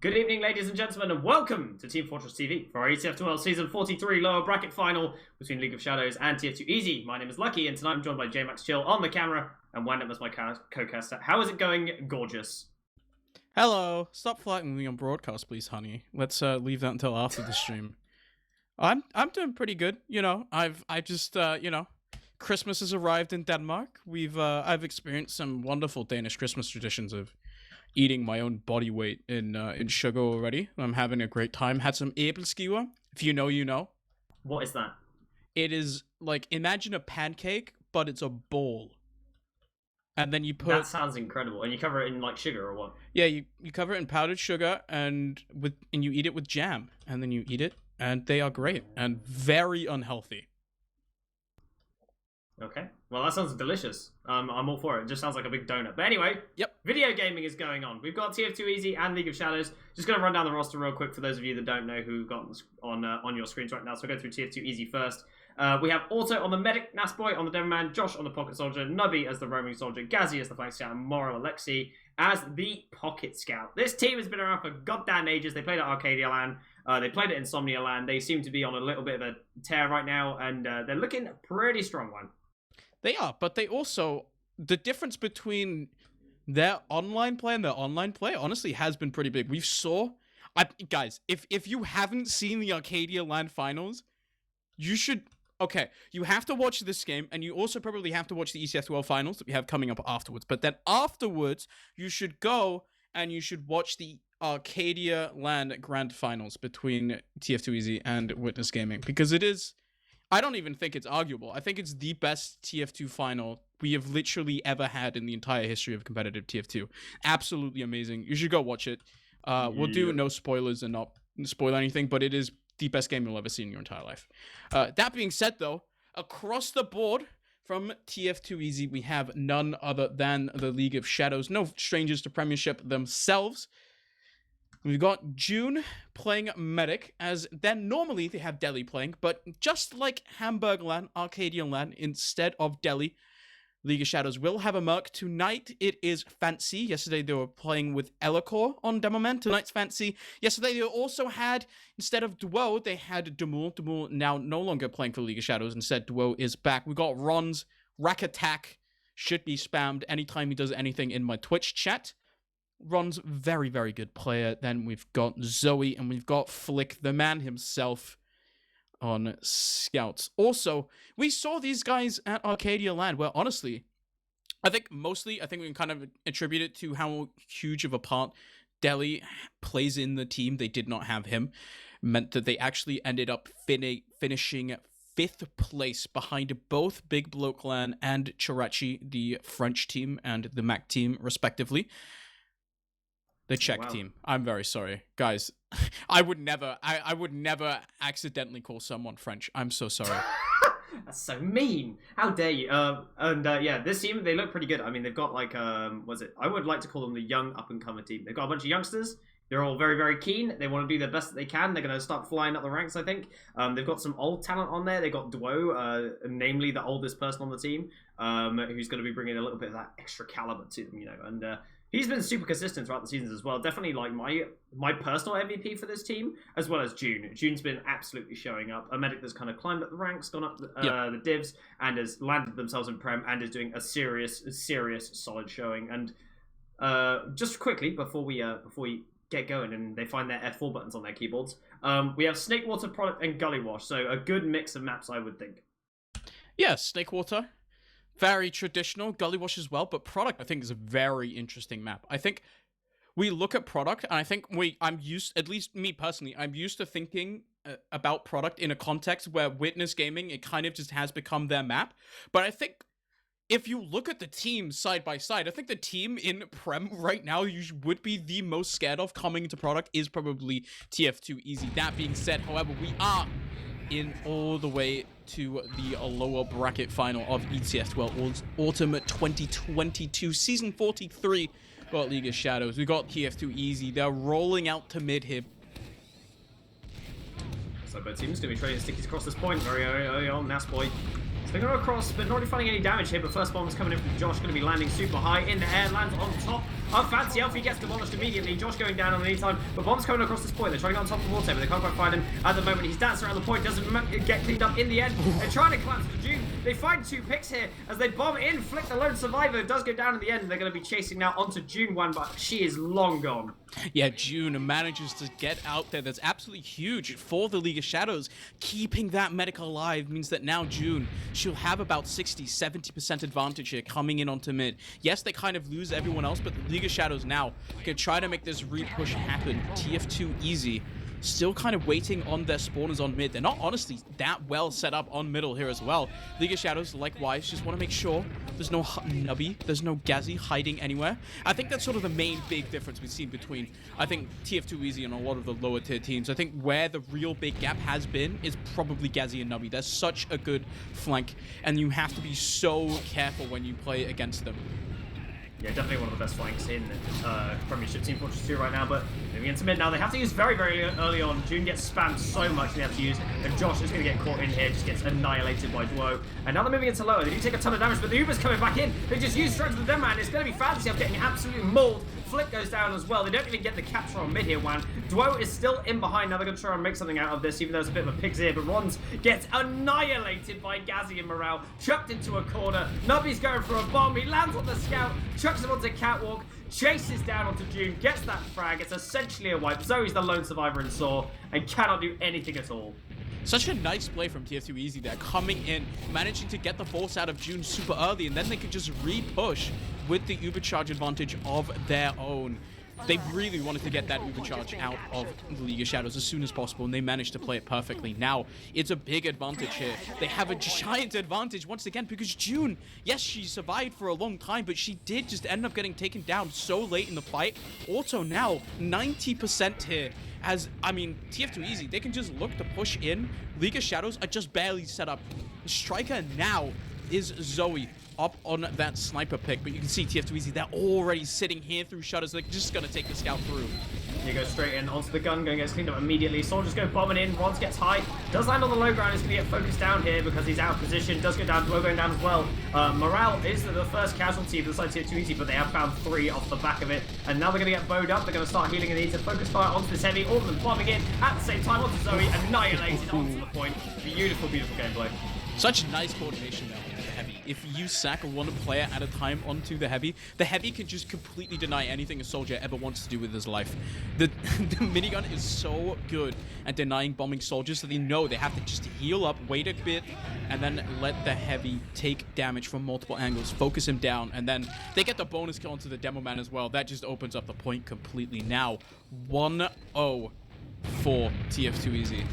Good evening, ladies and gentlemen, and welcome to Team Fortress TV for our ETF2L Season 43 lower bracket final between League of Shadows and TF2Easy. My name is Lucky, and tonight I'm joined by J-Max Chill on the camera and Windham as my co-caster. How is it going, gorgeous? Hello. Stop flagging me on broadcast, please, honey. Let's leave that until after the stream. I'm doing pretty good. You know, Christmas has arrived in Denmark. I've experienced some wonderful Danish Christmas traditions of eating my own body weight in sugar already. I'm having a great time. Had some æbleskiver. If you know, you know. What is that? It is like, imagine a pancake, but it's a ball. And then you put... That sounds incredible. And you cover it in, like, sugar or what? Yeah, you cover it in powdered sugar and you eat it with jam. And then you eat it, and they are great and very unhealthy. Okay. Well, that sounds delicious. I'm all for it. It just sounds like a big donut. But anyway, Yep. Video gaming is going on. We've got TF2Easy and League of Shadows. Just going to run down the roster real quick for those of you that don't know who got on your screens right now. So we'll go through TF2Easy first. We have Auto on the Medic, Nasboy on the Demoman, Josh on the Pocket Soldier, Nubby as the Roaming Soldier, Gazzy as the Flank Scout, and Moro Alexi as the Pocket Scout. This team has been around for goddamn ages. They played at Arcadia Land. They played at Insomnia Land. They seem to be on a little bit of a tear right now, and they're looking pretty strong, one. They are, but they also... The difference between their online play and their online play honestly has been pretty big. Guys, if you haven't seen the Arcadia Land finals, you should... Okay, you have to watch this game, and you also probably have to watch the ETF2L finals that we have coming up afterwards. But then afterwards, you should go and you should watch the Arcadia Land Grand Finals between TF2Easy and Witness Gaming, because it is... I don't even think it's arguable. I think it's the best TF2 final we have literally ever had in the entire history of competitive TF2. Absolutely amazing. You should go watch it. We'll do no spoilers and not spoil anything, but it is the best game you'll ever see in your entire life. That being said, though, across the board from TF2Easy, we have none other than the League of Shadows. No strangers to Premiership themselves. We've got June playing Medic, as then normally they have Delhi playing, but just like Hamburg Land, Arcadia Land, instead of Delhi, League of Shadows will have a Merc. Tonight it is Fancy. Yesterday they were playing with Elacor on Demoman. Tonight's Fancy. Yesterday they also had, instead of Duo, they had Dumul. Dumul now no longer playing for League of Shadows. Instead, Duo is back. We got Ron's Rack Attack. Should be spammed anytime he does anything in my Twitch chat. Ron's very, very good player. Then we've got Zoe, and we've got Flick, the man himself, on Scouts. Also, we saw these guys at Arcadia Land, where honestly, I think we can kind of attribute it to how huge of a part Delhi plays in the team. They did not have him. Meant that they actually ended up finishing 5th place behind both Big Bloke Land and Chirachi, the French team and the Mac team, respectively. The Czech team. I'm very sorry. Guys, I would never accidentally call someone French. I'm so sorry. That's so mean. How dare you? Yeah, this team, they look pretty good. I mean, they've got like, I would like to call them the young up-and-comer team. They've got a bunch of youngsters. They're all very, very keen. They want to do their best that they can. They're going to start flying up the ranks, I think. They've got some old talent on there. They've got Duo, namely the oldest person on the team, who's going to be bringing a little bit of that extra caliber to them, you know, and... He's been super consistent throughout the seasons as well. Definitely like my personal MVP for this team, as well as June. June's been absolutely showing up. A Medic that's kind of climbed up the ranks, gone up the divs, and has landed themselves in Prem, and is doing a serious, solid showing. And just quickly, before we get going and they find their F4 buttons on their keyboards, we have Snakewater, Product, and Gully Wash. So a good mix of maps, I would think. Yeah, Snakewater. Very traditional. Gully Wash as well, but Product, I think, is a very interesting map. I think we look at Product, and I think at least me personally, I'm used to thinking about Product in a context where Witness Gaming, it kind of just has become their map. But I think if you look at the teams side by side, I think the team in Prem right now you would be the most scared of coming into Product is probably TF2Easy. That being said, however, we are in all the way to the lower bracket final of ETF2L Autumn 2022, Season 43. We've got League of Shadows. We've got TF2Easy. They're rolling out to mid here. So both teams going to be trading stickies across this point very early on. Nasboy They're going to go across, but not really finding any damage here. But first bomb's coming in from Josh, going to be landing super high in the air, lands on top of Fancy. Alfie gets demolished immediately. Josh going down on the meantime, but bomb's coming across this point. They're trying to get on top of Water, but they can't quite find him at the moment. He's dancing around the point, doesn't get cleaned up in the end. They're trying to collapse the June. They find 2 picks here as they bomb in. Flick, the lone survivor, does go down in the end. They're going to be chasing now onto June 1, but she is long gone. Yeah, June manages to get out there. That's absolutely huge for the League of Shadows. Keeping that medic alive means that now June, she'll have about 60-70% advantage here coming in onto mid. Yes, they kind of lose everyone else, but the League of Shadows now can try to make this re-push happen. TF2 easy. Still kind of waiting on their spawners on mid. They're not honestly that well set up on middle here as well. League of Shadows, likewise, just want to make sure there's no Nubby, there's no Gazzy hiding anywhere. I think that's sort of the main big difference we've seen between, I think, TF2 easy and a lot of the lower tier teams. I think where the real big gap has been is probably Gazzy and Nubby. They're such a good flank, and you have to be so careful when you play against them. Yeah, definitely one of the best flanks in Premiership Team Fortress 2 right now, but moving into mid now. They have to use very, very early on. June gets spammed so much they have to use, and Josh is going to get caught in here, just gets annihilated by Duo. And now they're moving into lower. They do take a ton of damage, but the Uber's coming back in. They just use straight to the dead man. It's going to be Fancy up getting absolutely mauled. Flip goes down as well. They don't even get the capture on mid here, Wan. Duo is still in behind. Now they're going to try and make something out of this, even though it's a bit of a pig's ear. But Rons gets annihilated by Gazzy and Morale, chucked into a corner. Nubby's going for a bomb. He lands on the scout, chucks him onto Catwalk, chases down onto June, gets that frag. It's essentially a wipe. Zoe's the lone survivor in Saw and cannot do anything at all. Such a nice play from TF2 easy there, coming in, managing to get the force out of June super early, and then they could just re-push with the Uber charge advantage of their own. They really wanted to get that Uber charge out of the League of Shadows as soon as possible, and they managed to play it perfectly. Now, it's a big advantage here. They have a giant advantage once again because June, yes, she survived for a long time, but she did just end up getting taken down so late in the fight. Also now, 90% here. As, I mean, TF2 easy, they can just look to push in. League of Shadows are just barely set up. The striker now is Zoe up on that sniper pick, but you can see TF2 easy, they're already sitting here through shutters. They're just going to take the scout through. You go straight in onto the gun, going to get cleaned up immediately. Soldiers go bombing in. Rons gets high. Does land on the low ground. He's going to get focused down here because he's out of position. Does go down. Duo going down as well. Morale is the first casualty of the side tier 2 easy, but they have found 3 off the back of it. And now they're going to get bowed up. They're going to start healing and they need to focus fire onto this heavy. All of them bombing in at the same time onto Zoe. Annihilated onto the point. Beautiful, beautiful gameplay. Such nice coordination there with the heavy. If you sack one player at a time onto the heavy can just completely deny anything a soldier ever wants to do with his life. The minigun is so good at denying bombing soldiers, so they know they have to just heal up, wait a bit, and then let the heavy take damage from multiple angles, focus him down, and then they get the bonus kill onto the demo man as well. That just opens up the point completely. Now, 1-0 for TF2 easy.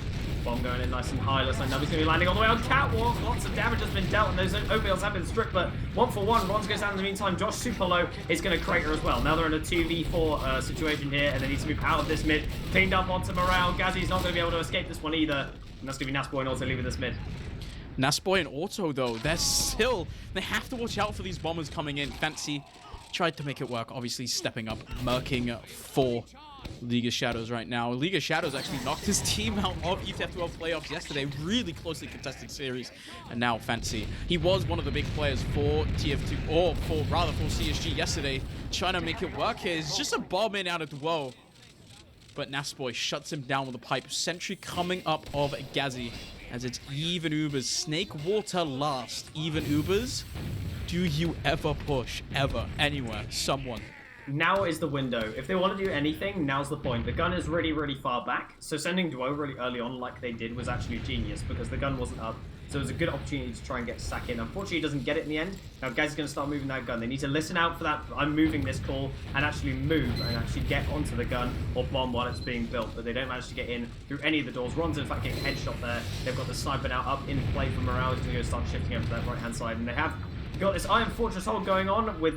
Bomb going in nice and high. Looks like Nubby's going to be landing all the way on Catwalk. Lots of damage has been dealt, and those OBLs have been stripped, but 1-for-1. Rons goes down in the meantime. Josh super low is going to crater as well. Now they're in a 2v4 situation here, and they need to move out of this mid. Cleaned up onto Morale. Gazzy's not going to be able to escape this one either. And that's going to be Nasboy and also leaving this mid. Nasboy and Auto, though, they have to watch out for these bombers coming in. Fancy tried to make it work, obviously stepping up, murking for League of Shadows right now. League of Shadows actually knocked his team out of ETF2L playoffs yesterday. Really closely contested series. And now Fancy. He was one of the big players for TF2, or for CSG yesterday, trying to make it work here. It's just a bomb in out of Duo. But Nasboy shuts him down with a pipe. Sentry coming up of Gazzy as it's even Ubers. Snakewater last. Even Ubers. Do you ever push, ever, anywhere, someone? Now is the window. If they want to do anything, now's the point. The gun is really, really far back, so sending Duo really early on like they did was actually genius because the gun wasn't up. So it was a good opportunity to try and get Sack in. Unfortunately, he doesn't get it in the end. Now, Gazzy's going to start moving that gun. They need to listen out for that I'm moving this call and actually move and actually get onto the gun or bomb while it's being built. But they don't manage to get in through any of the doors. Ron's in fact getting headshot there. They've got the sniper now up in play for Morale. He's going to go start shifting over to that right-hand side. And they have got this Iron Fortress hold going on with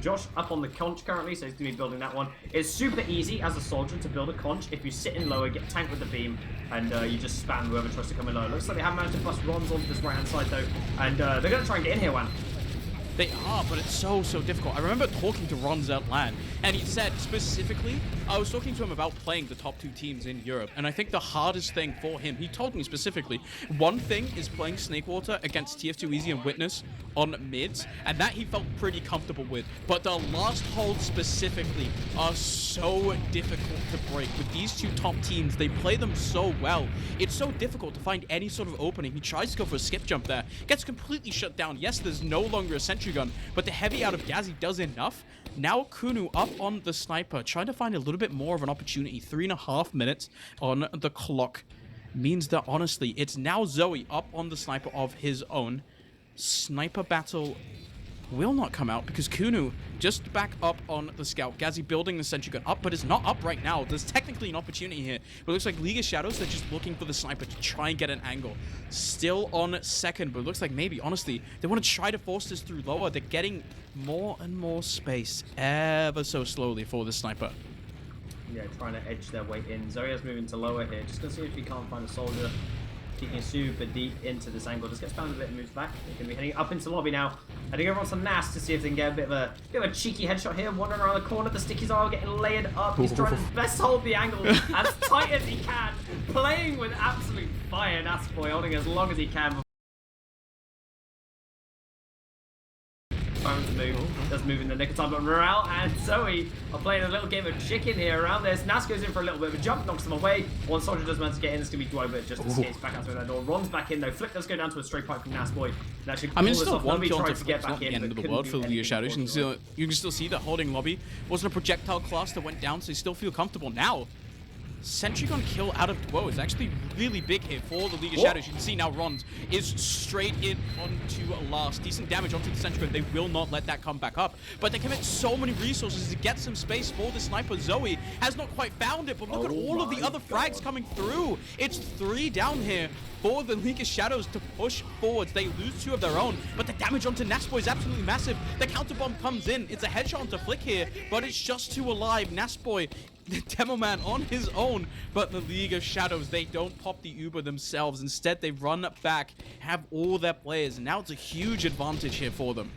Josh up on the conch currently, so he's going to be building that one. It's super easy as a soldier to build a conch. If you sit in lower, get tanked with the beam, and you just spam whoever tries to come in lower. Looks like they have managed to bust Rons onto this right-hand side, though, and they're going to try and get in here, Wan. They are, but it's so difficult. I remember talking to Ron Zertland, and he said specifically, I was talking to him about playing the top 2 teams in Europe, and I think the hardest thing for him, he told me specifically, one thing is playing Snakewater against TF2Easy and Witness on mids, and that he felt pretty comfortable with. But the last holds specifically are so difficult to break. With these 2 top teams, they play them so well. It's so difficult to find any sort of opening. He tries to go for a skip jump there, gets completely shut down. Yes, there's no longer a sentry gun, but the heavy out of Gazzy does enough. Now Kunu up on the sniper, trying to find a little bit more of an opportunity. 3.5 minutes on the clock means that, honestly, it's now Zoe up on the sniper of his own. Sniper battle will not come out because Kunu just back up on the scout. Gazzy building the sentry gun up, but it's not up right now. There's technically an opportunity here, but it looks like League of Shadows, they're just looking for the sniper to try and get an angle. Still on second, but it looks like maybe, honestly, they want to try to force this through lower. They're getting more and more space ever so slowly for the sniper. Yeah, trying to edge their way in. Zoya's moving to lower here. Just going to see if he can't find a soldier. Kicking super deep into this angle. Just gets found a bit and moves back. They're going to be heading up into the lobby now. I think everyone's on Nas to see if they can get a bit of a cheeky headshot here. Wandering around the corner. The stickies are getting layered up. He's trying his best to hold the angle as tight as he can. Playing with absolute fire. Nasboy holding as long as he can. Trying to move, does move in the nick of time, but Morale and Zoe are playing a little game of chicken here around this. Nas goes in for a little bit of a jump, knocks them away. One soldier does manage to get in. It's going to be Dwoe, but just escapes back out through that door. Ron's back in though. Flick does go down to a straight pipe from Nasboy. I mean, it's still one kill to get back in, the end of the world for the League of Shadows. You can still see that holding lobby wasn't a projectile class that went down, so you still feel comfortable now. Sentry gun kill out of Dwoe is actually really big here for the League of Shadows. You can see now Ron's is straight in onto last. Decent damage onto the Sentry gun. They will not let that come back up. But they commit so many resources to get some space for the sniper. Zoe has not quite found it, but look at all of the other frags coming through. It's 3 down here for the League of Shadows to push forwards. They lose 2 of their own, but the damage onto Nasboy is absolutely massive. The counter bomb comes in. It's a headshot onto Flick here, but it's just 2 alive. Nasboy, the demo man on his own, but the League of Shadows, they don't pop the Uber themselves. Instead, they run back, have all their players, and now it's a huge advantage here for them.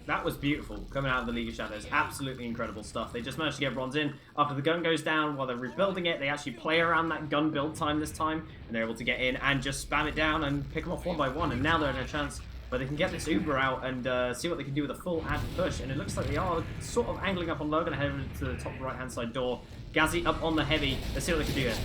That was beautiful, coming out of the League of Shadows. Absolutely incredible stuff. They just managed to get bronze in. After the gun goes down, while they're rebuilding it, they actually play around that gun build time this time, and they're able to get in and just spam it down and pick them off one by one, and now they're in a chance where they can get this Uber out and see what they can do with a full ad push. And it looks like they are sort of angling up on low, going to head over to the top right-hand side door. Gazzy up on the heavy. Let's see what they can do here.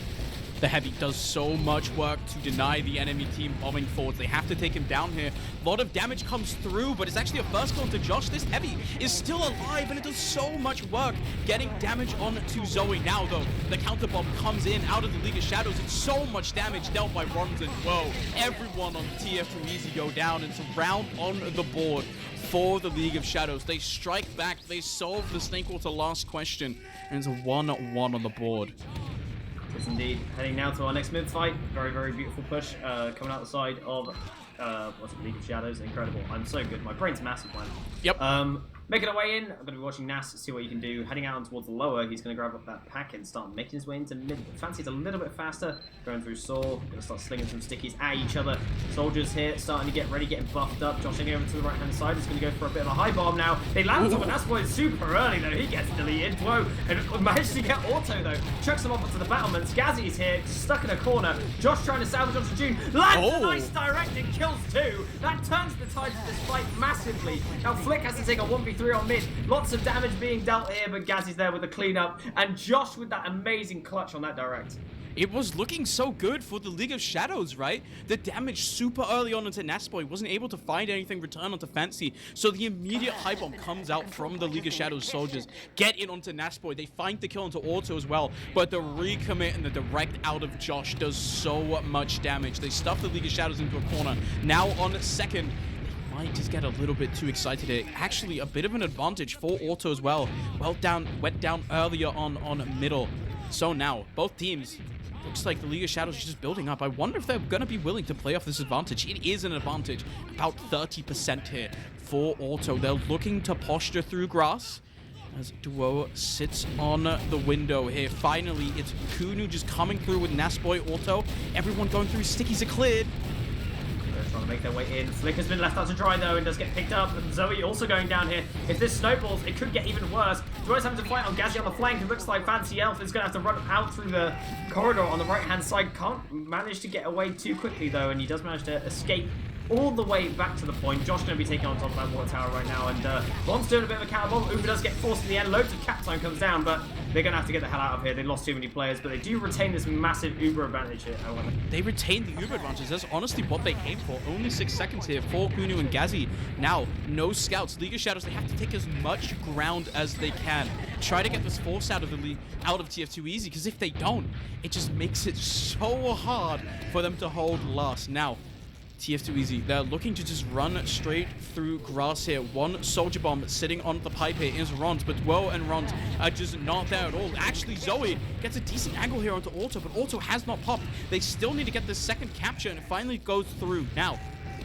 The heavy does so much work to deny the enemy team bombing forwards. They have to take him down here. A lot of damage comes through, but it's actually a first kill to Josh. This heavy is still alive, and it does so much work getting damage on to Zoe. Now, though, the counter bomb comes in out of the League of Shadows. It's so much damage dealt by Ron's and Whoa. Everyone on TF2Easy go down. It's a round on the board for the League of Shadows. They strike back. They solve the Snakewater last question, and it's a 1-1 on the board. Yes, indeed. Heading now to our next mid fight. Very, very beautiful push coming out the side of what's it, League of Shadows. Incredible. I'm so good. My brain's massive, man. Yep. Making our way in. I'm going to be watching Nas, see what he can do. Heading out towards the lower, he's going to grab up that pack and start making his way into mid. Fancy's a little bit faster. Going through Saw. Going to start slinging some stickies at each other. Soldiers here starting to get ready, getting buffed up. Joshing over to the right-hand side. He's going to go for a bit of a high bomb now. They land on Nasboy super early, though. He gets deleted. Whoa. And manages to get auto, though. Chucks him off onto the battlements. Gazzy's here, stuck in a corner. Josh trying to salvage onto June. Lands a nice direct and kills 2. That turns the tide of this fight massively. Now Flick has to take a 1v3 on mid. Lots of damage being dealt here, but Gazzy's there with the cleanup. And Josh with that amazing clutch on that direct. It was looking so good for the League of Shadows, right? The damage super early on into Nasboy. Wasn't able to find anything return onto Fancy. So the immediate high bomb comes out from the League of Shadows soldiers. Get in onto Nasboy. They find the kill onto Auto as well. But the recommit and the direct out of Josh does so much damage. They stuff the League of Shadows into a corner. Now on second. Might just get a little bit too excited here. Actually, a bit of an advantage for Auto as well. Went down earlier on middle. So now, both teams, looks like the League of Shadows is just building up. I wonder if they're going to be willing to play off this advantage. It is an advantage, about 30% here for Auto. They're looking to posture through grass as Dwoe sits on the window here. Finally, it's Kunu just coming through with Nasboy, Auto. Everyone going through. Stickies are cleared. trying to make their way in. Flicker's been left out to dry though and does get picked up. And Zoe also going down here. If this snowballs, it could get even worse. Duo's having to fight on Gazzy on the flank. It looks like Fancy Elf is going to have to run out through the corridor on the right-hand side. Can't manage to get away too quickly though, and he does manage to escape all the way back to the point. Josh going to be taking on top of that water tower right now, and Ron's doing a bit of a cannonball. Uber does get forced in the end. Loads of cap time comes down, but they're going to have to get the hell out of here. They lost too many players, but they do retain this massive Uber advantage here, however. They retain the Uber advantage. That's honestly what they came for. Only 6 seconds here for Kunu and Gazzy. Now, no scouts. League of Shadows, they have to take as much ground as they can. Try to get this force out of the league, out of TF2 easy, because if they don't, it just makes it so hard for them to hold last. Now, TF2 easy. They're looking to just run straight through grass here. One soldier bomb sitting on the pipe here is Rons, but Dwo and Rons are just not there at all. Actually, Zoe gets a decent angle here onto Auto, but Auto has not popped. They still need to get this second capture, and it finally goes through. Now,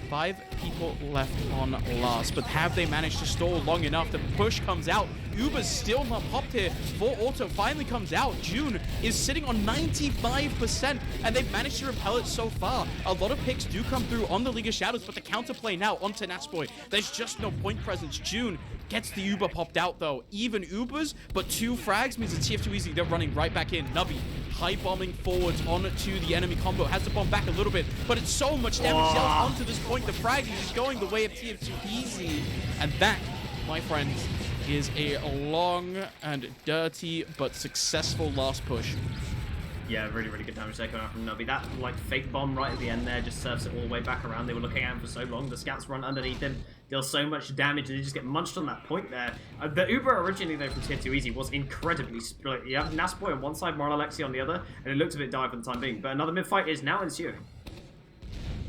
5 people left on last, but have they managed to stall long enough? The push comes out. Uber's still not popped here. For Auto finally comes out. June is sitting on 95%, and they've managed to repel it so far. A lot of picks do come through on the League of Shadows, but the counterplay now onto Nasboy. There's just no point presence. June gets the Uber popped out though. Even Ubers, but 2 frags means it's TF2 easy. They're running right back in. Nubby high bombing forwards onto the enemy combo. Has to bomb back a little bit, but it's so much damage dealt onto this point. The frag is going the way of TF2 easy, and that, my friends, is a long and dirty but successful last push. Yeah, really, really good damage there coming out from Nubby. That, like, fake bomb right at the end there just serves it all the way back around. They were looking at him for so long. The scouts run underneath him, deal so much damage, and they just get munched on that point there. The Uber originally, though, from Tier 2 Easy was incredibly split. Yeah, Nasboy on one side, Moral Alexi on the other, and it looked a bit dire for the time being. But another mid-fight is now ensuing.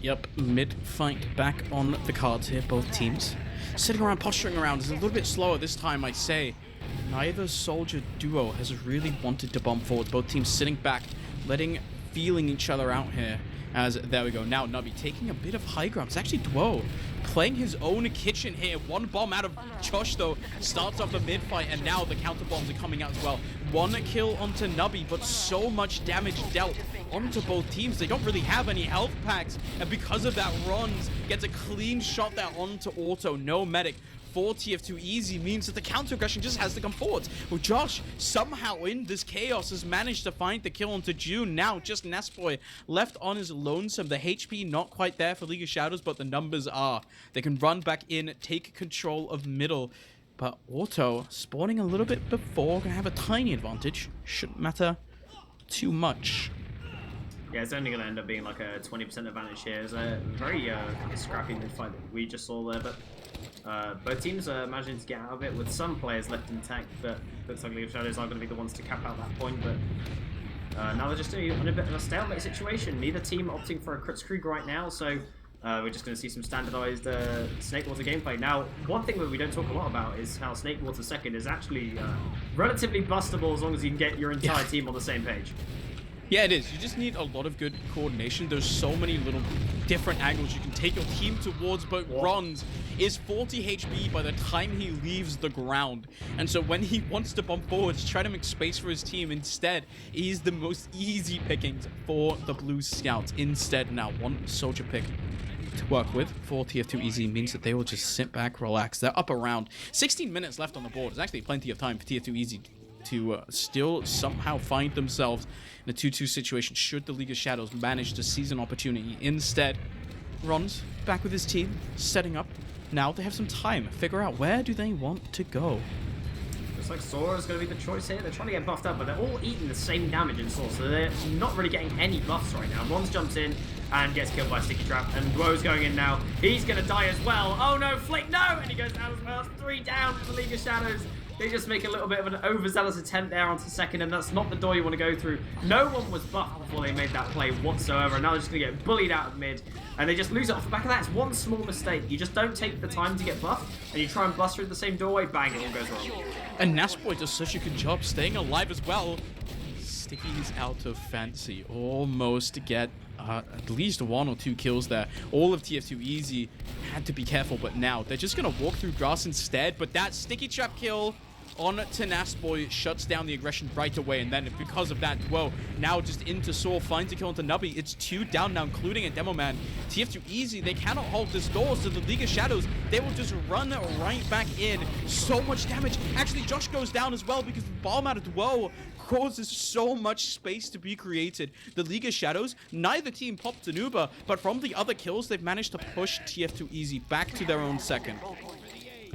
Yep, mid-fight back on the cards here, both teams. Sitting around, posturing around is a little bit slower this time, I say. Neither soldier duo has really wanted to bomb forward. Both teams sitting back, feeling each other out here. As there we go. Now Nubby taking a bit of high ground. It's actually Dwo playing his own kitchen here. One bomb out of Josh though starts off the mid fight, and now the counter bombs are coming out as well. 1 kill onto Nubby, but so much damage dealt onto both teams. They don't really have any health packs, and because of that, Rons gets a clean shot there onto Auto. No medic for TF2 easy means that the counter aggression just has to come forwards. Well, Josh somehow in this chaos has managed to find the kill onto June. Now just Nasboy left on his lonesome. The HP not quite there for League of Shadows, but the numbers are. They can run back in, take control of middle. But Auto spawning a little bit before, gonna have a tiny advantage. Shouldn't matter too much. Yeah, it's only going to end up being like a 20% advantage here. It's a very kind of scrappy mid-fight that we just saw there, but both teams are managing to get out of it with some players left intact, but looks like League of Shadows are going to be the ones to cap out that point, but now they're just in a bit of a stalemate situation. Neither team opting for a Kritzkrieg right now, so we're just going to see some standardized Snakewater gameplay. Now, one thing that we don't talk a lot about is how Snakewater second is actually relatively bustable as long as you can get your entire team on the same page. Yeah, it is. You just need a lot of good coordination. There's so many little different angles you can take your team towards, but Rons is 40 HP by the time he leaves the ground. And so when he wants to bomb forwards, try to make space for his team. Instead, he's the most easy pickings for the Blue Scouts. Instead, now one soldier pick to work with for TF2 easy means that they will just sit back, relax. They're up around 16 minutes left on the board. There's actually plenty of time for TF2 easy to still somehow find themselves in a 2-2 situation should the League of Shadows manage to seize an opportunity. Instead, Ron's back with his team, setting up. Now they have some time. Figure out where do they want to go. Looks like Sora's going to be the choice here. They're trying to get buffed up, but they're all eating the same damage in Sora, so they're not really getting any buffs right now. Rons jumps in and gets killed by a sticky trap, and Dwo's going in now. He's going to die as well. Oh no, Flick, no! And he goes down as well. 3 down for the League of Shadows. They just make a little bit of an overzealous attempt there onto second, and that's not the door you want to go through. No one was buffed before they made that play whatsoever, and now they're just going to get bullied out of mid, and they just lose it off the back of that. It's one small mistake. You just don't take the time to get buffed, and you try and bust through the same doorway, bang, it all goes wrong. And Nasboy does such a good job staying alive as well. Sticky's out of fancy. Almost get at least 1 or 2 kills there. All of TF2 easy had to be careful, but now they're just going to walk through grass instead, but that sticky trap kill on Tenas Boy, shuts down the aggression right away, and then because of that, Dwo now just into Saw, finds a kill into Nubby. It's 2 down now, including a Demo Man. TF2easy, they cannot hold this door, so the League of Shadows, they will just run right back in. So much damage. Actually, Josh goes down as well because the bomb out of Dwo causes so much space to be created. The League of Shadows, neither team popped an Uber, but from the other kills, they've managed to push TF2easy back to their own second.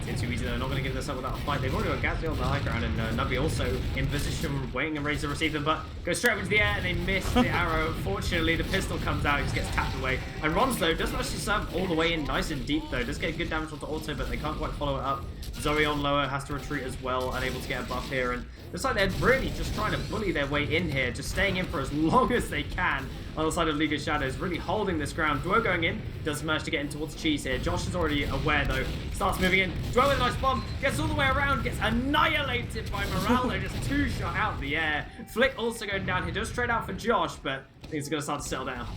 TF2easy, they're not going to give this up without a fight. They've already got Gatsby on the high ground, and Nubby also in position, waiting and ready to receive them, but goes straight into the air, and they miss the arrow. Fortunately, the pistol comes out, he just gets tapped away. And Rons, though, doesn't actually serve all the way in nice and deep, though. Does get good damage onto Auto, but they can't quite follow it up. Zoe on lower, has to retreat as well, unable to get a buff here, and looks like they're really just trying to bully their way in here, just staying in for as long as they can on the side of League of Shadows, really holding this ground. Dwo going in, does manage to get in towards Cheese here. Josh is already aware, though, starts moving in. Dwo with a nice bomb, gets all the way around, gets annihilated by Morale, just 2 shot out of the air. Flick also going down here, does straight out for Josh, but things are going to start to settle down.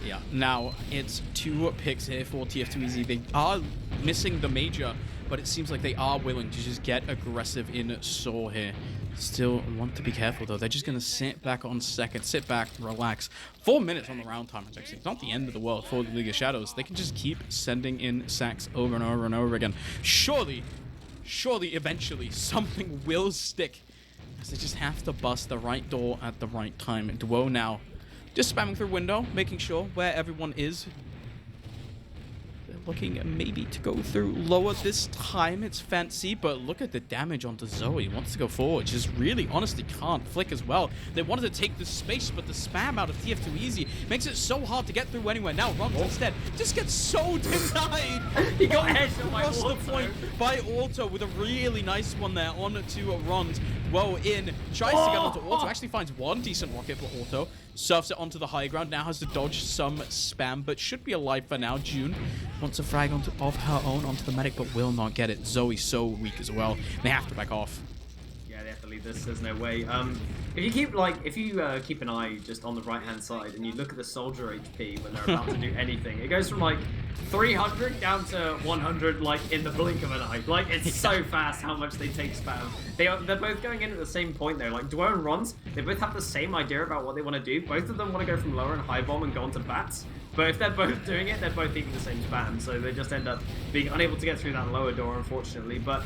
Yeah, now it's 2 picks here for TF2easy. They are missing the major, but it seems like they are willing to just get aggressive in Saw here. Still want to be careful, though. They're just going to sit back on second, sit back, relax. 4 minutes on the round timer, actually. It's not the end of the world for the League of Shadows. They can just keep sending in sacks over and over and over again. Surely, eventually, something will stick. Because they just have to bust the right door at the right time. And Dwo now just spamming through window, making sure where everyone is. They're looking maybe to go through lower this time. It's fancy, but look at the damage onto Zoe. Wants to go forward. Just really, honestly can't. Flick as well. They wanted to take the space, but the spam out of TF2easy makes it so hard to get through anywhere. Now Rons instead just gets so denied. He got headshot by Across the Auto. point by Auto with a really nice one there on to Rons. Well in. Tries to get onto Auto. Actually finds one decent rocket for Auto. Surfs it onto the high ground. Now has to dodge some spam, but should be alive for now. June wants a frag of her own onto the medic, but will not get it. Zoe's so weak as well. They have to back off. Yeah, they have to leave this. There's no way. If you keep an eye just on the right hand side and you look at the soldier HP when they're about to do anything, it goes from like 300 down to 100 like in the blink of an eye. Like it's so fast how much they take spam. They're both going in at the same point though. Like Dwo and Rons, they both have the same idea about what they want to do. Both of them want to go from lower and high bomb and go onto bats. But if they're both doing it, they're both eating the same spam, so they just end up being unable to get through that lower door, unfortunately. But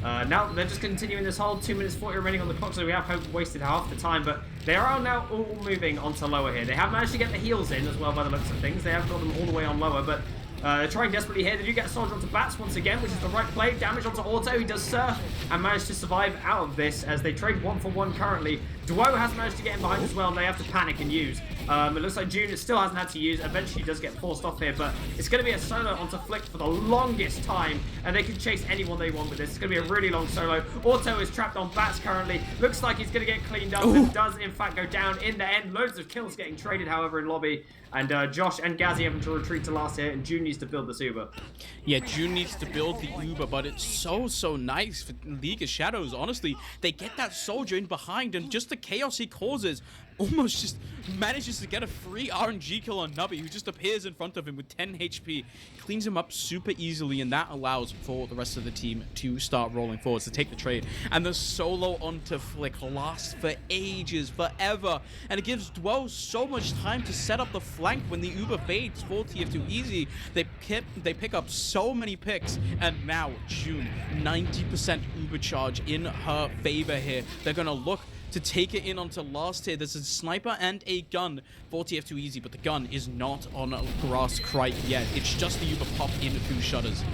now they're just continuing this whole 2 minutes 40 remaining on the clock, so we have wasted half the time. But they are now all moving onto lower here. They have managed to get the heals in as well by the looks of things. They haven't got them all the way on lower, but they're trying desperately here. They do get a soldier onto bats once again, which is the right play. Damage onto Auto. He does surf and manage to survive out of this as they trade 1 for 1 currently. Dwo has managed to get in behind as well, and they have to panic and use. It looks like June still hasn't had to use. Eventually does get forced off here, but it's going to be a solo onto Flick for the longest time, and they can chase anyone they want with this. It's going to be a really long solo. Auto is trapped on bats currently. Looks like he's going to get cleaned up, and does in fact go down in the end. Loads of kills getting traded, however, in lobby. And Josh and Gazzy having to retreat to last here, and June needs to build this Uber. Yeah, June needs to build the Uber, but it's so nice for League of Shadows. Honestly, they get that soldier in behind, and just the chaos he causes almost just manages to get a free RNG kill on Nubby, who just appears in front of him with 10 HP, cleans him up super easily, and that allows for the rest of the team to start rolling forwards to take the trade. And the solo onto Flick lasts for ages, forever, and it gives Dwo so much time to set up the flank when the Uber fades for TF2easy. They pick up so many picks, and now June, 90% Uber charge in her favor here. They're gonna look to take it in onto last here. There's a sniper and a gun for TF2easy, but the gun is not on grass quite yet. It's just the Uber pop in through shutters.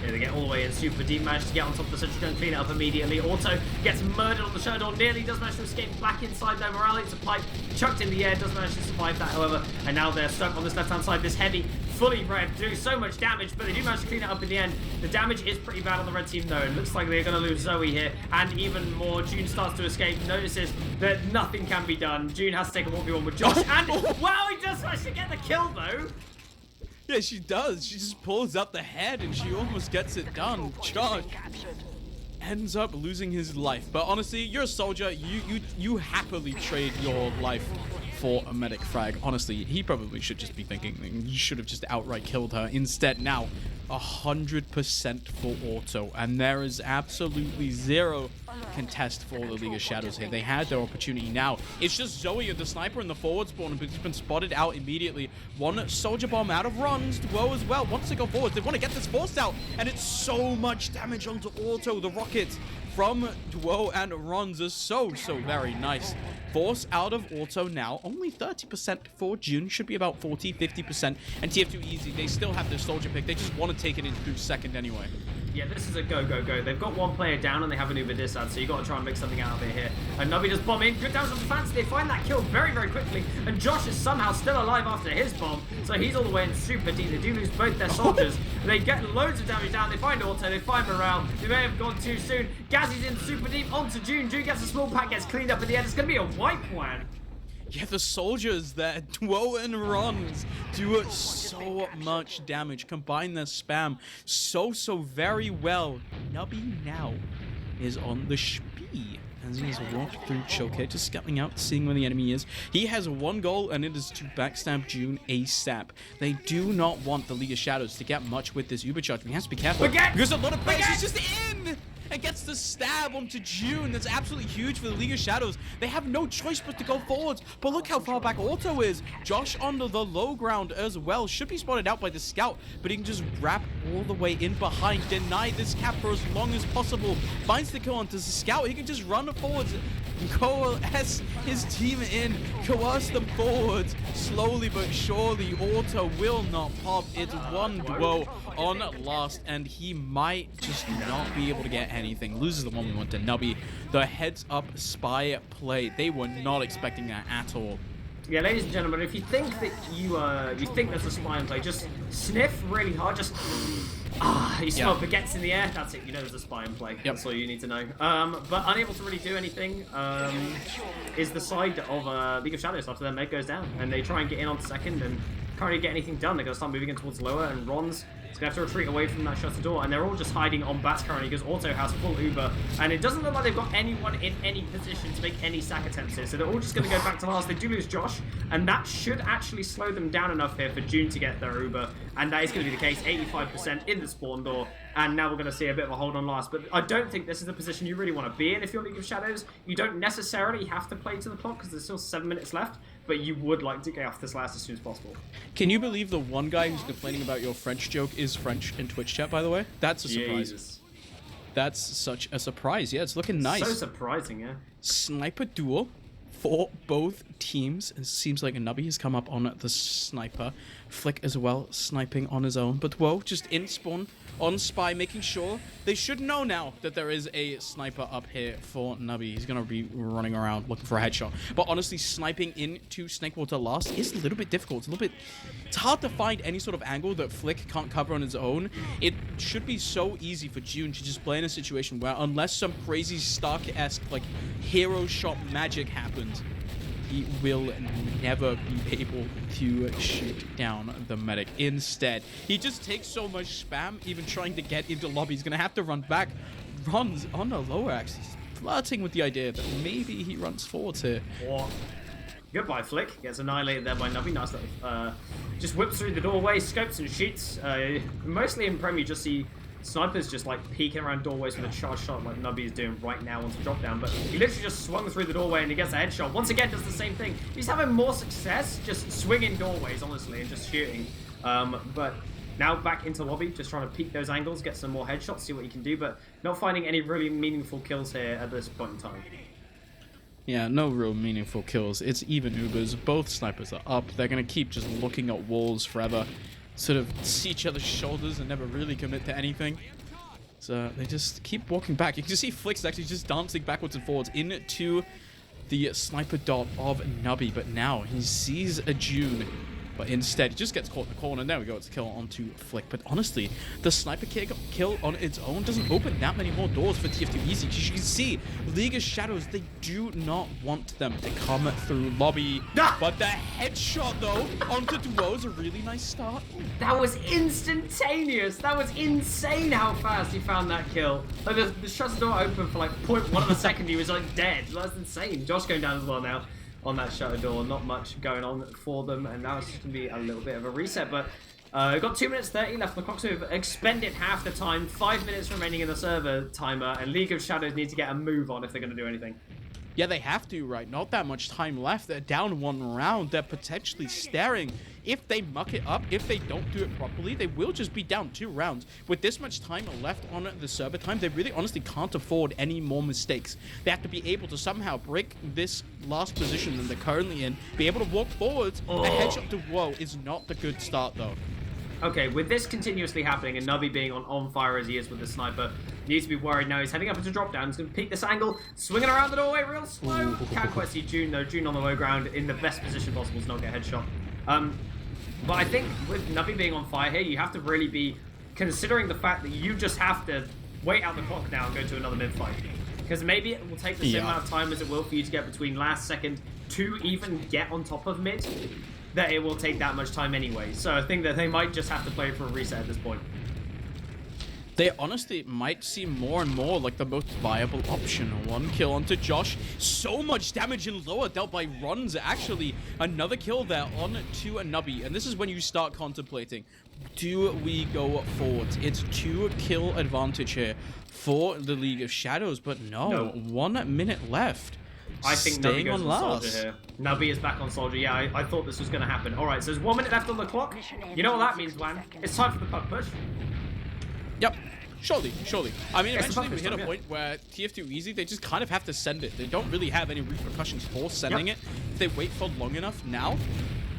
Yeah, they get all the way in super deep, manage to get on top of the sentry gun, clean it up immediately. Auto gets murdered on the shutter door, nearly does manage to escape back inside though. Morale hits a pipe, chucked in the air, does manage to survive that, however. And now they're stuck on this left-hand side. This heavy, fully red, do so much damage, but they do manage to clean it up in the end. The damage is pretty bad on the red team though. It looks like they're going to lose Zoe here, and even more. June starts to escape, notices that nothing can be done. June has to take a 1v1 with Josh, and wow, he does manage to get the kill though. Yeah, she does. She just pulls out the head and she almost gets it done. Josh ends up losing his life. But honestly, you're a soldier. You happily trade your life for a medic frag. Honestly, he probably should just be thinking you should have just outright killed her. Instead, now 100% for Auto, and there is absolutely zero contest for the League of Shadows here. They had their opportunity now. It's just Zoe and the sniper in the forward spawn, but he's been spotted out immediately. One soldier bomb out of runs. Duo as well wants to go forward. They want to get this force out, and it's so much damage onto Auto. The rockets from Duo and runs are so very nice. Force out of Auto now, only 30% for June, should be about 40-50%. And TF2Easy, they still have their soldier pick. They just want to take it in through second anyway. Yeah, this is a go. They've got one player down and they have an Uber disad, so you got to try and make something out of it here. And Nubby just bomb in. Good damage on the fancy. They find that kill very quickly. And Josh is somehow still alive after his bomb, so he's all the way in super deep. They do lose both their soldiers. They get loads of damage down. They find Auto. They find Morale. They may have gone too soon. Gazzy's in super deep onto June. June gets a small pack, gets cleaned up in the end. It's going to be a wipe plan. Yeah, the soldiers there, Duo and runs, do so much damage. Combine their spam so very well. Nubby now is on the spee as he's walked through choke here, just scouting out, seeing where the enemy is. He has one goal, and it is to backstab June ASAP. They do not want the League of Shadows to get much with this Uber charge. We have to be careful because a lot of players is just in. And gets the stab onto June. That's absolutely huge for the League of Shadows. They have no choice but to go forwards. But look how far back Auto is. Josh on the low ground as well. Should be spotted out by the scout, but he can just wrap all the way in behind. Deny this cap for as long as possible. Finds the kill onto the scout. He can just run forwards. Coalesce his team in, coerce them forwards. Slowly but surely, Auto will not pop. It's one Duo on last, and he might just not be able to get anything. Loses the 1v1 to Nubby. The heads up spy play. They were not expecting that at all. Yeah, ladies and gentlemen, if you think that you think there's a spy in play, just sniff really hard. Just you smell baguettes in the air. That's it. You know there's a spy in play. Yep. That's all you need to know. But unable to really do anything is the side of League of Shadows after their meg goes down, and they try and get in on second and can't really get anything done. They're gonna start moving in towards lower, and Ron's gonna have to retreat away from that shutter door, and they're all just hiding on bats currently because Auto has full Uber, and it doesn't look like they've got anyone in any position to make any sack attempts here, so they're all just gonna go back to last. They do lose Josh, and that should actually slow them down enough here for June to get their Uber, and that is gonna be the case. 85% in the spawn door, and now we're gonna see a bit of a hold on last, but I don't think this is the position you really want to be in if you're League of Shadows. You don't necessarily have to play to the clock because there's still 7 minutes left, but you would like to get off this last as soon as possible. Can you believe the one guy who's complaining about your French joke is French in Twitch chat, by the way? That's a surprise. Jesus. That's such a surprise. Yeah, it's looking nice. So surprising, yeah. Sniper duel for both teams. It seems like Nubby has come up on the sniper. Flick as well, sniping on his own. But whoa, just in spawn on spy, making sure they should know now that there is a sniper up here for Nubby. He's gonna be running around looking for a headshot. But honestly, sniping into Snakewater last is a little bit difficult. It's hard to find any sort of angle that Flick can't cover on his own. It should be so easy for June to just play in a situation where, unless some crazy Stark-esque like hero shot magic happens, he will never be able to shoot down the medic. Instead, he just takes so much spam, even trying to get into lobby. He's going to have to run back. Runs on the lower axis, flirting with the idea that maybe he runs forward here. Or goodbye, Flick. Gets annihilated there by Nubby. Nice little, just whips through the doorway, scopes and shoots. Mostly in Prem, you just see snipers just like peeking around doorways with a charge shot like Nubby is doing right now onto drop down, but he literally just swung through the doorway and he gets a headshot. Once again, does the same thing. He's having more success just swinging doorways, honestly, and just shooting. But now back into lobby, just trying to peek those angles, get some more headshots, see what he can do, but not finding any really meaningful kills here at this point in time. Yeah, no real meaningful kills. It's even Ubers. Both snipers are up. They're going to keep just looking at walls forever. Sort of see each other's shoulders and never really commit to anything. So they just keep walking back. You can just see Flick's actually just dancing backwards and forwards into the sniper dot of Nubby. But now he sees a June. But instead, he just gets caught in the corner. There we go. It's a kill onto Flick. But honestly, the sniper kill on its own doesn't open that many more doors for TF2Easy. Because you can see, League of Shadows, they do not want them to come through lobby. But the headshot, though, onto Duo is a really nice start. That was instantaneous. That was insane how fast he found that kill. Like the shutter door opened for like 0.1 of a second. He was like dead. That's insane. Josh going down as well now on that shutter door. Not much going on for them, and now it's just going to be a little bit of a reset, but We've got 2 minutes 30 left on the clock, so we've expended half the time. 5 minutes remaining in the server timer, and League of Shadows need to get a move on if they're going to do anything. Yeah, they have to, right? Not that much time left. They're down 1 round. They're potentially staring. If they muck it up, if they don't do it properly, they will just be down 2 rounds. With this much time left on the server time, they really honestly can't afford any more mistakes. They have to be able to somehow break this last position that they're currently in, be able to walk forwards. A headshot to Woe is not the good start, though. Okay, with this continuously happening and Nubby being on fire as he is with the sniper, he needs to be worried now. He's heading up into drop down. He's going to peek this angle, swinging around the doorway real slow. Can't quite see June, though. June on the low ground in the best position possible to not get a headshot. But I think with Nubby being on fire here, you have to really be considering the fact that you just have to wait out the clock now and go to another mid-fight. Because maybe it will take the same amount of time as it will for you to get between last second to even get on top of mid, that it will take that much time anyway. So I think that they might just have to play for a reset at this point. They honestly might seem more and more like the most viable option. 1 kill onto Josh. So much damage in lower dealt by runs. Actually, another kill there on to Nubby. And this is when you start contemplating. Do we go forward? It's 2 kill advantage here for the League of Shadows. But no. 1 minute left. I think Nubby goes on Soldier here. Nubby is back on Soldier. Yeah, I thought this was going to happen. All right, so there's 1 minute left on the clock. You know what that means, Wan? It's time for the puck push. Yep. Surely. I mean, eventually we hit a point where TF2Easy, they just kind of have to send it. They don't really have any repercussions for sending it. If they wait for long enough now,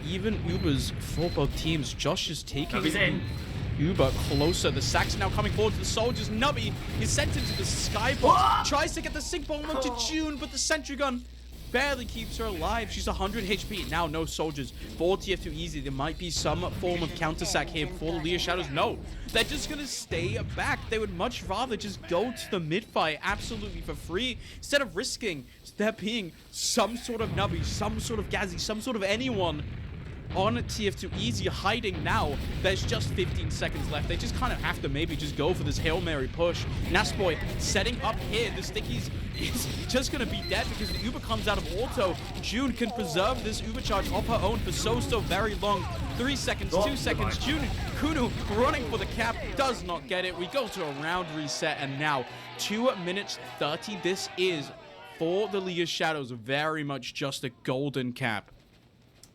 even Ubers for both teams. Josh is taking Uber closer. The Sack's now coming forward to the Soldiers. Nubby is sent into the skybox. Tries to get the sync bomb onto June, but the sentry gun barely keeps her alive. She's 100 HP. Now no Soldiers for TF2Easy. There might be some form of counter sack here for the League of Shadows. No, they're just gonna stay back. They would much rather just go to the mid fight absolutely for free instead of risking there being some sort of Nubby, some sort of Gazzy, some sort of anyone on TF2Easy hiding now. There's just 15 seconds left. They just kind of have to maybe just go for this Hail Mary push. Nasboy setting up here. The Stickies is just going to be dead because the Uber comes out of auto. June can preserve this Uber charge of her own for so very long. 3 seconds, 2 seconds. June, Kunu running for the cap, does not get it. We go to a round reset, and now 2 minutes 30. This is, for the League of Shadows, very much just a golden cap.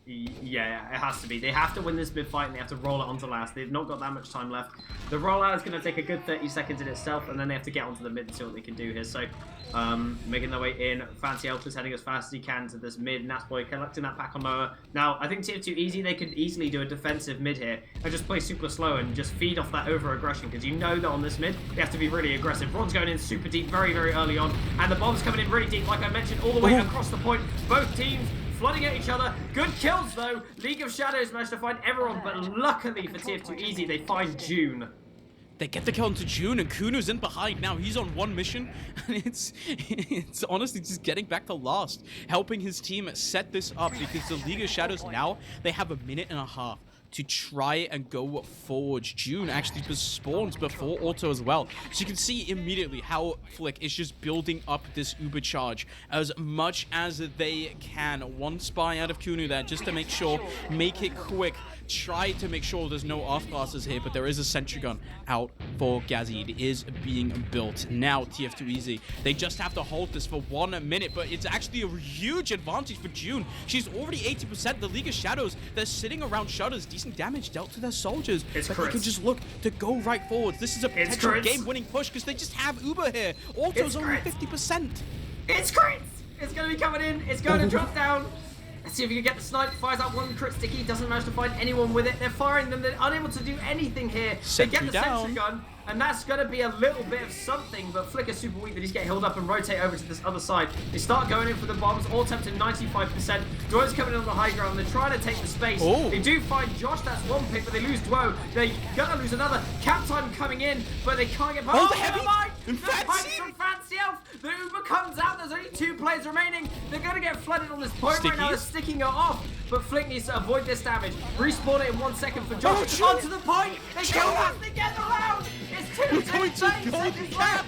Yeah, it has to be. They have to win this mid fight and they have to roll it onto last. They've not got that much time left. The rollout is going to take a good 30 seconds in itself, and then they have to get onto the mid and see what they can do here. So, making their way in. Fancy Elf is heading as fast as he can to this mid. Nasboy collecting that pack on lower. Now, I think TF2Easy, they could easily do a defensive mid here and just play super slow and just feed off that over-aggression, because you know that on this mid, they have to be really aggressive. Ron's going in super deep very early on, and the bomb's coming in really deep, like I mentioned, all the way across the point. Both teams flooding at each other. Good kills, though. League of Shadows managed to find everyone, but luckily for TF2Easy, they find June. They get the kill into June, and Kunu's in behind now. He's on 1 mission, and it's honestly just getting back to last, helping his team set this up, because the League of Shadows now, they have a minute and a half to try and go forward. June actually spawns before auto as well. So you can see immediately how Flick is just building up this Uber charge as much as they can. 1 spy out of Kunu there just to make sure, make it quick. Try to make sure there's no off classes here, but there is a sentry gun out for Gazzy. It is being built. Now TF2Easy, they just have to hold this for 1 minute, but it's actually a huge advantage for June. She's already 80%. The League of Shadows, they're sitting around shutters. Decent damage dealt to their soldiers, but they can just look to go right forwards. This is a potential game-winning push because they just have Uber here. Auto's only 50%. It's crits! It's going to be coming in. It's going to drop down. Let's see if you can get the snipe. Fires out 1 crit sticky. Doesn't manage to find anyone with it. They're firing them. They're unable to do anything here. They get the sentry gun, and that's going to be a little bit of something. But Flicker's super weak that he's getting held up and rotate over to this other side. They start going in for the bombs. All tempted 95%. Duo's coming in on the high ground. They're trying to take the space. They do find Josh. That's 1 pick, but they lose Duo. They're going to lose another. Cap time coming in, but they can't get past. The heavy! The pipes from Fancy Elf. The Uber comes out. There's only 2 players remaining. They're going to get flooded on this point right now. They're sticking it off, but Flick needs to avoid this damage. Respawn it in 1 second for Josh. Onto the point. They kill us. They get the round. It's 2 seconds left.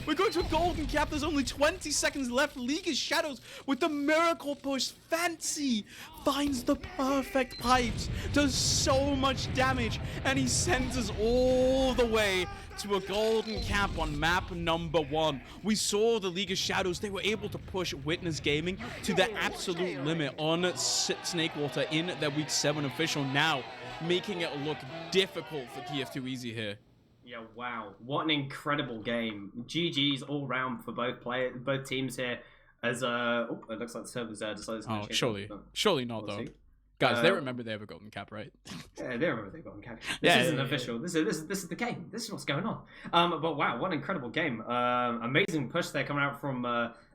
We're going to a golden cap. There's only 20 seconds left. League of Shadows with the miracle push. Fancy finds the perfect pipes. Does so much damage. And he sends us all the way to a golden cap on map number 1. We saw the League of Shadows. They were able to push Witness Gaming to their absolute limit on Snakewater in their Week 7 official, now making it look difficult for TF2easy here. Yeah, wow. What an incredible game. GG's all round for both teams here. As it looks like the servers decided to change surely not though. Guys, they remember they have a golden cap, right? Yeah, they remember they got a golden cap. This isn't official. This is the game. This is what's going on. But wow, what an incredible game. Amazing push there coming out from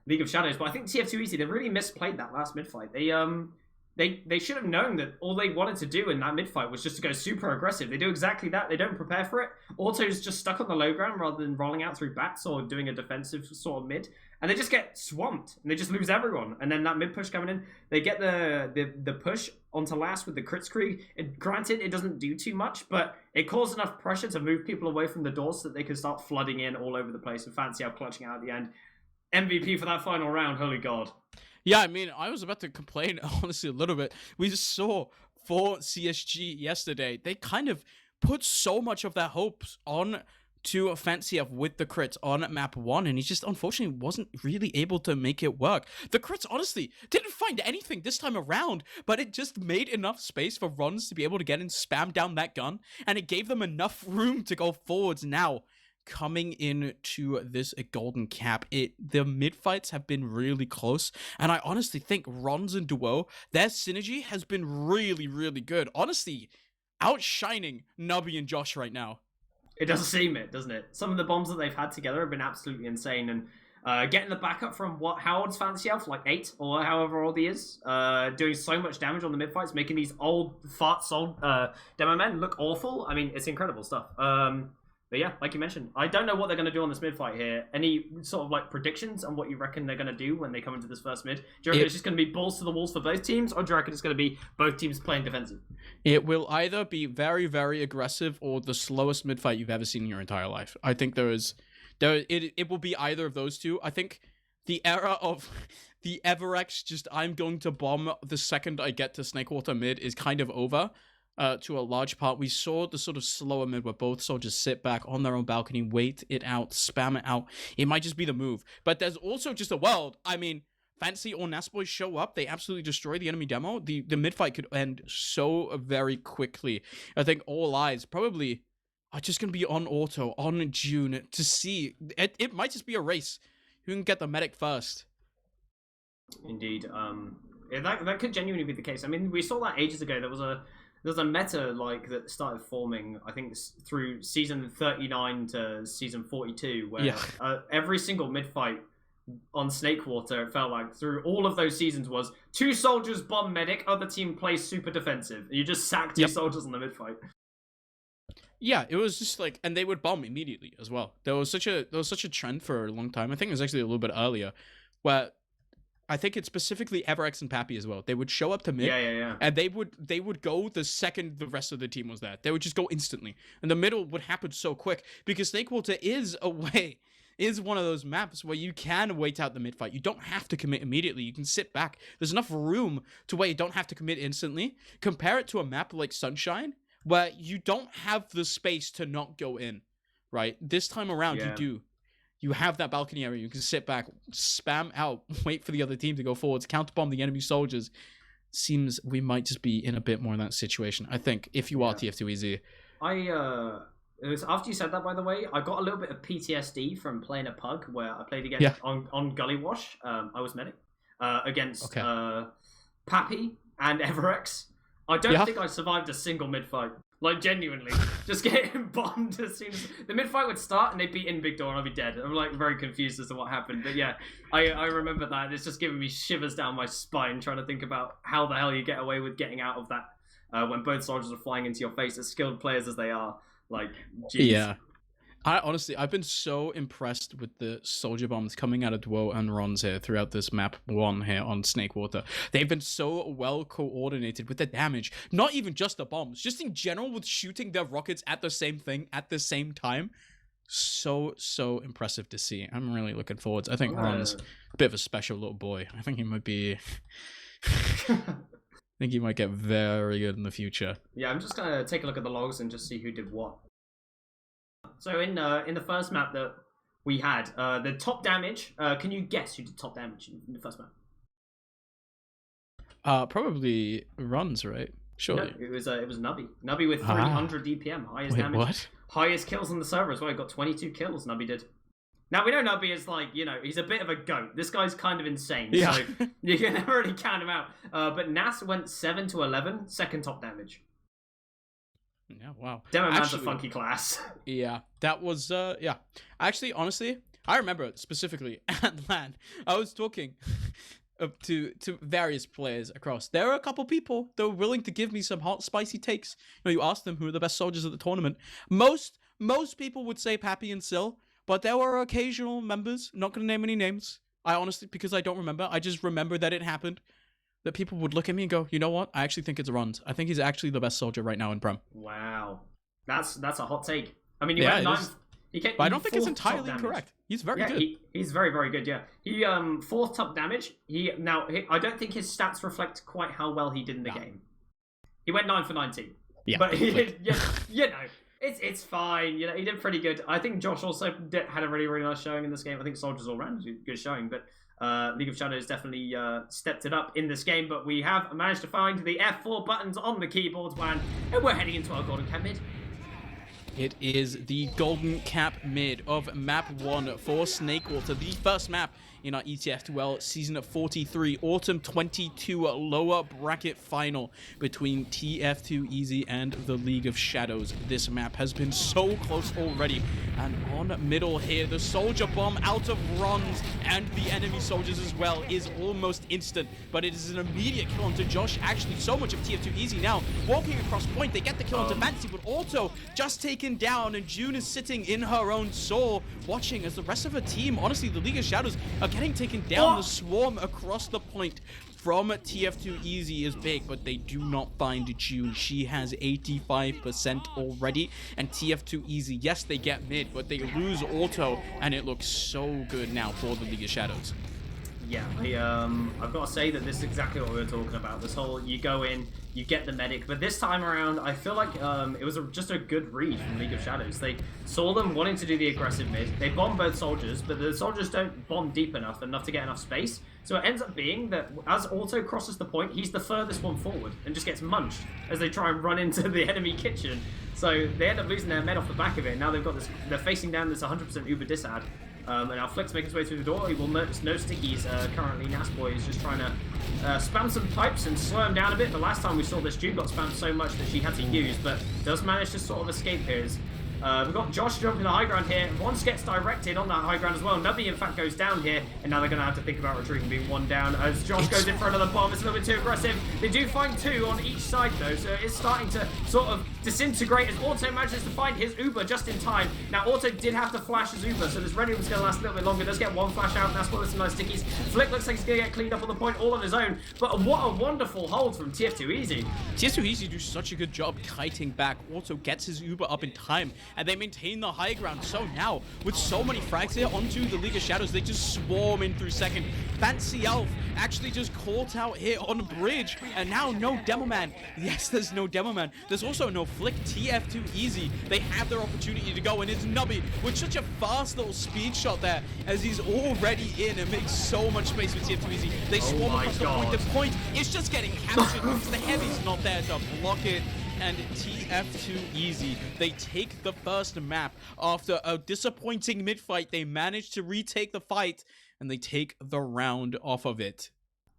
League of Shadows. But I think TF2easy, they really misplayed that last mid fight. They should have known that all they wanted to do in that mid fight was just to go super aggressive. They do exactly that. They don't prepare for it. Auto's just stuck on the low ground rather than rolling out through bats or doing a defensive sort of mid. And they just get swamped and they just lose everyone. And then that mid push coming in, they get the push onto last with the crit scree. Granted, it doesn't do too much, but it caused enough pressure to move people away from the doors so that they could start flooding in all over the place. And Fancy out clutching out at the end. MVP for that final round. Holy God. Yeah, I mean, I was about to complain, honestly, a little bit. We just saw for CSG yesterday, they kind of put so much of their hopes on to Fancy with the crits on map 1, and he just unfortunately wasn't really able to make it work. The crits, honestly, didn't find anything this time around, but it just made enough space for runs to be able to get and spam down that gun, and it gave them enough room to go forwards. Now, coming into this golden cap, the mid fights have been really close, and I honestly think Rons and Duo, their synergy has been really, really good. Honestly, outshining Nubby and Josh right now. It does seem it, doesn't it? Some of the bombs that they've had together have been absolutely insane, and getting the backup from how old's Fancy Elf, like 8 or however old he is, doing so much damage on the mid fights, making these old demo men look awful. I mean, it's incredible stuff. But yeah, like you mentioned, I don't know what they're going to do on this mid fight here. Any sort of like predictions on what you reckon they're going to do when they come into this first mid? Do you reckon it's just going to be balls to the walls for both teams, or do you reckon it's going to be both teams playing defensive? It will either be very, very aggressive or the slowest mid fight you've ever seen in your entire life. I think it will be either of those two. I think the era of the Everex just I'm going to bomb the second I get to Snakewater mid is kind of over. To a large part, we saw the sort of slower mid where both soldiers sit back on their own balcony, wait it out, spam it out. It might just be the move. But there's also just a world. I mean, Fancy or Nasboy show up, they absolutely destroy the enemy demo. The mid fight could end so very quickly. I think all eyes probably are just going to be on Auto, on June, to see. It might just be a race. Who can get the medic first? Indeed. That could genuinely be the case. I mean, we saw that ages ago. There's a meta like that started forming, I think, through season 39 to season 42, where every single mid fight on Snakewater, it felt like through all of those seasons was 2 soldiers bomb medic, other team plays super defensive. You just sack 2 soldiers on the mid fight. Yeah, it was just like, and they would bomb immediately as well. There was such a trend for a long time. I think it was actually a little bit earlier, where I think it's specifically Everex and Pappy as well. They would show up to mid, and they would go the second the rest of the team was there. They would just go instantly, and the middle would happen so quick because Snakewater is one of those maps where you can wait out the mid fight. You don't have to commit immediately. You can sit back. There's enough room to where you don't have to commit instantly. Compare it to a map like Sunshine, where you don't have the space to not go in. Right, this time around you do. You have that balcony area. You can sit back, spam out, wait for the other team to go forwards, counterbomb the enemy soldiers. Seems we might just be in a bit more of that situation. I think if you are TF2easy. It was after you said that, by the way, I got a little bit of PTSD from playing a pug where I played against on Gully Wash. I was medic against Pappy and Everex. I don't think I survived a single mid fight. Like, genuinely. Just getting bombed as soon as... The mid-fight would start, and they'd be in big door, and I'd be dead. I'm, like, very confused as to what happened. But, yeah, I remember that. It's just giving me shivers down my spine, trying to think about how the hell you get away with getting out of that when both soldiers are flying into your face, as skilled players as they are. Like, geez. Yeah. I've been so impressed with the soldier bombs coming out of Duo and Rons here throughout this map 1 here on Snakewater. They've been so well coordinated with the damage. Not even just the bombs, just in general with shooting their rockets at the same thing at the same time. so impressive to see. I'm really looking forward. I think Ron's a bit of a special little boy. I think he might be. I think he might get very good in the future. Yeah, I'm just gonna take a look at the logs and just see who did what. So in the first map that we had, the top damage. Can you guess who did top damage in the first map? Probably Ron's, right? Surely. No, it was Nubby. Nubby with 300 DPM, highest damage. What? Highest kills on the server as well. He got 22 kills. Nubby did. Now we know Nubby is like, you know, he's a bit of a goat. This guy's kind of insane. Yeah. So you can never really count him out. But Nas went 7 to 11, second top damage. Yeah, wow. Demo Man's a funky class. Yeah, that was yeah. Actually, honestly, I remember specifically at LAN, I was talking to various players across. There were a couple people that were willing to give me some hot, spicy takes. You know, you asked them who are the best soldiers at the tournament. Most people would say Pappy and Syl, but there were occasional members, not going to name any names. I honestly, because I don't remember, I just remember that it happened, that people would look at me and go, you know what? I actually think it's Ron's. I think he's actually the best soldier right now in Prem. Wow. That's a hot take. I mean, Yeah, went 9. But I don't think it's entirely incorrect. He's very good. He's very, very good, yeah. He 4th top damage. I don't think his stats reflect quite how well he did in the game. He went 9 for 19. Yeah. But he did, you know, it's fine. You know, he did pretty good. I think Josh also had a really, really nice showing in this game. I think Soldiers all round good showing, but League of Shadows definitely stepped it up in this game. But we have managed to find the F4 buttons on the keyboards, and we're heading into our Golden Cap mid. It is the Golden Cap mid of map 1 for Snakewater, the first map in our ETF2L season 43 autumn 22 lower bracket final between TF2Easy and the League of Shadows. This map has been so close already, and on middle here, the soldier bomb out of Ron's and the enemy soldiers as well is almost instant, but it is an immediate kill onto Josh. Actually, so much of TF2Easy now walking across point. They get the kill onto Fancy, but Auto just taken down, and June is sitting in her own soul, watching as the rest of her team, honestly, the League of Shadows, are getting taken down. The swarm across the point from TF2Easy is big, but they do not find June. She has 85% already, and TF2Easy, yes, they get mid, but they lose Auto, and it looks so good now for the League of Shadows. Yeah, I've got to say that this is exactly what we were talking about. This whole, you go in, you get the medic, but this time around, I feel like it was just a good read from League of Shadows. They saw them wanting to do the aggressive mid. They bomb both soldiers, but the soldiers don't bomb deep enough to get enough space. So it ends up being that as Auto crosses the point, he's the furthest one forward and just gets munched as they try and run into the enemy kitchen. So they end up losing their med off the back of it. Now they've got this, they're facing down this 100% Uber disad. And now Flick's making his way through the door. He will notice no stickies. Currently, Nasboy is just trying to spam some pipes and slow him down a bit. The last time we saw this, June got spammed so much that she had to use, but does manage to sort of escape here. We've got Josh jumping the high ground here. Once gets directed on that high ground as well. Nubby, in fact, goes down here, and now they're going to have to think about retreating, being one down. As Josh goes in for another bomb, it's a little bit too aggressive. They do find 2 on each side, though, so it's starting to sort of disintegrate as Auto manages to find his Uber just in time. Now, Auto did have to flash his Uber, so this ready was going to last a little bit longer. Does get one flash out, and that's what some nice stickies. Flick looks like he's going to get cleaned up on the point all on his own, but what a wonderful hold from TF2Easy. TF2Easy do such a good job kiting back. Auto gets his Uber up in time, and they maintain the high ground. So now, with so many frags here onto the League of Shadows, they just swarm in through second. Fancy Elf actually just caught out here on bridge, and now no Demo Man. Yes, there's no Demo Man. There's also no Flick. TF2Easy, they have their opportunity to go, and it's Nubby with such a fast little speed shot there as he's already in and makes so much space with TF2Easy. They swarm across the point. The point is just getting captured because the heavy's not there to block it. And TF2Easy, they take the first map. After a disappointing mid-fight, they manage to retake the fight, and they take the round off of it.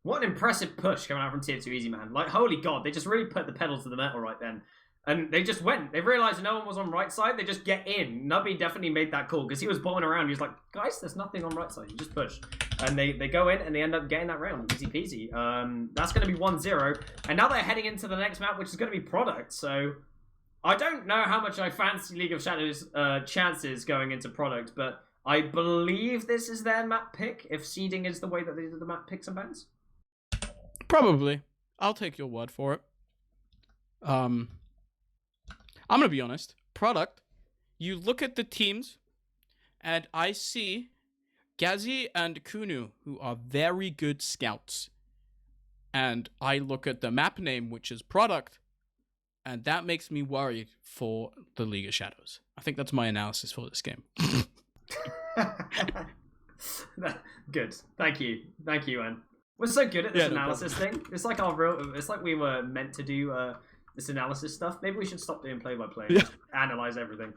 What an impressive push coming out from TF2Easy, man. Like, holy god, they just really put the pedal to the metal right then. And they just went. They realized no one was on right side. They just get in. Nubby definitely made that call because he was bombing around. He was like, guys, there's nothing on right side. You just push. And they go in and they end up getting that round. Easy peasy. That's going to be 1-0. And now they're heading into the next map, which is going to be Product. So I don't know how much I fancy League of Shadows' chances going into Product, but I believe this is their map pick, if seeding is the way that they do the map picks and bans. Probably. I'll take your word for it. I'm going to be honest. Product, you look at the teams and I see Gazi and Kunu, who are very good scouts. And I look at the map name, which is Product, and that makes me worried for the League of Shadows. I think that's my analysis for this game. Good. Thank you, Anne. We're so good at this analysis thing. It's like it's like we were meant to do this analysis stuff. Maybe we should stop doing play-by-play and just analyze everything.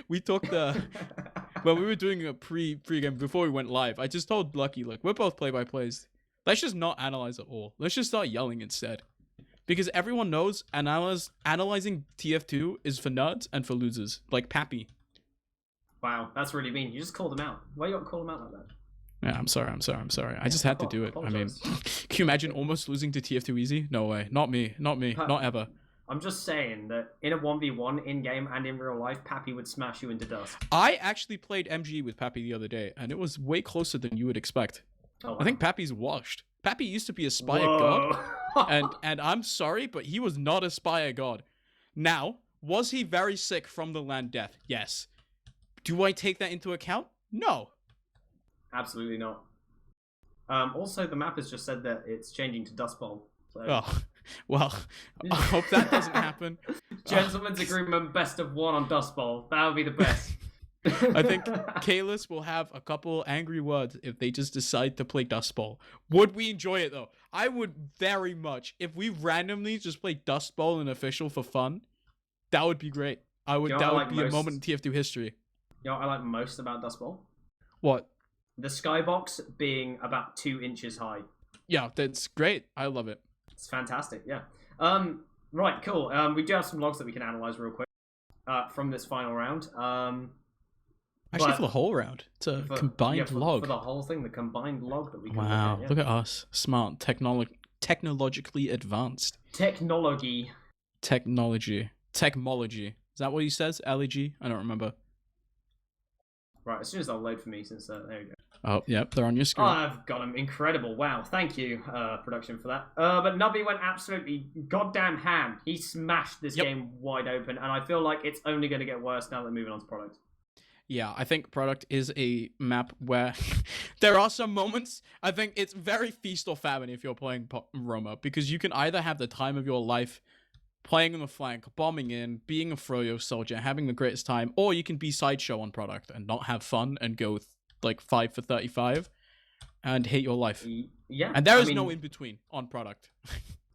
We talked well, we were doing a pre-game before we went live. I just told Lucky, look, we're both play-by-plays. Let's just not analyze at all. Let's just start yelling instead. Because everyone knows analyzing TF2 is for nerds and for losers, like Pappy. Wow, that's really mean. You just called him out. Why you got to call him out like that? Yeah, I'm sorry. I just had to do it. Apologize. I mean, can you imagine almost losing to TF2Easy? No way. Not me, not ever. I'm just saying that in a 1v1 in-game and in real life, Pappy would smash you into dust. I actually played MG with Pappy the other day, and it was way closer than you would expect. Oh, wow. I think Pappy's washed. Pappy used to be a Spire God, and I'm sorry, but he was not a Spire God. Now, was he very sick from the land death? Yes. Do I take that into account? No. Absolutely not. Also, the map has just said that it's changing to Dust Bowl. So... Oh, well, I hope that doesn't happen. Gentlemen's agreement, best of one on Dust Bowl. That would be the best. I think Kalis will have a couple angry words if they just decide to play Dust Bowl. Would we enjoy it, though? I would very much. If we randomly just play Dust Bowl in official for fun, that would be great. That would be a moment in TF2 history. You know what I like most about Dust Bowl? What? The skybox being about 2 inches high. Yeah, that's great. I love it. It's fantastic, yeah. Right, cool. We do have some logs that we can analyze real quick from this final round. Actually, for the whole round. It's a combined log. For the whole thing, the combined log that we can Wow, look at us. Smart. Technologically advanced. Technology. Technology. Is that what he says? LEG? I don't remember. Right, as soon as they'll load for me, since there we go. Oh, yep, they're on your screen. I've got them. Incredible. Wow, thank you, production, for that. But Nubby went absolutely goddamn ham. He smashed this game wide open, and I feel like it's only going to get worse now that we're moving on to Product. Yeah, I think Product is a map where there are some moments. I think it's very feast or famine if you're playing Roma, because you can either have the time of your life playing on the flank, bombing in, being a Froyo soldier, having the greatest time, or you can be Sideshow on Product and not have fun and go like 5 for 35 and hate your life. Yeah. And there is no in-between on Product.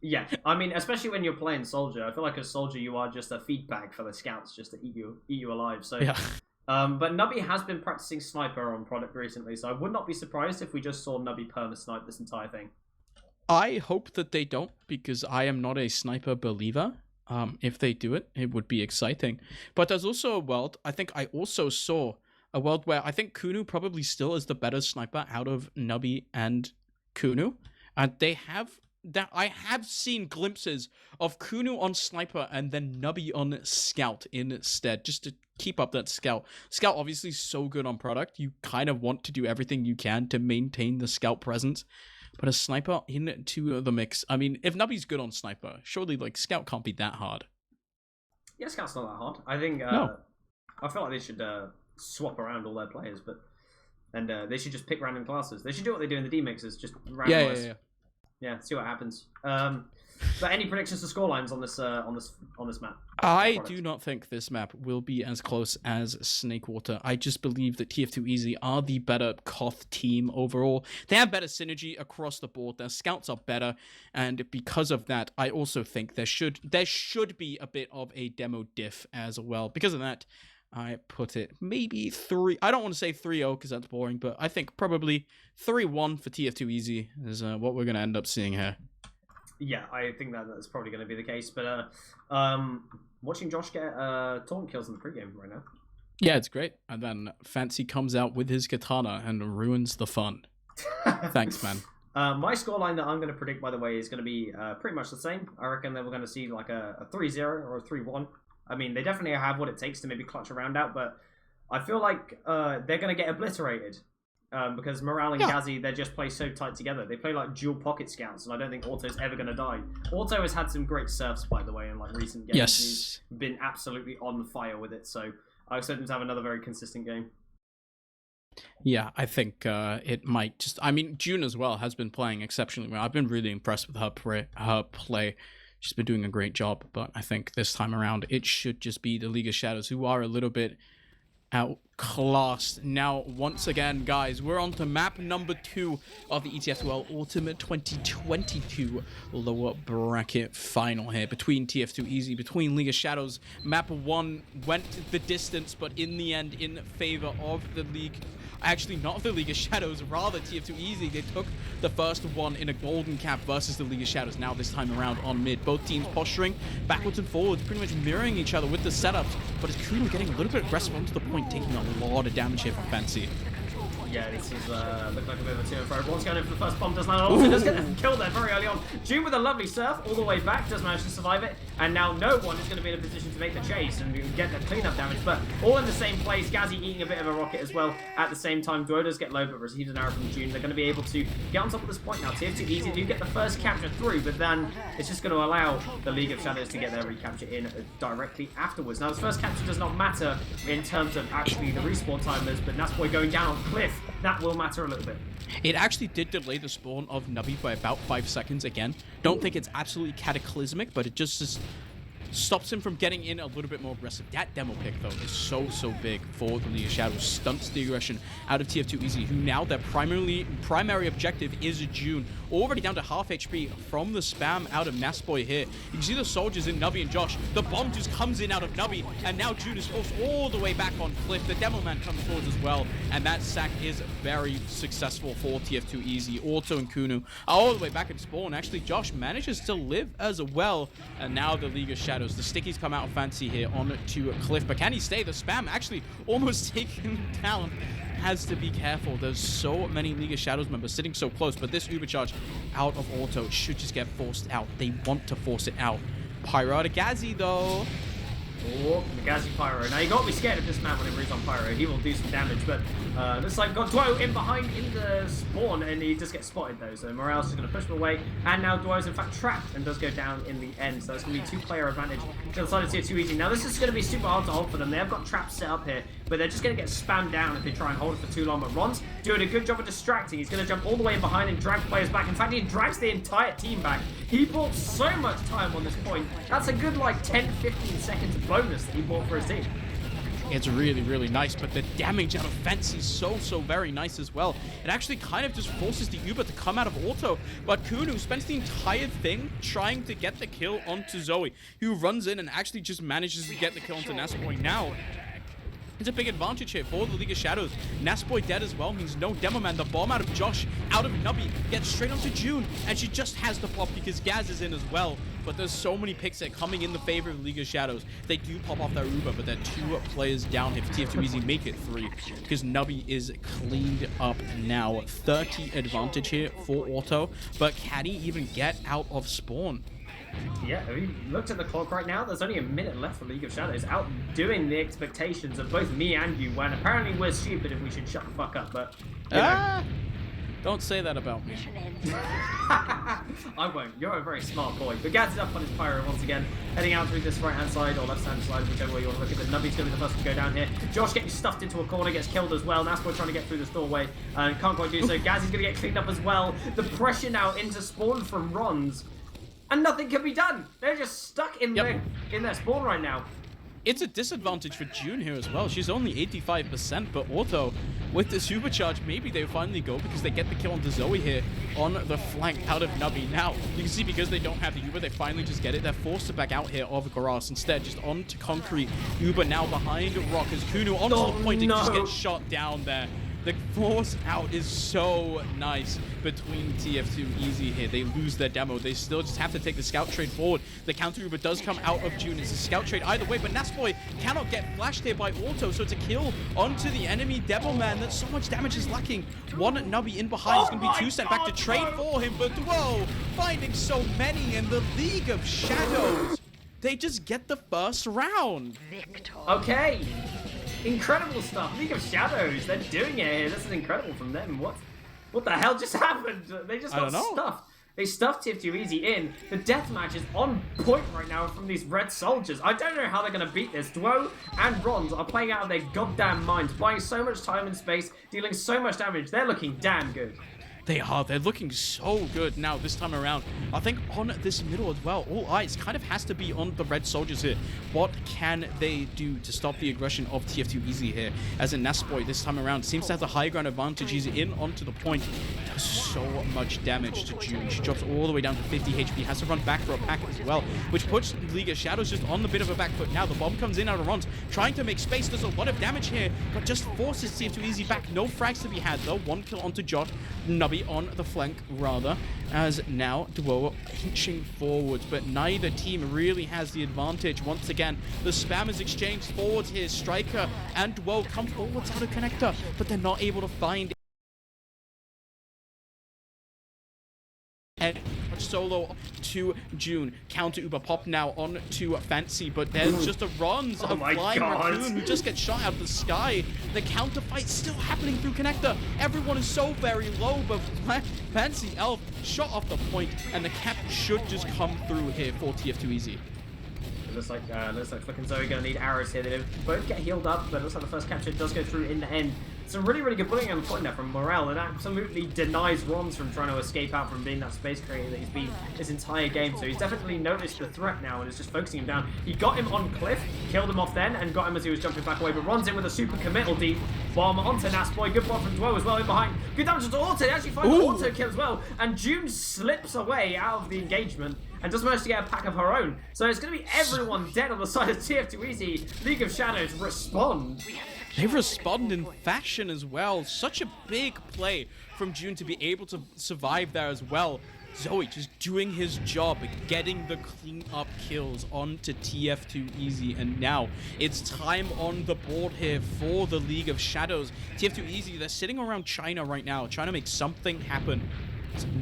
Yeah, I mean, especially when you're playing Soldier. I feel like as Soldier, you are just a feedback for the scouts just to eat you alive. So, yeah. But Nubby has been practicing Sniper on Product recently, so I would not be surprised if we just saw Nubby perma-snipe this entire thing. I hope that they don't, because I am not a Sniper believer. If they do it, it would be exciting. But there's also a world, I think I also saw a world where I think Kunu probably still is the better sniper out of Nubby and Kunu. And they have that. I have seen glimpses of Kunu on Sniper and then Nubby on Scout instead, just to keep up that Scout. Scout obviously so good on Product. You kind of want to do everything you can to maintain the Scout presence. But a Sniper into the mix. I mean, if Nubby's good on Sniper, surely like Scout can't be that hard. Yeah, Scout's not that hard. I think I feel like they should swap around all their players, and they should just pick random classes. They should do what they do in the D mixes, just randomize. Yeah, see what happens. But any predictions to scorelines on this map? I do not think this map will be as close as Snakewater. I just believe that TF2Easy are the better Koth team overall. They have better synergy across the board. Their scouts are better, and because of that, I also think there should be a bit of a demo diff as well. Because of that, I put it maybe 3. I don't want to say 3-0 because that's boring, but I think probably 3-1 for TF2Easy is what we're going to end up seeing here. Yeah, I think that's probably going to be the case. But watching Josh get taunt kills in the pregame right now. Yeah, it's great. And then Fancy comes out with his katana and ruins the fun. Thanks, man. My scoreline that I'm going to predict, by the way, is going to be pretty much the same. I reckon that we're going to see like a 3-0 or a 3-1. I mean, they definitely have what it takes to maybe clutch a round out, but I feel like they're going to get obliterated. Because Morale and Gazi, they just play so tight together. They play like dual pocket scouts, and I don't think Auto's ever going to die. Auto has had some great surfs, by the way, in like recent games. Yes. He's been absolutely on fire with it, so I expect him to have another very consistent game. Yeah, I think it might just. I mean, June as well has been playing exceptionally well. I've been really impressed with her play. She's been doing a great job, but I think this time around it should just be the League of Shadows who are a little bit outclassed. Now, once again, guys, we're on to map number 2 of the ETF2L Ultimate 2022 lower bracket final here between TF2Easy, between League of Shadows. Map 1 went the distance, but in the end, in favor of the League. Actually, not the League of Shadows, rather TF2Easy. They took the first one in a Golden Cap versus the League of Shadows. Now this time around on mid. Both teams posturing backwards and forwards, pretty much mirroring each other with the setups. But it's Kuno getting a little bit aggressive onto the point, taking a lot of damage here from Fancy. Yeah, this is look like a bit of a to and fro. Once going in for the first bomb, does land. Also does get a kill there very early on. June with a lovely surf all the way back, does manage to survive it, and now no one is going to be in a position to make the chase and get the cleanup damage. But all in the same place, Gazzy eating a bit of a rocket as well. At the same time, Duo does get low, but receives an arrow from June. They're going to be able to get on top of this point now. TF2Easy do get the first capture through, but then it's just going to allow the League of Shadows to get their recapture in directly afterwards. Now, this first capture does not matter in terms of actually the respawn timers, but Nasboy going down on Cliff, that will matter a little bit. It actually did delay the spawn of Nubby by about 5 seconds again. Don't think it's absolutely cataclysmic, but it just stops him from getting in a little bit more aggressive. That demo pick, though, is so big for the League of Shadows. Stunts the aggression out of TF2Easy, who now their primary objective is June. Already down to half HP from the spam out of Nasboy here. You can see the soldiers in Nubby and Josh. The bomb just comes in out of Nubby, and now June is forced all the way back on Cliff. The Demo Man comes forward as well, and that sack is very successful for TF2Easy. Auto and Kunu are all the way back in spawn. Actually, Josh manages to live as well, and now the League of Shadows. The stickies come out of Fancy here on to Cliff, but can he stay? The spam actually almost taken down. Has to be careful. There's so many League of Shadows members sitting so close, but this Uber charge out of auto should just get forced out. They want to force it out. Pyro to Gazzy, though. Oh, the Gazzy Pyro. Now, you got to be scared of this man whenever he's on Pyro. He will do some damage, but looks like got Duo in behind in the spawn, and he just gets spotted, though. So Morales is going to push him away, and now Duo's in fact trapped and does go down in the end. So that's going to be 2-player advantage to the side of TF2Easy. Now, this is going to be super hard to hold for them. They have got traps set up here, but they're just going to get spammed down if they try and hold it for too long. But Ron's doing a good job of distracting. He's going to jump all the way in behind and drag players back. In fact, he drags the entire team back. He bought so much time on this point. That's a good, like, 10-15 seconds bonus that he bought for his team. It's really nice, but the damage out of Fancy is so very nice as well. It actually kind of just forces the Uber to come out of auto, but Kunu spends the entire thing trying to get the kill onto Zoe, who runs in and actually just manages to get the kill onto Nasboy. Now it's a big advantage here for the League of Shadows. Nasboy dead as well means no Demo Man. The bomb out of Josh, out of Nubby, gets straight onto June, and she just has to pop because Gaz is in as well. But there's so many picks that are coming in the favor of the League of Shadows. They do pop off their Uber, but they're 2 players down if TF2Easy make it 3, because Nubby is cleaned up now. 30 advantage here for Auto, but can he even get out of spawn? Yeah, we looked at the clock right now. There's only a minute left for League of Shadows, outdoing the expectations of both me and you, when apparently we're stupid if we should shut the fuck up, but... Don't say that about me. I won't. You're a very smart boy. But Gaz is up on his Pyro once again, heading out through this right-hand side or left-hand side, whichever way you want to look at it. Nubby's going to be the first to go down here. Josh getting stuffed into a corner, gets killed as well. Nasboy trying to get through this doorway and can't quite do so. Gaz is going to get cleaned up as well. The pressure now into spawn from Rons, and nothing can be done. They're just stuck in their spawn right now. It's a disadvantage for June here as well. She's only 85%, but Auto, with the supercharge, maybe they finally go because they get the kill onto Zoe here on the flank out of Nubby. Now, you can see because they don't have the Uber, they finally just get it. They're forced to back out here of grass. Instead, just onto concrete. Uber now behind Rock as Kunu onto the point and just gets shot down there. The force out is so nice between TF2Easy here. They lose their demo. They still just have to take the scout trade forward. The counter Uber does come out of June. It's a scout trade either way, but Nasboy cannot get flashed here by Auto, so it's a kill onto the enemy Devil Man. That so much damage is lacking. One Nubby in behind. It's going to be 2 sent back to trade for him, but whoa, finding so many in the League of Shadows. They just get the first round. Okay. Incredible stuff. League of Shadows, they're doing it here. This is incredible from them. What the hell just happened? They just got stuffed. They stuffed TF2easy in. The deathmatch is on point right now from these red soldiers. I don't know how they're going to beat this. Duo and Rons are playing out of their goddamn minds, buying so much time and space, dealing so much damage. They're looking damn good. They are. They're looking so good now this time around. I think on this middle as well, all eyes kind of has to be on the red soldiers here. What can they do to stop the aggression of TF2easy here? As in Nasboy this time around seems to have the high ground advantage. He's in onto the point. Does so much damage to June. She drops all the way down to 50 HP. Has to run back for a pack as well, which puts League of Shadows just on the bit of a back foot. Now the bomb comes in out of runs, trying to make space. Does a lot of damage here, but just forces TF2easy back. No frags to be had though. One kill onto Josh. Nubby on the flank rather, as now Duo inching forwards, but neither team really has the advantage. Once again, the spam is exchanged forwards here. Striker and Duo come forwards out of connector, but they're not able to find and solo to June. Counter Uber pop now on to Fancy, but there's just a runs of Flying Raccoon who just gets shot out of the sky. The counter fight still happening through connector. Everyone is so very low, but Fancy Elf shot off the point, and the cap should just come through here for TF2easy. Looks like Flick and Zoe gonna need arrows here. They both get healed up, but it looks like the first capture does go through in the end. Some really, really good bullying on the point there from Morel. It absolutely denies Rons from trying to escape out from being that space creator that he's been this entire game. So he's definitely noticed the threat now and is just focusing him down. He got him on Cliff, killed him off then, and got him as he was jumping back away. But Ron's in with a super committal deep bomb onto Nasboy. Good bomb from Dwo as well in behind. Good damage to Auto. They actually find the auto kill as well. And June slips away out of the engagement and does manage to get a pack of her own. So it's going to be everyone dead on the side of TF2easy. League of Shadows respond. They respond in fashion as well. Such a big play from June to be able to survive there as well. Zoe just doing his job, getting the clean up kills onto TF2easy, and now it's time on the board here for the League of Shadows. TF2easy, they're sitting around China right now, trying to make something happen.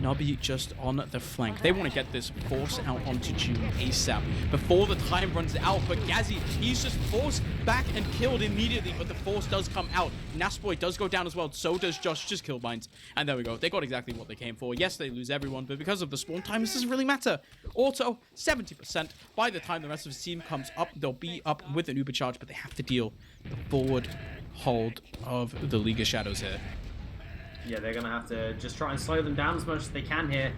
Nubby just on the flank. They want to get this force out onto June ASAP before the time runs out, but Gazzy, he's just forced back and killed immediately, but the force does come out. Nasboy does go down as well, so does Josh, just kill binds, and there we go. They got exactly what they came for. Yes, they lose everyone, but because of the spawn time, this doesn't really matter. Auto, 70%. By the time the rest of the team comes up, they'll be up with an Uber charge, but they have to deal the forward hold of the League of Shadows here. Yeah, they're going to have to just try and slow them down as much as they can here.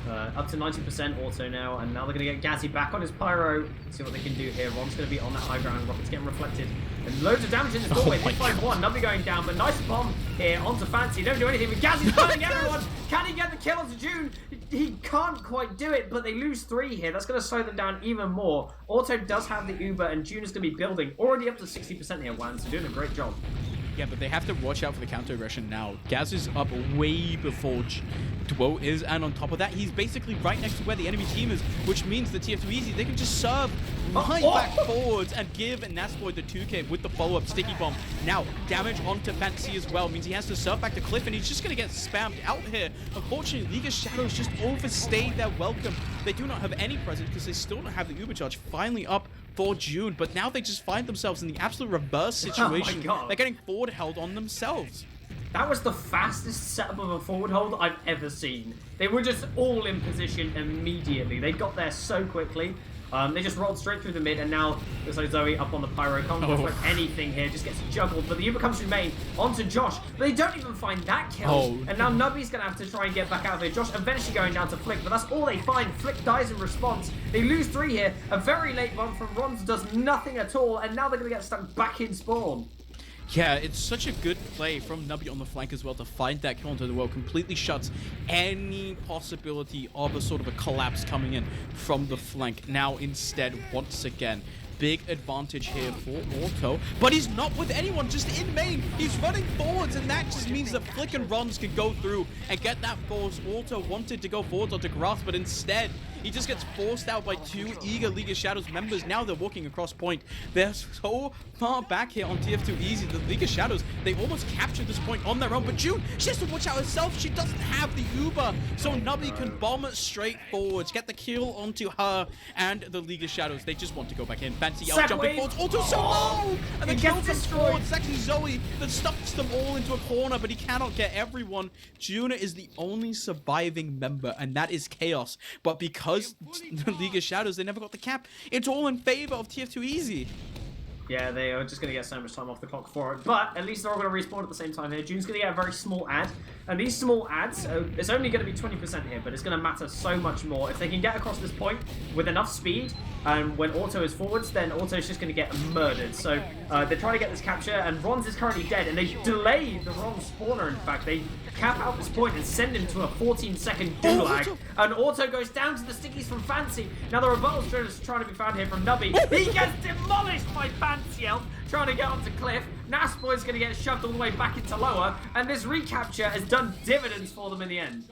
Up to 90% auto now, and now they're going to get Gazzy back on his Pyro. See what they can do here. Ron's going to be on that high ground. Rocket's getting reflected. And loads of damage in this doorway. They find one. Nubby going down, but nice bomb here onto Fancy. Don't do anything, but Gazzy's burning everyone. Can he get the kill onto June? He can't quite do it, but they lose 3 here. That's going to slow them down even more. Auto does have the Uber, and June is going to be building. Already up to 60% here, Wan, so doing a great job. Yeah, but they have to watch out for the counter aggression now. Gaz is up way before Duo is, and on top of that, he's basically right next to where the enemy team is, which means the TF2easy, they can just serve right back forwards and give Nasboy the 2k with the follow-up sticky bomb. Now, damage onto Fancy as well means he has to serve back to Cliff, and he's just going to get spammed out here. Unfortunately, League of Shadows just overstayed their welcome. They do not have any presence because they still don't have the Uber charge. Finally up for June, but now they just find themselves in the absolute reverse situation. Oh, they're getting forward held on themselves. That was the fastest setup of a forward hold I've ever seen. They were just all in position immediately. They got there so quickly. They just rolled straight through the mid, and now looks like Zoe up on the Pyro. Can't reflect anything here, just gets juggled. But the Uber comes through main onto Josh, but they don't even find that kill. And now Nubby's going to have to try and get back out of here. Josh eventually going down to Flick, but that's all they find. Flick dies in response. They lose 3 here. A very late bomb from Rons does nothing at all, and now they're going to get stuck back in spawn. Yeah, it's such a good play from Nubby on the flank as well to find that kill into the world. Completely shuts any possibility of a sort of a collapse coming in from the flank. Now, instead, once again, big advantage here for Auto, but he's not with anyone, just in main. He's running forwards, and that just means that Flick and Rons can go through and get that force. Auto wanted to go forwards onto Grass, but instead, He just gets forced out by two eager League of Shadows members. Now they're walking across point. They're so far back here on TF2Easy. The League of Shadows, they almost captured this point on their own. But June, she has to watch out herself. She doesn't have the Uber. So Nubby can bomb it straight forwards, get the kill onto her and the League of Shadows. They just want to go back in. Fancy out jumping forwards. Auto so low! And the kill comes forward. It's actually Zoe that stuffs them all into a corner, but he cannot get everyone. June is the only surviving member, and that is Chaos. But because the League of Shadows, they never got the cap, it's all in favor of TF2Easy. Yeah, they are just going to get so much time off the clock for it. But at least they're all going to respawn at the same time here. June's going to get a very small ad. And these small ads, it's only going to be 20% here, but it's going to matter so much more. If they can get across this point with enough speed, and when Auto is forwards, then Auto's just going to get murdered. So they're trying to get this capture, and Ron's is currently dead. And they delay the Ron spawner, in fact. They cap out this point and send him to a 14-second gulag. And Auto goes down to the stickies from Fancy. Now the rebuttal is trying to be found here from Nubby. He gets demolished by Fancy Elf, trying to get onto Cliff. Nasboy's going to get shoved all the way back into lower, and this recapture has done dividends for them in the end.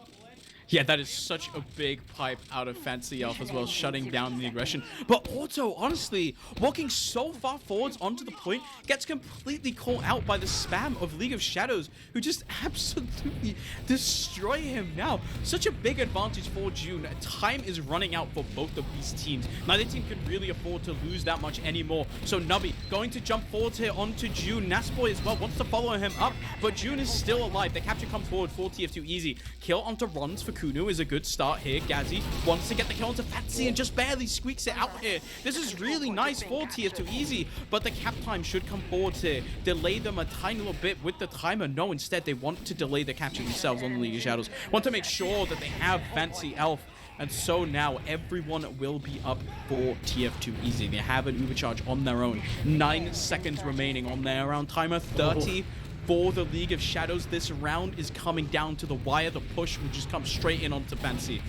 Yeah, that is such a big pipe out of Fancy Elf as well, shutting down the aggression. But Auto, honestly, walking so far forwards onto the point, gets completely caught out by the spam of League of Shadows, who just absolutely destroy him now. Such a big advantage for June. Time is running out for both of these teams. Neither team can really afford to lose that much anymore. So Nubby going to jump forward here onto June. Nasboy as well wants to follow him up, but June is still alive. The capture comes forward for TF2Easy. Kill onto Rons for Kunu is a good start here. Gazzy wants to get the kill onto Fancy and just barely squeaks it out here. This is really nice for TF2Easy, but the cap time should come forward here. Delay them a tiny little bit with the timer. No, instead they want to delay the capture themselves on the League of Shadows. Want to make sure that they have Fancy Elf. And so now everyone will be up for TF2Easy. They have an Ubercharge on their own. 9 seconds remaining on their round timer. 30 for the League of Shadows. This round is coming down to the wire. The push will just come straight in onto Fancy.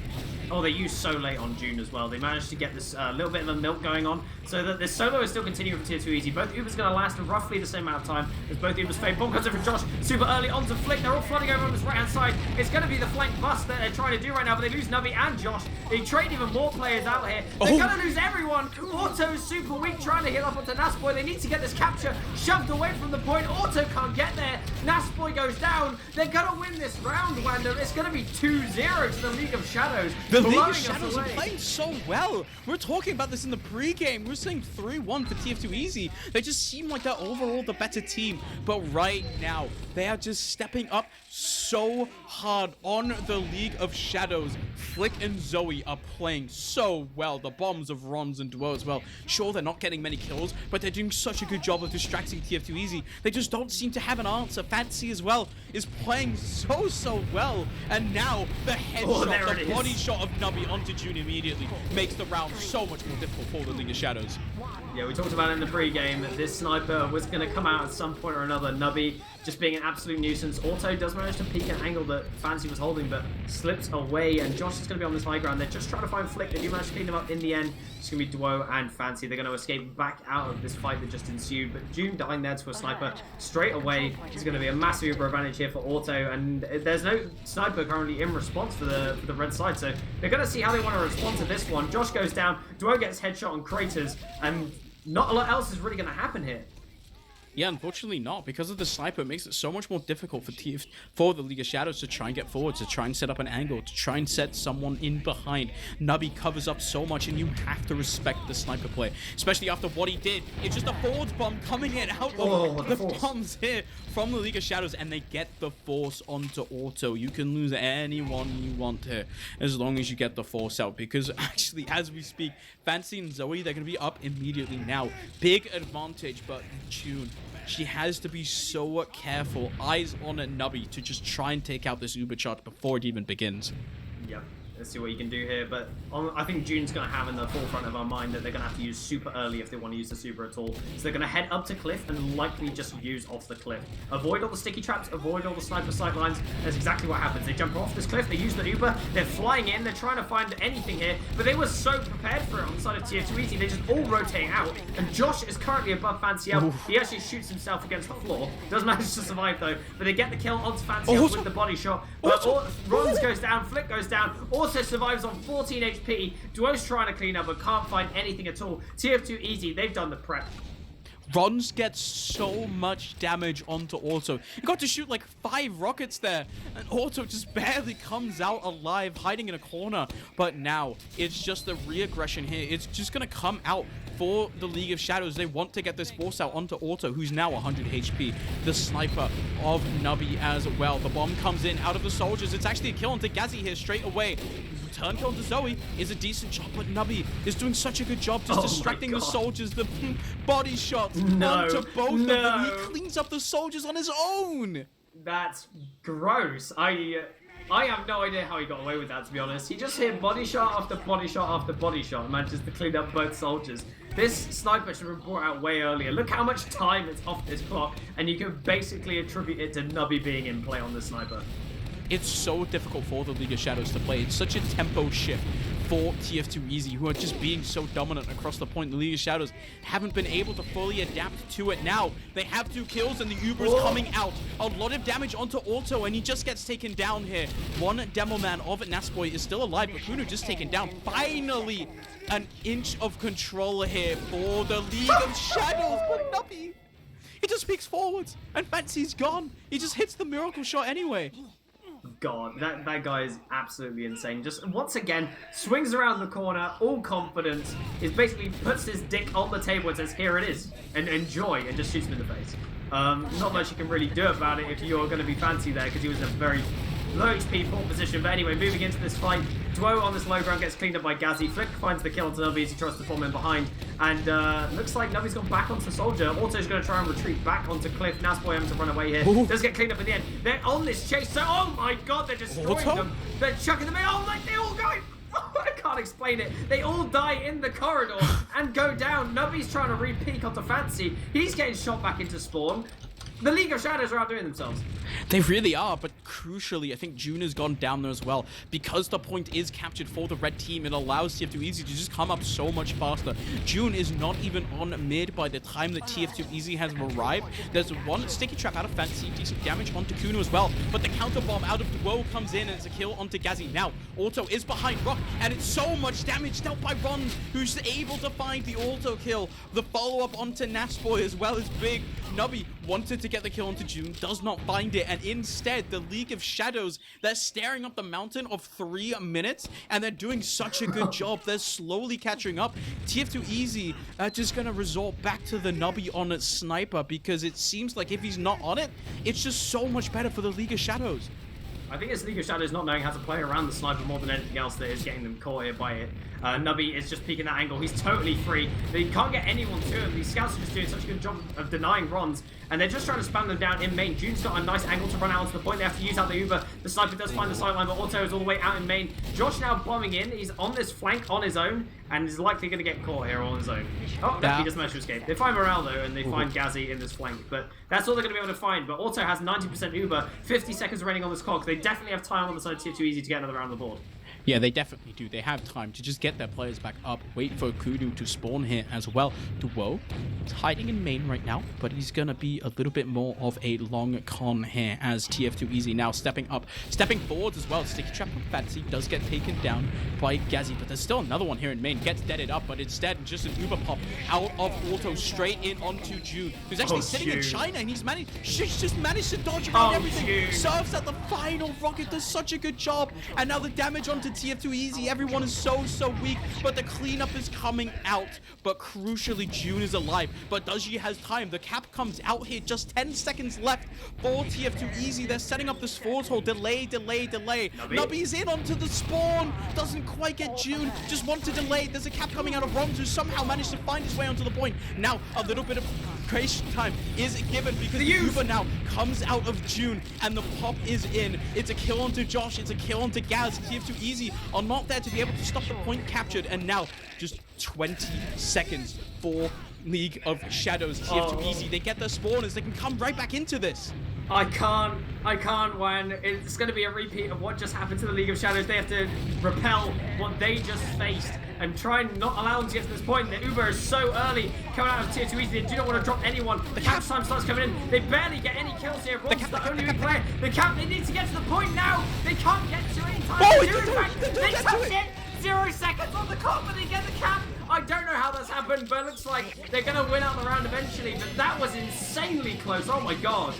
Oh, they used so late on June as well. They managed to get this little bit of a milk going on, so that this solo is still continuing for Tier2Easy. Both Ubers going to last roughly the same amount of time as both Ubers fade. Bomb comes in from Josh super early onto Flick. They're all flooding over on this right-hand side. It's going to be the flank bust that they're trying to do right now, but they lose Nubby and Josh. They trade even more players out here. They're going to lose everyone. Auto's super weak, trying to heal up onto Nasboy. They need to get this capture shoved away from the point. Auto can't get there. Nasboy goes down. They're going to win this round, Wander. It's going to be 2-0 to the League of Shadows. The League of Shadows are playing so well. We're talking about this in the pre-game. We're saying 3-1 for TF2Easy. They just seem like they're overall the better team. But right now, they are just stepping up so hard on the League of Shadows. Flick and Zoe are playing so well. The bombs of Rons and Duo as well. Sure, they're not getting many kills, but they're doing such a good job of distracting TF2Easy. They just don't seem to have an answer. Fancy as well is playing so well. And now the headshot, the body shot of Nubby onto June immediately makes the round so much more difficult for the League of Shadows. Yeah, we talked about it in the pre-game that this sniper was going to come out at some point or another. Nubby just being an absolute nuisance. Auto does manage to peek an angle that Fancy was holding, but slips away, and Josh is going to be on this high ground. They're just trying to find Flick. They do manage to clean them up in the end. It's going to be Duo and Fancy. They're going to escape back out of this fight that just ensued, but June dying there to a sniper straight away is going to be a massive Uber advantage here for Auto, and there's no sniper currently in response for the red side, so they're going to see how they want to respond to this one. Josh goes down, Duo gets headshot on Craters, and not a lot else is really going to happen here. Yeah, unfortunately not. Because of the sniper, it makes it so much more difficult for the League of Shadows to try and get forward, to try and set up an angle, to try and set someone in behind. Nubby covers up so much, and you have to respect the sniper play, especially after what he did. It's just a forwards bomb coming in out of the bombs here from the League of Shadows, and they get the force onto Auto. You can lose anyone you want here, as long as you get the force out, because actually, as we speak, Fancy and Zoe, they're going to be up immediately now. Big advantage, but June, she has to be so careful, eyes on a Nubby, to just try and take out this Uber charge before it even begins. Yep. Let's see what you can do here, but I think June's going to have in the forefront of our mind that they're going to have to use super early if they want to use the super at all. So they're going to head up to cliff and likely just use off the cliff. Avoid all the sticky traps, avoid all the sniper sight lines. That's exactly what happens. They jump off this cliff, they use the Uber, they're flying in, they're trying to find anything here, but they were so prepared for it on the side of TF2Easy, they just all rotate out, and Josh is currently above Fancy Elf. He actually shoots himself against the floor, does manage to survive though, but they get the kill onto Fancy Elf with the body shot, but Rons goes down, Flick goes down, Auto also survives on 14 HP. Duo's trying to clean up but can't find anything at all. TF2easy, they've done the prep. Rons gets so much damage onto Auto. He got to shoot like 5 rockets there, and Auto just barely comes out alive, hiding in a corner. But now, it's just the re-aggression here. It's just going to come out for the League of Shadows. They want to get this force out onto Auto, who's now 100 HP. The sniper of Nubby as well. The bomb comes in out of the soldiers. It's actually a kill onto Gazi here straight away. Turn kill to Zoe is a decent shot, but Nubby is doing such a good job just distracting the soldiers. The body shots onto both of them. He cleans up the soldiers on his own. That's gross. I have no idea how he got away with that, to be honest. He just hit body shot after body shot after body shot and manages to clean up both soldiers. This sniper should have been brought out way earlier. Look how much time it's off this clock, and you can basically attribute it to Nubby being in play on the sniper. It's so difficult for the League of Shadows to play. It's such a tempo shift for TF2easy, who are just being so dominant across the point. The League of Shadows haven't been able to fully adapt to it. Now, they have 2 kills, and the Uber is coming out. A lot of damage onto Auto, and he just gets taken down here. One demo man of Nasboy is still alive, but Kuno just taken down. Finally, an inch of control here for the League of Shadows. But Nubby, he just peeks forwards, and Fancy's gone. He just hits the miracle shot anyway. God, that guy is absolutely insane. Just once again, swings around the corner, all confident, is basically puts his dick on the table and says, here it is, and enjoy, and just shoots him in the face. Not much you can really do about it if you're going to be Fancy there, because he was in a very low HP, poor position. But anyway, moving into this fight, Duo on this low ground gets cleaned up by Gazi. Flick finds the kill onto Nubby as he tries to form in behind. And looks like Nubby's gone back onto Soldier. Auto's going to try and retreat back onto Cliff. Nasboy having to run away here. Ooh. Does get cleaned up in the end. They're on this chase. So, oh my god, they're destroying them. They're chucking them in. Oh, like they all go. I can't explain it. They all die in the corridor and go down. Nubby's trying to re-peek onto Fancy. He's getting shot back into spawn. The League of Shadows are outdoing themselves. They really are, but crucially, I think June has gone down there as well. Because the point is captured for the red team, it allows TF2easy to just come up so much faster. June is not even on mid by the time that TF2easy has arrived. There's one sticky trap out of Fancy, decent damage onto Kuno as well, but the counter bomb out of Duo comes in and it's a kill onto Gazi. Now, Auto is behind Rock, and it's so much damage dealt by Ron, who's able to find the auto kill. The follow-up onto Nasboy as well is big. Nubby wanted to get the kill onto June, does not find it, and instead the League of Shadows, they're staring up the mountain of 3 minutes, and they're doing such a good job. They're slowly catching up. TF2easy just gonna resort back to the Nubby on its sniper, because it seems like if he's not on it, it's just so much better for the League of Shadows. I think it's League of Shadows not knowing how to play around the sniper more than anything else that is getting them caught here by it. Nubby is just peeking that angle. He's totally free. They can't get anyone to him. These scouts are just doing such a good job of denying Rons, and they're just trying to spam them down in main. June's got a nice angle to run out onto the point. They have to use out the Uber. The sniper does find the sideline, but Auto is all the way out in main. Josh now bombing in. He's on this flank on his own, and is likely going to get caught here on his own. Oh, no, he just managed to escape. They find Morale, though, and they find Gazi in this flank, but that's all they're going to be able to find. But Auto has 90% Uber, 50 seconds remaining on this clock. They definitely have time on the side of TF2easy to get another round on the board. Yeah, they definitely do. They have time to just get their players back up, wait for Kudu to spawn here as well. Duo is hiding in main right now, but he's going to be a little bit more of a long con here as TF2easy now stepping up, stepping forwards as well. Sticky Trap from Fancy does get taken down by Gazi, but there's still another one here in main. Gets deaded up, but instead just an Uber pop out of Auto straight in onto June, who's actually sitting in China, and she's just managed to dodge around everything. June. Serves at the final rocket, does such a good job, and now the damage onto TF2easy. Everyone is so weak, but the cleanup is coming out. But crucially, June is alive. But does she has time? The cap comes out here. Just 10 seconds left for TF2easy. They're setting up this forward hold. Delay. Nubby's in onto the spawn. Doesn't quite get June. Just want to delay. There's a cap coming out of Ron, who somehow managed to find his way onto the point. Now, a little bit of creation time is given because the Uber now comes out of June, and the pop is in. It's a kill onto Josh. It's a kill onto Gaz. TF2easy are not there to be able to stop the point captured, and now just 20 seconds for League of Shadows. TF2easy, they get their spawners. They can come right back into this. I can't, Wan. It's going to be a repeat of what just happened to the League of Shadows. They have to repel what they just faced and try and not allow them to get to this point. The Uber is so early coming out of TF2 easy. They do not want to drop anyone. The Cap's time starts coming in. They barely get any kills here. Ron's the only big player. The Cap, they need to get to the point now. They can't get to it in time. They touch it. 0 seconds on the clock, but they get the Cap. I don't know how that's happened, but it looks like they're going to win out the round eventually. But that was insanely close. Oh my god.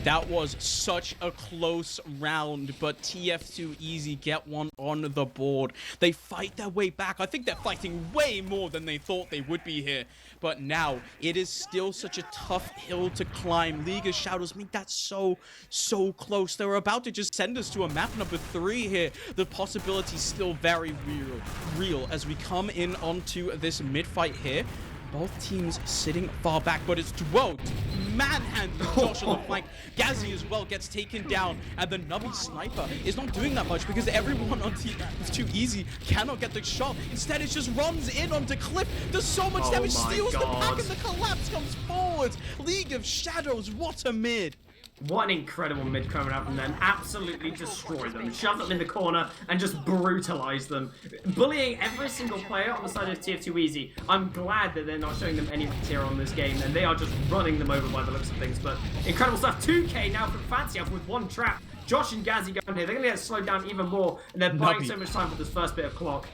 That was such a close round, but TF2 easy get one on the board. They fight their way back. I think they're fighting way more than they thought they would be here. But now, it is still such a tough hill to climb. League of Shadows make that so close. They're about to just send us to a map number 3 here. The possibility's still very real as we come in onto this mid-fight here. Both teams sitting far back, but it's Dwo manhandling Josh on the flank. Gazzy as well gets taken down, and the Nubby sniper is not doing that much because everyone on TF2 easy cannot get the shot. Instead, it just runs in onto Cliff. Does so much damage, steals the pack, and the collapse comes forward. League of Shadows, what a mid. What an incredible mid coming out from them. Absolutely destroy them. Shove them in the corner and just brutalize them. Bullying every single player on the side of TF2 easy. I'm glad that they're not showing them any material on this game, and they are just running them over by the looks of things. But incredible stuff. 2K now from Fancy Elf with one trap. Josh and Gazzy going here. They're going to get slowed down even more, and they're buying so much time for this first bit of clock.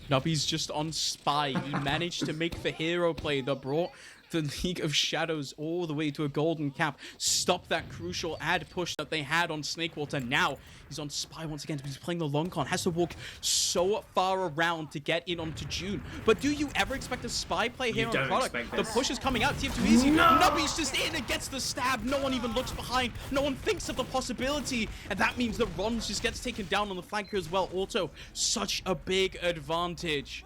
Nubby's just on Spy. He managed to make the hero play that brought the League of Shadows all the way to a golden cap. Stop that crucial ad push that they had on Snakewater. Now he's on Spy once again, but he's playing the long con. Has to walk so far around to get in onto June. But do you ever expect a Spy play here on Product? The push is coming out. TF2 easy. No! Nubby's just in and gets the stab. No one even looks behind. No one thinks of the possibility. And that means that Rons just gets taken down on the flanker as well. Also, such a big advantage.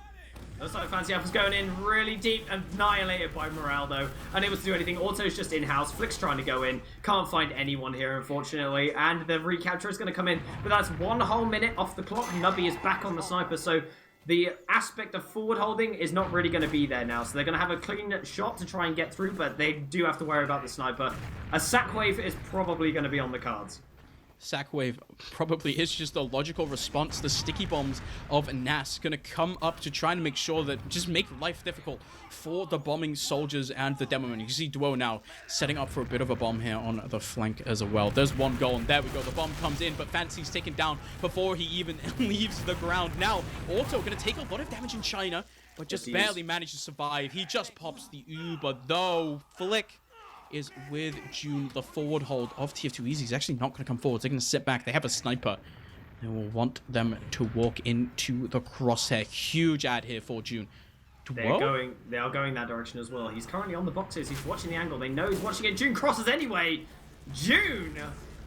Looks like Fancy Elf is going in really deep, annihilated by Morale though. Unable to do anything. Auto's just in-house. Flick's trying to go in. Can't find anyone here, unfortunately. And the recapture is going to come in. But that's 1 whole minute off the clock. Nubby is back on the sniper, so the aspect of forward holding is not really going to be there now. So they're going to have a clean shot to try and get through, but they do have to worry about the sniper. A sack wave is probably going to be on the cards. Sackwave probably is just a logical response. The sticky bombs of Nas gonna come up to try and make sure that just make life difficult for the bombing soldiers and the demomen. You see Dwo now setting up for a bit of a bomb here on the flank as well. There's one goal, and there we go. The bomb comes in, but Fancy's taken down before he even leaves the ground. Now, Auto gonna take a lot of damage in China, but just barely managed to survive. He just pops the Uber, though. Flick is with June. The forward hold of TF2 easy is actually not going to come forward. They're going to sit back. They have a sniper. They will want them to walk into the crosshair. Huge ad here for June. They are going that direction as well. He's currently on the boxes. He's watching the angle. They know he's watching it. June crosses anyway. June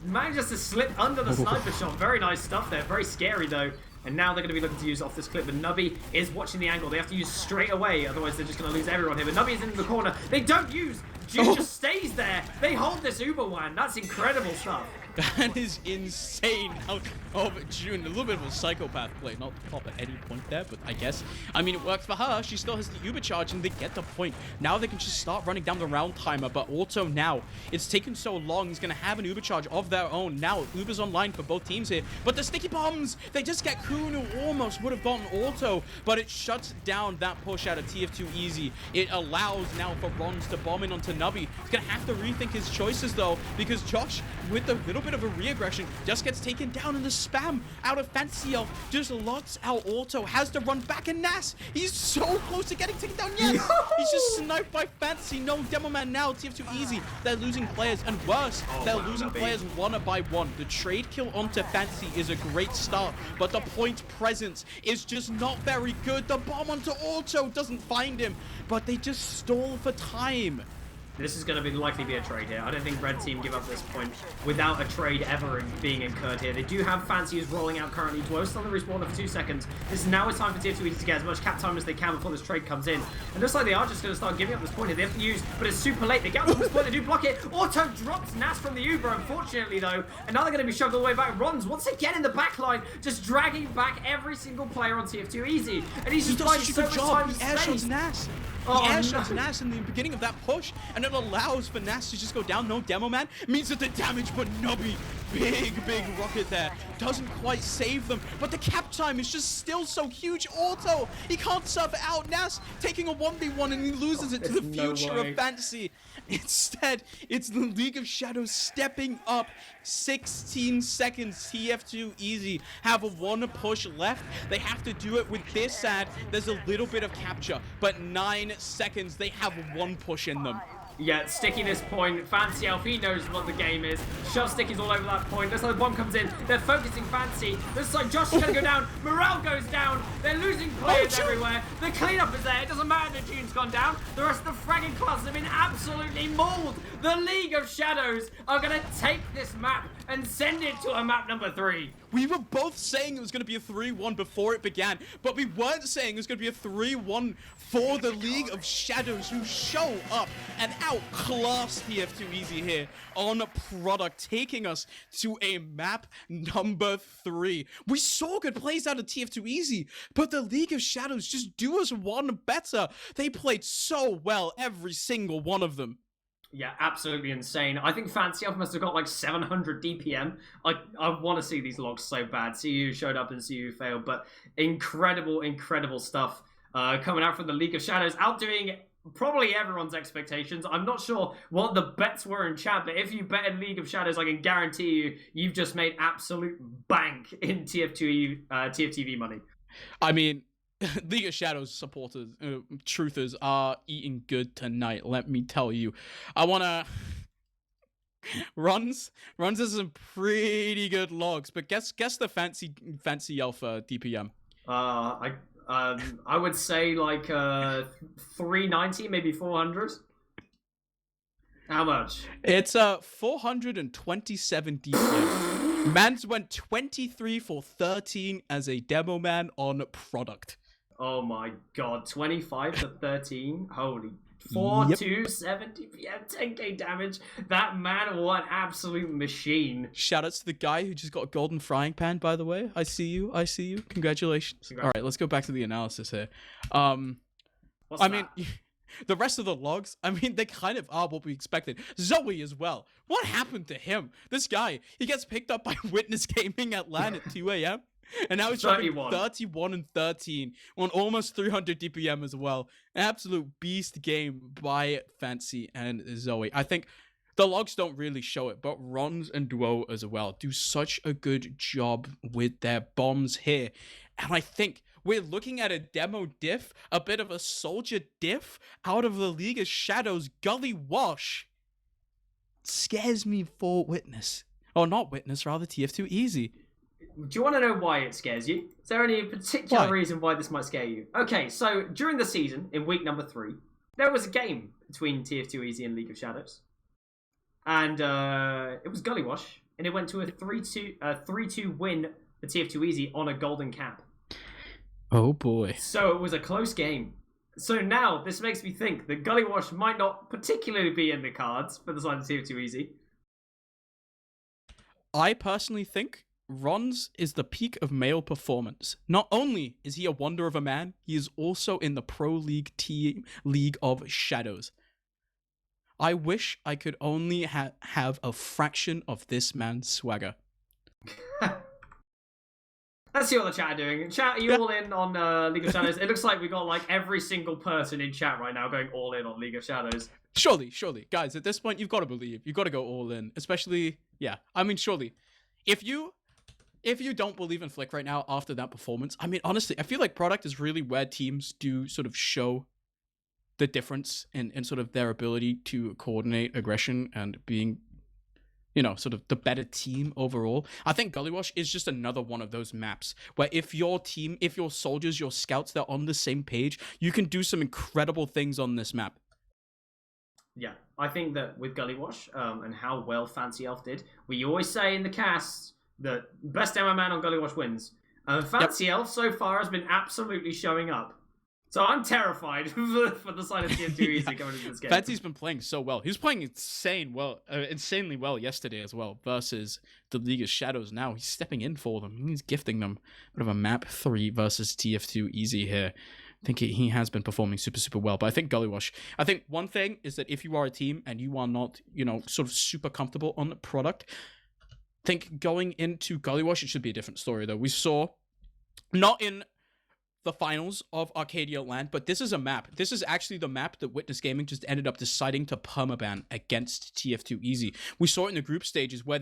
manages to slip under the sniper shot. Very nice stuff there. Very scary though. And now they're going to be looking to use off this clip. But Nubby is watching the angle. They have to use straight away. Otherwise, they're just going to lose everyone here. But Nubby is in the corner. They don't use. June just stays there. They hold this Uber one. That's incredible stuff. That is insane out of June. A little bit of a psychopath play. Not to pop at any point there, but I guess. I mean, it works for her. She still has the Uber charge, and they get the point. Now they can just start running down the round timer, but Auto now, it's taken so long. He's going to have an Uber charge of their own. Now, Uber's online for both teams here, but the sticky bombs, they just get Kuhn, who almost would have gotten Auto, but it shuts down that push out of TF2 easy. It allows now for Rons to bomb in onto Nubby. He's going to have to rethink his choices, though, because Josh, with a little bit of a re-aggression, just gets taken down, in the spam out of Fancy Elf just locks out Auto, has to run back, and Nas, he's so close to getting taken down. Yes, he's just sniped by Fancy. No demo man now. TF2 easy, they're losing players, and worse, they're losing players one by one. The trade kill onto Fancy is a great start, but the point presence is just not very good. The bomb onto Auto doesn't find him, but they just stall for time. This is going to likely be a trade here. I don't think Red Team give up this point without a trade ever being incurred here. They do have Fancy who's rolling out currently. Dwo still on the respawner for 2 seconds. This is now is time for TF2 to get as much cap time as they can before this trade comes in. And looks like they are just going to start giving up this point here. They have to use, but it's super late. They get up this point, they do block it. Auto drops Nas from the Uber, unfortunately though. And now they're going to be shoved all the way back. Rons once again in the back line, just dragging back every single player on TF2 easy. And he's just buying so much time and space. Oh, He air no. shots Nas in the beginning of that push, and it allows for Nas to just go down. No Demo Man means that the damage, but Nubby, big rocket there, doesn't quite save them. But the cap time is just still so huge. Auto, he can't suffer out. Nas taking a 1v1 and he loses it to the future of Fancy. Instead, it's the League of Shadows stepping up. 16 seconds. TF2 easy have a 1 push left. They have to do it with this ad. There's a little bit of capture, but 9 seconds. They have 1 push in them. Yeah, Sticky this point. Fancy Elf, he knows what the game is. Shove Sticky's all over that point. Looks like the bomb comes in. They're focusing Fancy. Looks like Josh is going to go down. Morale goes down. They're losing players everywhere. The cleanup is there. It doesn't matter that June's gone down. The rest of the fragging class have been absolutely mauled. The League of Shadows are going to take this map and send it to a map number 3. We were both saying it was going to be a 3-1 before it began, but we weren't saying it was going to be a 3-1 for the League of Shadows, who show up and outclass TF2 Easy here on product, taking us to a map number 3. We saw good plays out of TF2 Easy, but the League of Shadows just do us one better. They played so well, every single one of them. Yeah, absolutely insane. I think Fancy Elf must have got like 700 DPM. I want to see these logs so bad. CU showed up and CU failed, but incredible stuff coming out from the League of Shadows, outdoing probably everyone's expectations. I'm not sure what the bets were in chat, but if you bet in League of Shadows, I can guarantee you've just made absolute bank in TF2V money. I mean, League of Shadows supporters, truthers are eating good tonight, let me tell you. I wanna... Runs has some pretty good logs, but guess the fancy alpha DPM. I would say like 390, maybe 400. How much? It's 427 DPM. Mans went 23 for 13 as a demo man on product. Oh my god, 25 to 13. Holy 427 DPM, 10k damage. That man, what an absolute machine. Shoutouts to the guy who just got a golden frying pan, by the way. I see you. Congratulations. All right, let's go back to the analysis here. I mean, the rest of the logs, I mean, they kind of are what we expected. Zoe as well. What happened to him? This guy, he gets picked up by Witness Gaming at LAN at 2 a.m. And now he's dropping 31 and 13 on almost 300 DPM as well. An absolute beast game by Fancy and Zoe. I think the logs don't really show it, but Rons and Duo as well do such a good job with their bombs here. And I think we're looking at a demo diff, a bit of a soldier diff out of the League of Shadows. Gully Wash scares me for Witness. Or not Witness, rather TF2 Easy. Do you want to know why it scares you? Is there any particular reason why this might scare you? Okay, so during the season, in week number 3, there was a game between TF2 Easy and League of Shadows. And it was Gully Wash, and it went to a 3-2 win for TF2 Easy on a Golden Cap. Oh boy. So it was a close game. So now, this makes me think that Gully Wash might not particularly be in the cards for the side of TF2 Easy. I personally think Rons is the peak of male performance. Not only is he a wonder of a man, he is also in the Pro League team League of Shadows. I wish I could only have a fraction of this man's swagger. Let's see what the chat are doing. Chat, are you all in on League of Shadows? It looks like we got like every single person in chat right now going all in on League of Shadows. Surely. Guys, at this point, you've got to believe. You've got to go all in. Especially, I mean, surely. If you don't believe in Flick right now after that performance, I mean, honestly, I feel like product is really where teams do sort of show the difference in sort of their ability to coordinate aggression and being, sort of the better team overall. I think Gully Wash is just another one of those maps where if your team, if your soldiers, your scouts, they're on the same page, you can do some incredible things on this map. Yeah, I think that with Gully Wash and how well Fancy Elf did, we always say in the cast that best demo man on Gully Wash wins. Fancy Elf so far has been absolutely showing up. So I'm terrified for the side of TF2 Easy coming into this game. Fancy's been playing so well. He was playing insanely well yesterday as well versus the League of Shadows. Now he's stepping in for them. He's gifting them a bit of a map 3 versus TF2 Easy here. think he has been performing super well. But I think Gullywash. I think one thing is that if you are a team and you are not, sort of super comfortable on the product, I think going into Gullywash, it should be a different story though. We saw, not in the finals of Arcadia Land, but this is a map. This is actually the map that Witness Gaming just ended up deciding to permaban against TF2Easy. We saw it in the group stages where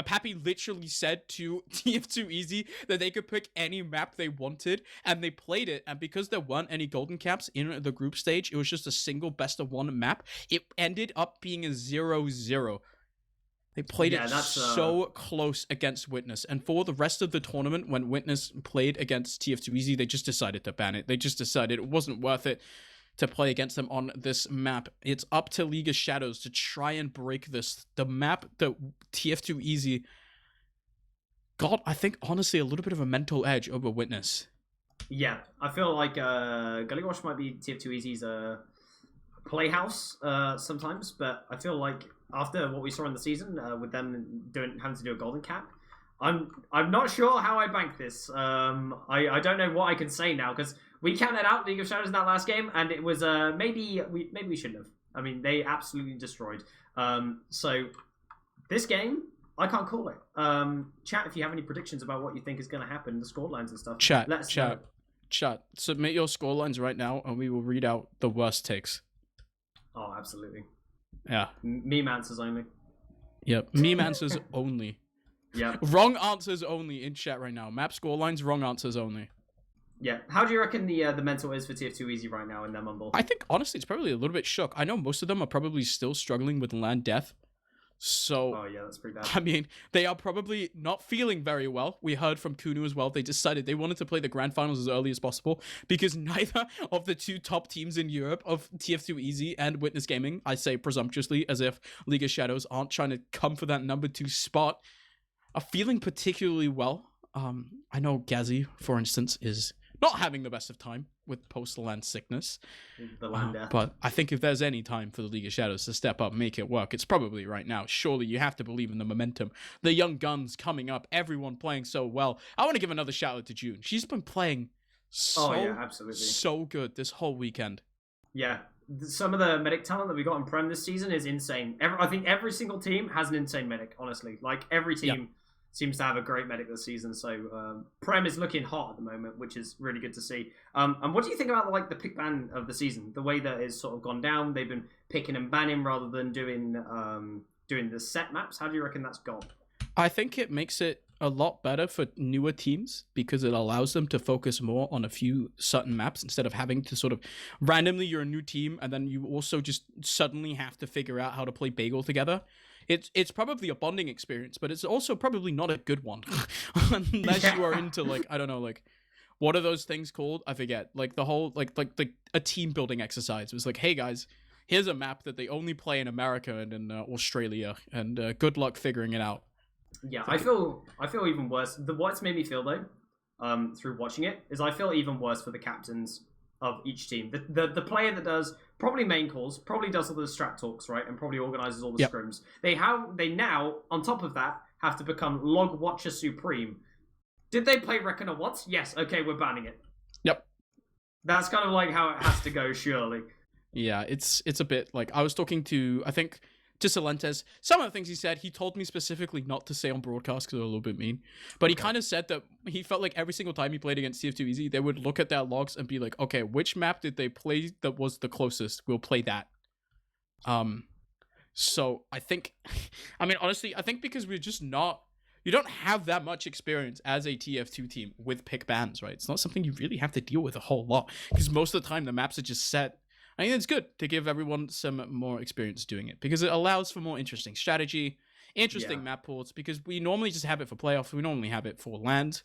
Pappy literally said to TF2Easy that they could pick any map they wanted, and they played it, and because there weren't any golden caps in the group stage, it was just a single best of one map. It ended up being a 0-0. They played it so close against Witness. And for the rest of the tournament, when Witness played against TF2Easy, they just decided to ban it. They just decided it wasn't worth it to play against them on this map. It's up to League of Shadows to try and break this. The map that TF2Easy got, I think, honestly, a little bit of a mental edge over Witness. Yeah, I feel like Gullywash might be TF2Easy's playhouse sometimes, but I feel like after what we saw in the season with them having to do a golden cap, I'm not sure how I bank this. I don't know what I can say now, because we counted out League of Shadows in that last game, and it was maybe we shouldn't have. I mean, they absolutely destroyed. So this game, I can't call it. Chat if you have any predictions about what you think is going to happen, the scorelines and stuff. Chat. Submit your scorelines right now, and we will read out the worst takes. Oh, absolutely. Yeah. Meme answers only. Yep. Meme answers only. Yeah. Wrong answers only in chat right now. Map scorelines, wrong answers only. Yeah. How do you reckon the mental is for TF2Easy right now in their mumble? I think, honestly, it's probably a little bit shook. I know most of them are probably still struggling with land death. So, oh, yeah, that's pretty bad. I mean, they are probably not feeling very well. We heard from Kunu as well. They decided they wanted to play the grand finals as early as possible because neither of the two top teams in Europe of TF2Easy and Witness Gaming, I say presumptuously as if League of Shadows aren't trying to come for that number 2 spot, are feeling particularly well. I know Gazzy, for instance, is not having the best of time with post-land sickness. The land death. But I think if there's any time for the League of Shadows to step up, make it work, it's probably right now. Surely you have to believe in the momentum. The young guns coming up, everyone playing so well. I want to give another shout out to June. She's been playing so good this whole weekend. Yeah. Some of the medic talent that we got in Prem this season is insane. I think every single team has an insane medic, honestly. Like, every team seems to have a great medic this season. So Prem is looking hot at the moment, which is really good to see. And what do you think about the pick ban of the season? The way that it's sort of gone down. They've been picking and banning rather than doing the set maps. How do you reckon that's gone? I think it makes it a lot better for newer teams because it allows them to focus more on a few certain maps instead of having to sort of randomly, you're a new team and then you also just suddenly have to figure out how to play Bagel together. It's probably a bonding experience, but it's also probably not a good one unless you are into I don't know, what are those things called? I forget. Like the whole like a team building exercise. It was like, hey guys, here's a map that they only play in America and in Australia, and good luck figuring it out. Yeah, I feel even worse. What's made me feel though, through watching it, is I feel even worse for the captains of each team. The player that does probably main calls, probably does all the strat talks, right, and probably organizes all the scrims. They now, on top of that, have to become Log Watcher Supreme. Did they play Reckoner once? Yes. Okay, we're banning it. Yep. That's kind of like how it has to go, surely. Yeah, it's a bit I was talking to, I think, to Salentes. Some of the things he said, he told me specifically not to say on broadcast because they're a little bit mean. But he kind of said that he felt like every single time he played against TF2Easy, they would look at their logs and be like, okay, which map did they play that was the closest? We'll play that. So I think, I mean, honestly, I think because we're just not, you don't have that much experience as a TF2 team with pick bans, right? It's not something you really have to deal with a whole lot because most of the time the maps are just set. I think it's good to give everyone some more experience doing it because it allows for more interesting strategy, map pools, because we normally just have it for playoffs. We normally have it for land.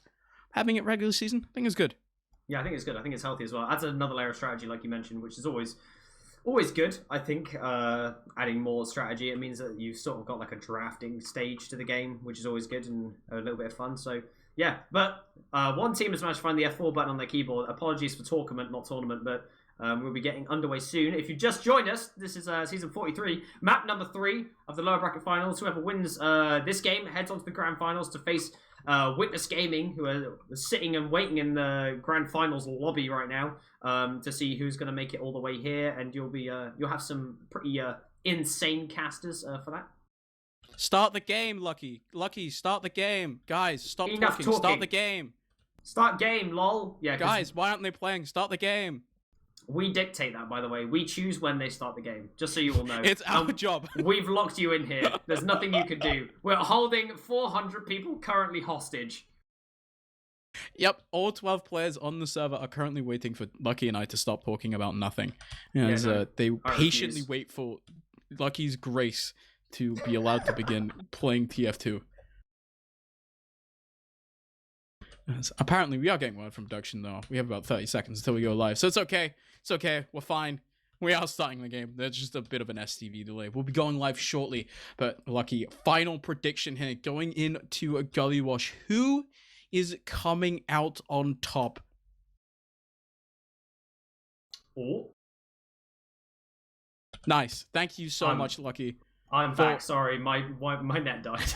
Having it regular season, I think is good. Yeah, I think it's good. I think it's healthy as well. Adds another layer of strategy, like you mentioned, which is always good. I think adding more strategy, it means that you've sort of got like a drafting stage to the game, which is always good and a little bit of fun. So Yeah, but one team has managed to find the F4 button on their keyboard. Apologies for tournament, not tournament, but we'll be getting underway soon. If you just joined us, this is season 43, map number 3 of the lower bracket finals. Whoever wins this game heads on to the grand finals to face Witness Gaming, who are sitting and waiting in the grand finals lobby right now to see who's going to make it all the way here. And you'll have some pretty insane casters for that. Start the game, Lucky. Lucky, start the game. Guys, stop talking. Start the game. Start game, lol. Yeah, guys, why aren't they playing? Start the game. We dictate that, by the way. We choose when they start the game, just so you all know. It's our job. We've locked you in here. There's nothing you can do. We're holding 400 people currently hostage. Yep, all 12 players on the server are currently waiting for Lucky and I to stop talking about nothing. And they patiently wait for Lucky's grace to be allowed to begin playing TF2. Apparently, we are getting word from Duction, though. We have about 30 seconds until we go live, so it's okay. It's okay. We're fine. We are starting the game. There's just a bit of an STV delay. We'll be going live shortly, but Lucky, final prediction here. Going into a Gully Wash. Who is coming out on top? Oh. Nice. Thank you so much, Lucky. I'm back. Sorry, my net died.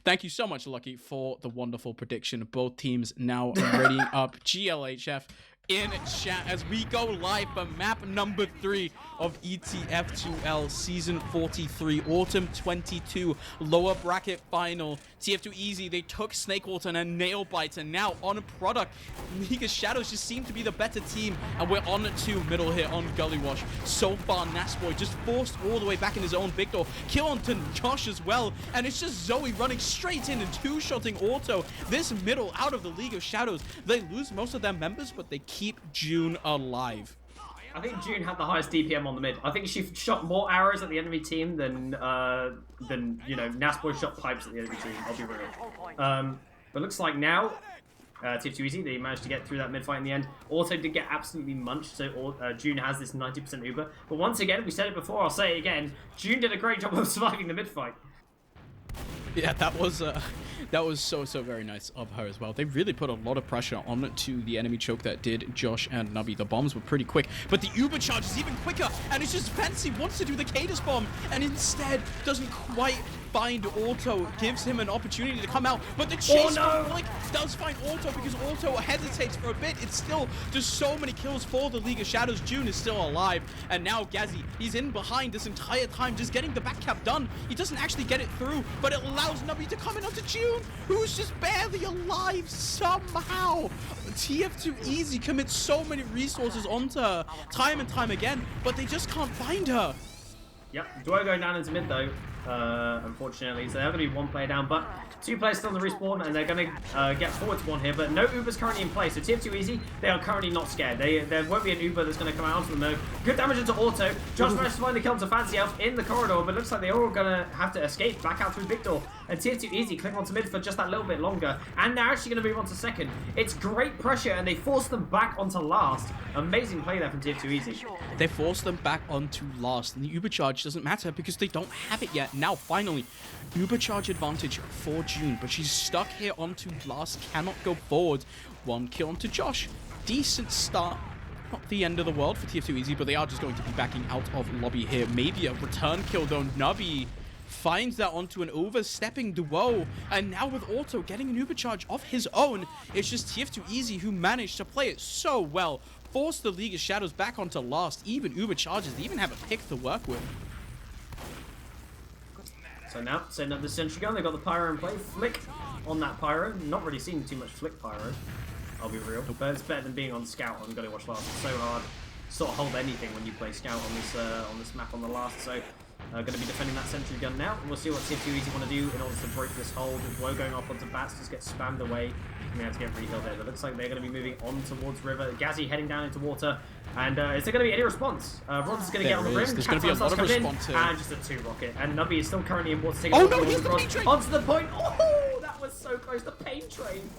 Thank you so much, Lucky, for the wonderful prediction. Both teams now readying up GLHF in chat as we go live for map number 3 of ETF2L Season 43, Autumn 22, lower bracket final. TF2Easy, they took Snakewater and Nail Bites, and now on product, League of Shadows just seem to be the better team, and we're on to middle here on Gully Wash. So far, Nasboy just forced all the way back in his own big door. Kill onto Josh as well, and it's just Zoe running straight in and two-shotting Auto. This middle out of the League of Shadows, they lose most of their members, but they keep June alive. I think June had the highest DPM on the mid. I think she shot more arrows at the enemy team than you know, Nasboy shot pipes at the enemy team. I'll be real. But looks like now TF2Easy, they managed to get through that mid fight in the end. Auto did get absolutely munched, so June has this 90% Uber. But once again, we said it before, I'll say it again. June did a great job of surviving the mid fight. Yeah, that was so very nice of her as well. They really put a lot of pressure on to the enemy choke that did Josh and Nubby. The bombs were pretty quick, but the Uber charge is even quicker, and it's just Fancy wants to do the Cadus bomb, and instead doesn't quite find Auto, gives him an opportunity to come out, but the chase from Flick does find Auto because Auto hesitates for a bit. It's still just so many kills for the League of Shadows. June is still alive, and now Gazzy, he's in behind this entire time, just getting the back cap done. He doesn't actually get it through, but it allows Nubby to come in onto June, who's just barely alive somehow. TF2Easy commits so many resources onto her time and time again, but they just can't find her. Yep, Duo going down into mid though, unfortunately. So they're going to be one player down, but 2 players still on the respawn, and they're going to get forward to one here, but no Uber's currently in play. So TF2Easy, they are currently not scared. There won't be an Uber that's going to come out onto them though. Good damage into Auto. Josh managed to find the kill to Fancy Elf in the corridor, but looks like they're all going to have to escape back out through Big Door. And TF2Easy cling onto mid for just that little bit longer, and they're actually going to move on to second. It's great pressure, and they force them back onto last. Amazing play there from TF2Easy. They force them back onto last, and the Uber charge doesn't matter because they don't have it yet. Now, finally, Uber charge advantage for June, but she's stuck here onto last, cannot go forward. 1 kill onto Josh. Decent start. Not the end of the world for TF2Easy, but they are just going to be backing out of lobby here. Maybe a return kill, though. Nubby finds that onto an overstepping Duo, and now with Auto getting an Uber charge of his own, it's just TF2Easy who managed to play it so well, force the League of Shadows back onto last, even Uber charges, they even have a pick to work with. So now, setting up the sentry gun, they've got the Pyro in play, Flick on that Pyro, not really seen too much Flick Pyro, I'll be real, but it's better than being on Scout on Gully Watch last. It's so hard to sort of hold anything when you play Scout on this map on the last, so going to be defending that sentry gun now. We'll see what TF2Easy want to do in order to break this hold. Woe going off onto Bats, just get spammed away. And they have to get re-healed there. It looks like they're going to be moving on towards River. Gazzy heading down into water. And is there going to be any response? Rods is going to get on the rim. There's going to be a lot of response here. And just a 2 rocket. And Nubby is still currently in water. Oh no, he's the pain train! Onto the point. Oh, that was so close. The pain train.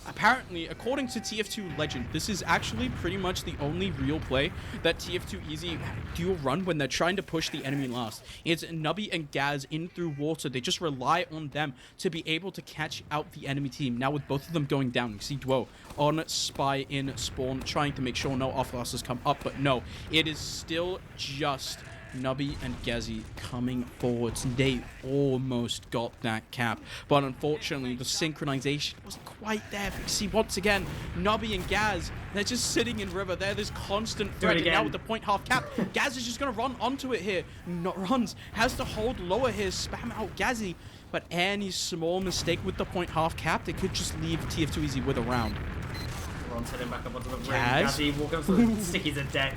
Apparently, according to TF2 Legend, this is actually pretty much the only real play that TF2Easy do run when they're trying to push the enemy last. It's Nubby and Gaz in through water. They just rely on them to be able to catch out the enemy team. Now with both of them going down, you see Duo on Spy in spawn, trying to make sure no off-losses come up, but no, it is still just Nubby and Gazzy coming forwards. They almost got that cap, but unfortunately the synchronization wasn't quite there. You see, once again, Nubby and Gaz, they're just sitting in river. They're this constant threat, and now with the point half cap, Gaz is just going to run onto it here. Not runs, has to hold lower here, spam out Gazzy, but any small mistake with the point half cap, they could just leave TF2Easy with a round. Ron's heading back up onto the ring. Gazzy walking up to the stickies at deck.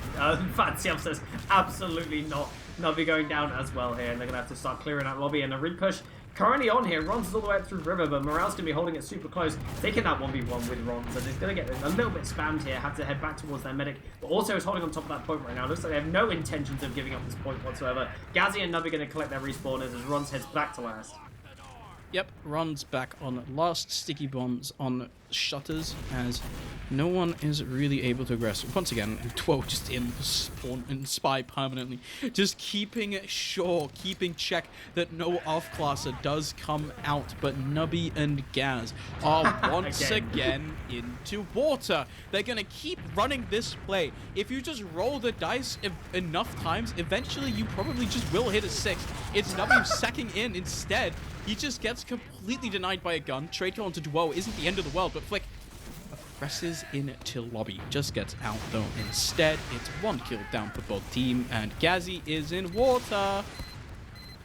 Fancy up says absolutely not. Nubby going down as well here, and they're gonna have to start clearing out lobby, and a red push currently on here. Ron's all the way up through river, but Morale's gonna be holding it super close, taking that 1v1 with Ron, so they're gonna get a little bit spammed here, have to head back towards their medic, but also is holding on top of that point right now. Looks like they have no intentions of giving up this point whatsoever. Gazzy and Nubby gonna collect their respawners as Ron's heads back to last. Yep, Ron's back on last. Sticky bombs on shutters as no one is really able to aggress. Once again, 12 just in spawn and spy permanently. Just keeping sure, keeping check that no off-classer does come out, but Nubby and Gaz are once again into water. They're gonna keep running this play. If you just roll the dice enough times, eventually you probably just will hit a 6. It's Nubby second in instead. He just gets completely denied by a gun. Trade kill onto Duo isn't the end of the world, but Flick presses into lobby. Just gets out though instead. It's 1 kill down for both team, and Gazzy is in water.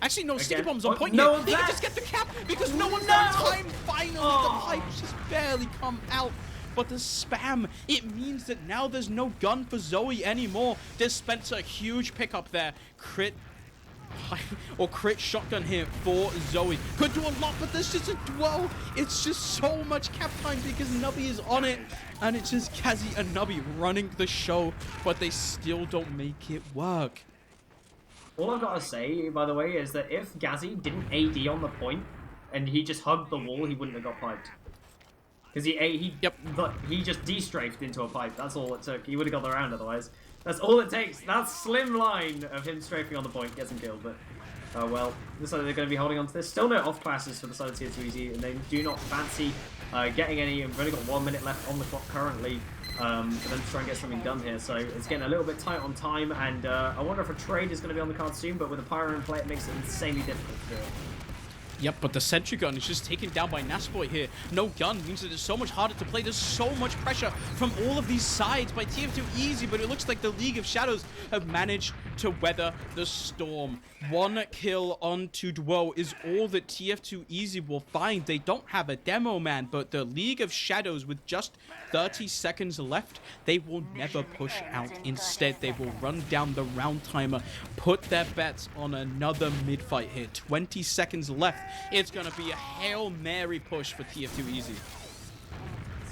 Actually, no, Sticky Bomb's on point here. He can just get the cap because no one's on time. Finally, the pipes just barely come out. But the spam, it means that now there's no gun for Zoe anymore. Dispenser, huge pickup there. Crit shotgun here for Zoe. Could do a lot, but there's just a Duo. It's just so much cap time because Nubby is on it. And it's just Gazzy and Nubby running the show, but they still don't make it work. All I've got to say, by the way, is that if Gazzy didn't AD on the point and he just hugged the wall, he wouldn't have got piped. Because he just de-strafed into a pipe. That's all it took. He would have got the round otherwise. That's all it takes. That slim line of him strafing on the point gets him killed. But, well, looks like they're going to be holding on to this. Still no off-classes for the side of TF2Easy, and they do not fancy getting any. We've only got 1 minute left on the clock currently for them to try and get something done here. So it's getting a little bit tight on time, and I wonder if a trade is going to be on the card soon, but with a Pyro in play, it makes it insanely difficult to do it. Yep, but the sentry gun is just taken down by Nasboy here. No gun means that it's so much harder to play. There's so much pressure from all of these sides by TF2Easy, but it looks like the League of Shadows have managed to weather the storm. 1 kill onto Duo is all that TF2Easy will find. They don't have a demo man, but the League of Shadows, with just 30 seconds left, they will never push out. Instead, they will run down the round timer, put their bets on another mid-fight here. 20 seconds left. It's going to be a Hail Mary push for TF2Easy.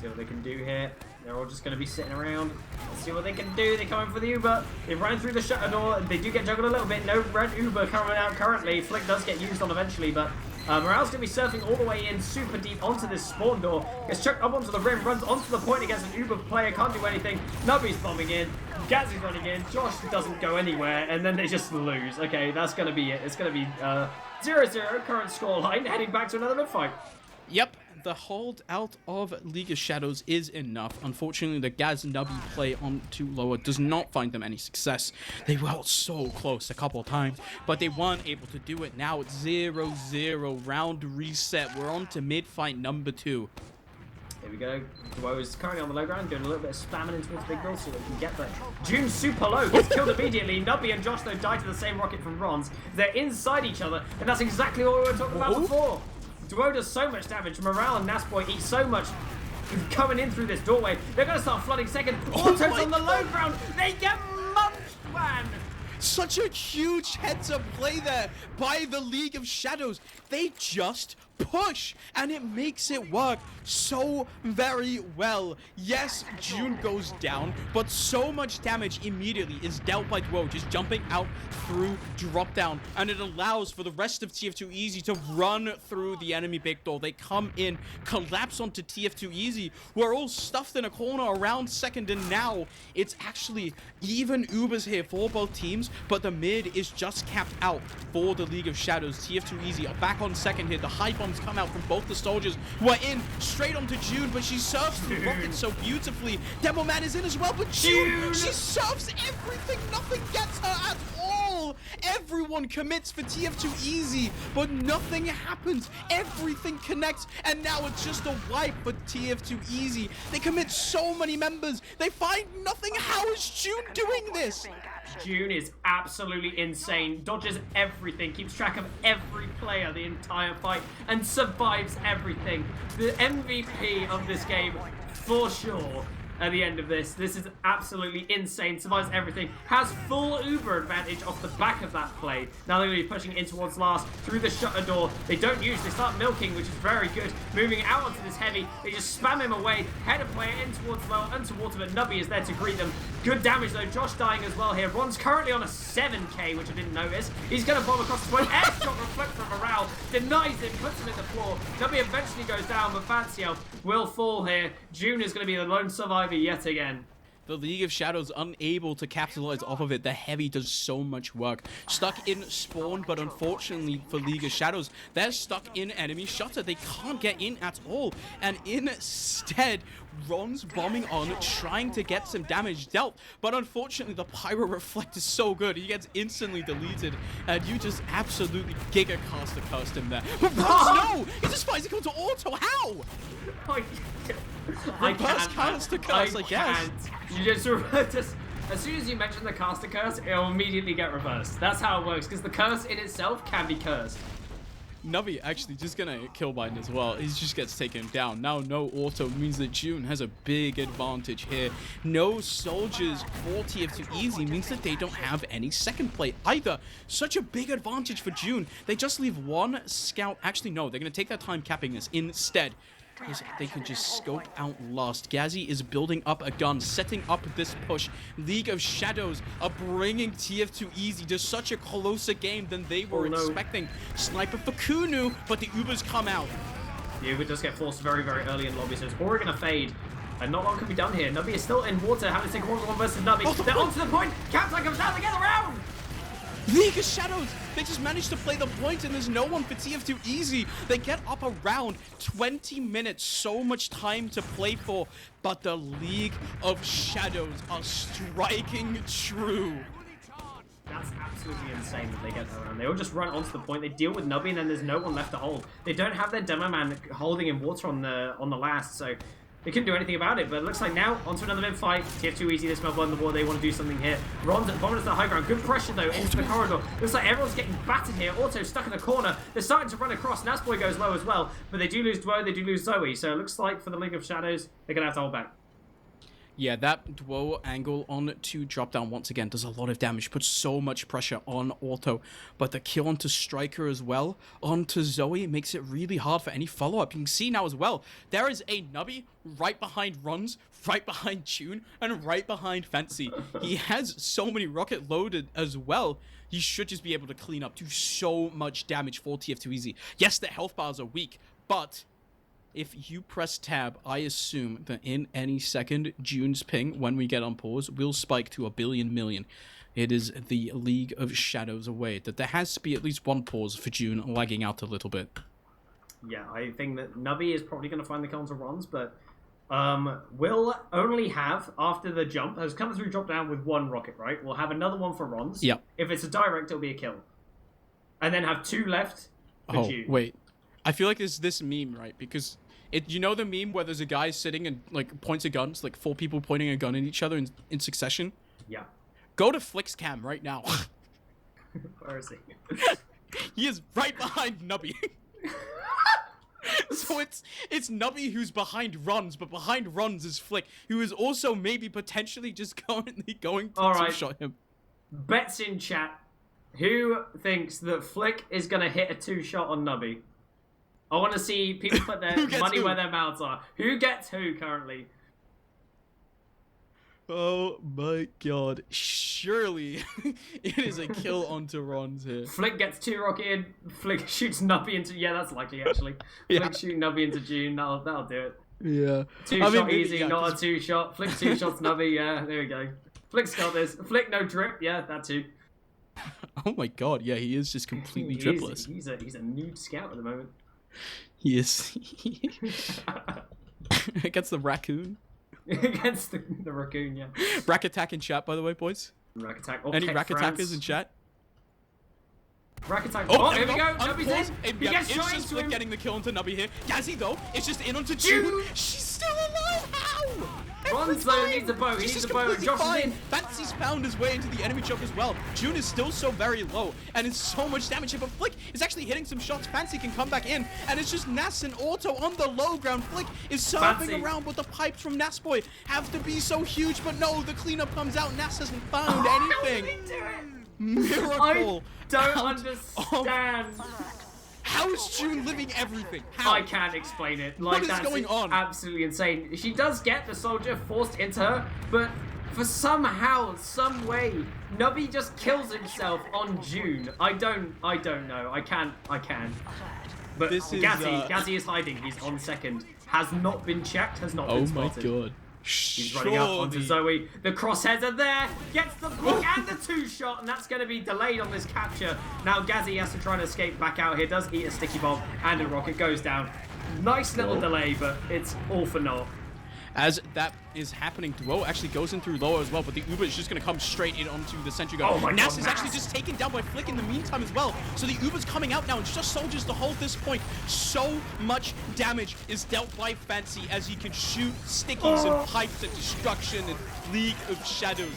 See what they can do here. They're all just going to be sitting around. Let's see what they can do. They come in for the Uber. They run through the shutter door. They do get juggled a little bit. No red Uber coming out currently. Flick does get used on eventually, but Morale's going to be surfing all the way in super deep onto this spawn door. Gets chucked up onto the rim, runs onto the point against an Uber player. Can't do anything. Nubby's bombing in. Gazzy's running in. Josh doesn't go anywhere, and then they just lose. Okay, that's going to be it. It's going to be 0-0 current scoreline, heading back to another mid-fight. Yep, the hold out of League of Shadows is enough. Unfortunately, the Gaz Nubby play on to lower does not find them any success. They were so close a couple of times, but they weren't able to do it. Now it's 0-0, round reset. We're on to mid-fight number 2. Here we go. Duo is currently on the low ground, doing a little bit of spamming into his big build so they can get there. June super low, gets killed immediately. Nubby and Josh, though, die to the same rocket from Ron's. They're inside each other, and that's exactly what we were talking about before. Duo does so much damage. Morale and Nasboy eat so much coming in through this doorway. They're going to start flooding second. Auto's on the low ground. They get munched, man. Such a huge heads-up play there by the League of Shadows. They just push, and it makes it work so very well. Yes, June goes down, but so much damage immediately is dealt by Dwo, just jumping out through drop down, and it allows for the rest of TF2easy to run through the enemy big door. They come in, collapse onto TF2easy, who are all stuffed in a corner around second, and now it's actually even Ubers here for both teams, but the mid is just capped out for the League of Shadows. TF2easy are back on second here. The high bombs come out from both the soldiers, who are in straight onto June, but she surfs the rocket so beautifully. Demo Man is in as well, but June, she surfs everything. Nothing gets her at all. Everyone commits for TF2easy, but nothing happens. Everything connects, and now it's just a wipe for TF2easy. They commit so many members. They find nothing. How is June doing this? June is absolutely insane, dodges everything, keeps track of every player the entire fight, and survives everything. The MVP of this game, for sure. At the end of this is absolutely insane, survives everything, has full Uber advantage off the back of that play. Now they're going to be pushing in towards last, through the shutter door. They don't use, they start milking, which is very good. Moving out onto this heavy, they just spam him away. Header player in towards low, underwater, but Nubby is there to greet them. Good damage though, Josh dying as well here. Ron's currently on a 7k, which I didn't notice. He's going to bomb across the point. Air shot reflect from Morale, denies him, puts him in the floor. Nubby eventually goes down, but Fancy Elf will fall here. June is going to be the lone survivor yet again. The League of Shadows unable to capitalize off of it. The heavy does so much work. Stuck in spawn, but unfortunately for League of Shadows, they're stuck in enemy shutter. They can't get in at all. And instead, Ron's bombing on, trying to get some damage dealt. But unfortunately, the Pyro Reflect is so good. He gets instantly deleted. And you just absolutely giga-caster cursed him there. But no! He just finds it comes to auto. How? I can't. Caster curse, I guess. You just as soon as you mention the caster curse, it'll immediately get reversed. That's how it works, because the curse in itself can be cursed. Nubby actually just gonna killbind as well. He just gets taken down. Now no auto means that June has a big advantage here. No soldiers for TF2easy means that they don't have any second play either. Such a big advantage for June. They just leave one scout. Actually, no, they're gonna take their time capping this instead. They can just scope out last. Gazzy is building up a gun, setting up this push. League of Shadows are bringing TF2easy to such a closer game than they were expecting. Sniper for Kunu, but the Ubers come out. The Uber does get forced very, very early in lobby, so it's already going to fade. And not long can be done here. Nubby is still in water, having to take 1-1 versus Nubby. They're onto the point. Captain comes down to get around. League of Shadows, they just managed to play the point, and there's no one for TF2easy. They get up around 20 minutes, so much time to play for, but the League of Shadows are striking true. That's absolutely insane that they get around. They all just run onto the point, they deal with Nubby, and then there's no one left to hold. They don't have their demo man holding in water on the last, so they couldn't do anything about it, but it looks like now onto another mid fight. TF2easy, this map on the wall, they want to do something here. Ron's bombing to the high ground. Good pressure though into the corridor. Looks like everyone's getting battered here. Auto stuck in the corner. They're starting to run across. Nasboy goes low as well, but they do lose Dwo, they do lose Zoe. So it looks like for the League of Shadows, they're gonna have to hold back. Yeah, that Dwo angle on to drop down once again does a lot of damage, puts so much pressure on Auto, but the kill onto Striker as well, onto Zoe, makes it really hard for any follow-up. You can see now as well, there is a Nubby right behind Runs, right behind Tune, and right behind Fancy. He has so many rocket loaded as well. He should just be able to clean up, do so much damage for TF2easy. Yes, their health bars are weak, but if you press tab, I assume that in any second, June's ping, when we get on pause, will spike to 1 billion million. It is the League of Shadows away. That there has to be at least one pause for June lagging out a little bit. Yeah, I think that Nubby is probably going to find the counter runs, but we'll only have, after the jump, has come through drop down with 1 rocket, right? We'll have another one for Rons. Yep. If it's a direct, it'll be a kill. And then have 2 left for June. Wait. I feel like it's this meme, right? Because you know the meme where there's a guy sitting and like points a gun, like 4 people pointing a gun at each other in succession? Yeah. Go to Flick's cam right now. Where is he? He is right behind Nubby. So it's Nubby who's behind Runs, but behind Runs is Flick, who is also maybe potentially just currently going to two-shot him. Bets in chat. Who thinks that Flick is going to hit a 2-shot on Nubby? I want to see people put their money where their mouths are. Who gets who currently? Oh my god. Surely it is a kill onto Ron's here. Flick gets 2 rocket in. Flick shoots Nubby into... Yeah, that's likely, actually. Yeah. Flick shooting Nubby into June. That'll do it. Yeah. 2-shot easy, not a 2-shot. Flick 2 shots Nubby. Yeah, there we go. Flick's got this. Flick no drip. Yeah, that too. Oh my god, yeah, he is just completely dripless. He's a nude scout at the moment. He is. Against the raccoon. Against the raccoon, yeah. Rack attack in chat, by the way, boys. Rack attack. Any rack attackers in chat? Rack attack. Oh, here we go. Nubby's in. He gets shot into him. Getting the kill onto Nubby here. Gazzy, though, is just in onto June. She's still alive. How? Ronzo needs a bow. He needs a bow. Josh is in. Fancy's found his way into the enemy choke as well. June is still so very low, and it's so much damage here. But Flick is actually hitting some shots. Fancy can come back in, and it's just Nas and Auto on the low ground. Flick is surfing around, but the pipes from Nasboy have to be so huge. But no, the cleanup comes out. Nas hasn't found anything. How did he do it? Miracle. I don't understand. How is June living everything? How? I can't explain it. Like, what is going on? Absolutely insane. She does get the soldier forced into her, but for somehow, some way, Nubby just kills himself on June. I don't know. I can. But this is, Gazzy is hiding. He's on second. Has not been checked. Has not been spotted. Oh my god. He's running up onto Zoe. The crosshairs are there. Gets the block and the 2-shot, and that's going to be delayed on this capture. Now Gazzy has to try and escape back out here. Does eat a sticky bomb, and a rocket goes down. Nice little delay, but it's all for naught. As that is happening, Dwo actually goes in through lower as well, but the Uber is just going to come straight in onto the sentry gun. Oh my Nas God, is actually just taken down by Flick in the meantime as well. So the Uber's coming out now, and just soldiers to hold this point. So much damage is dealt by Fancy as he can shoot stickies and pipes and destruction and League of Shadows.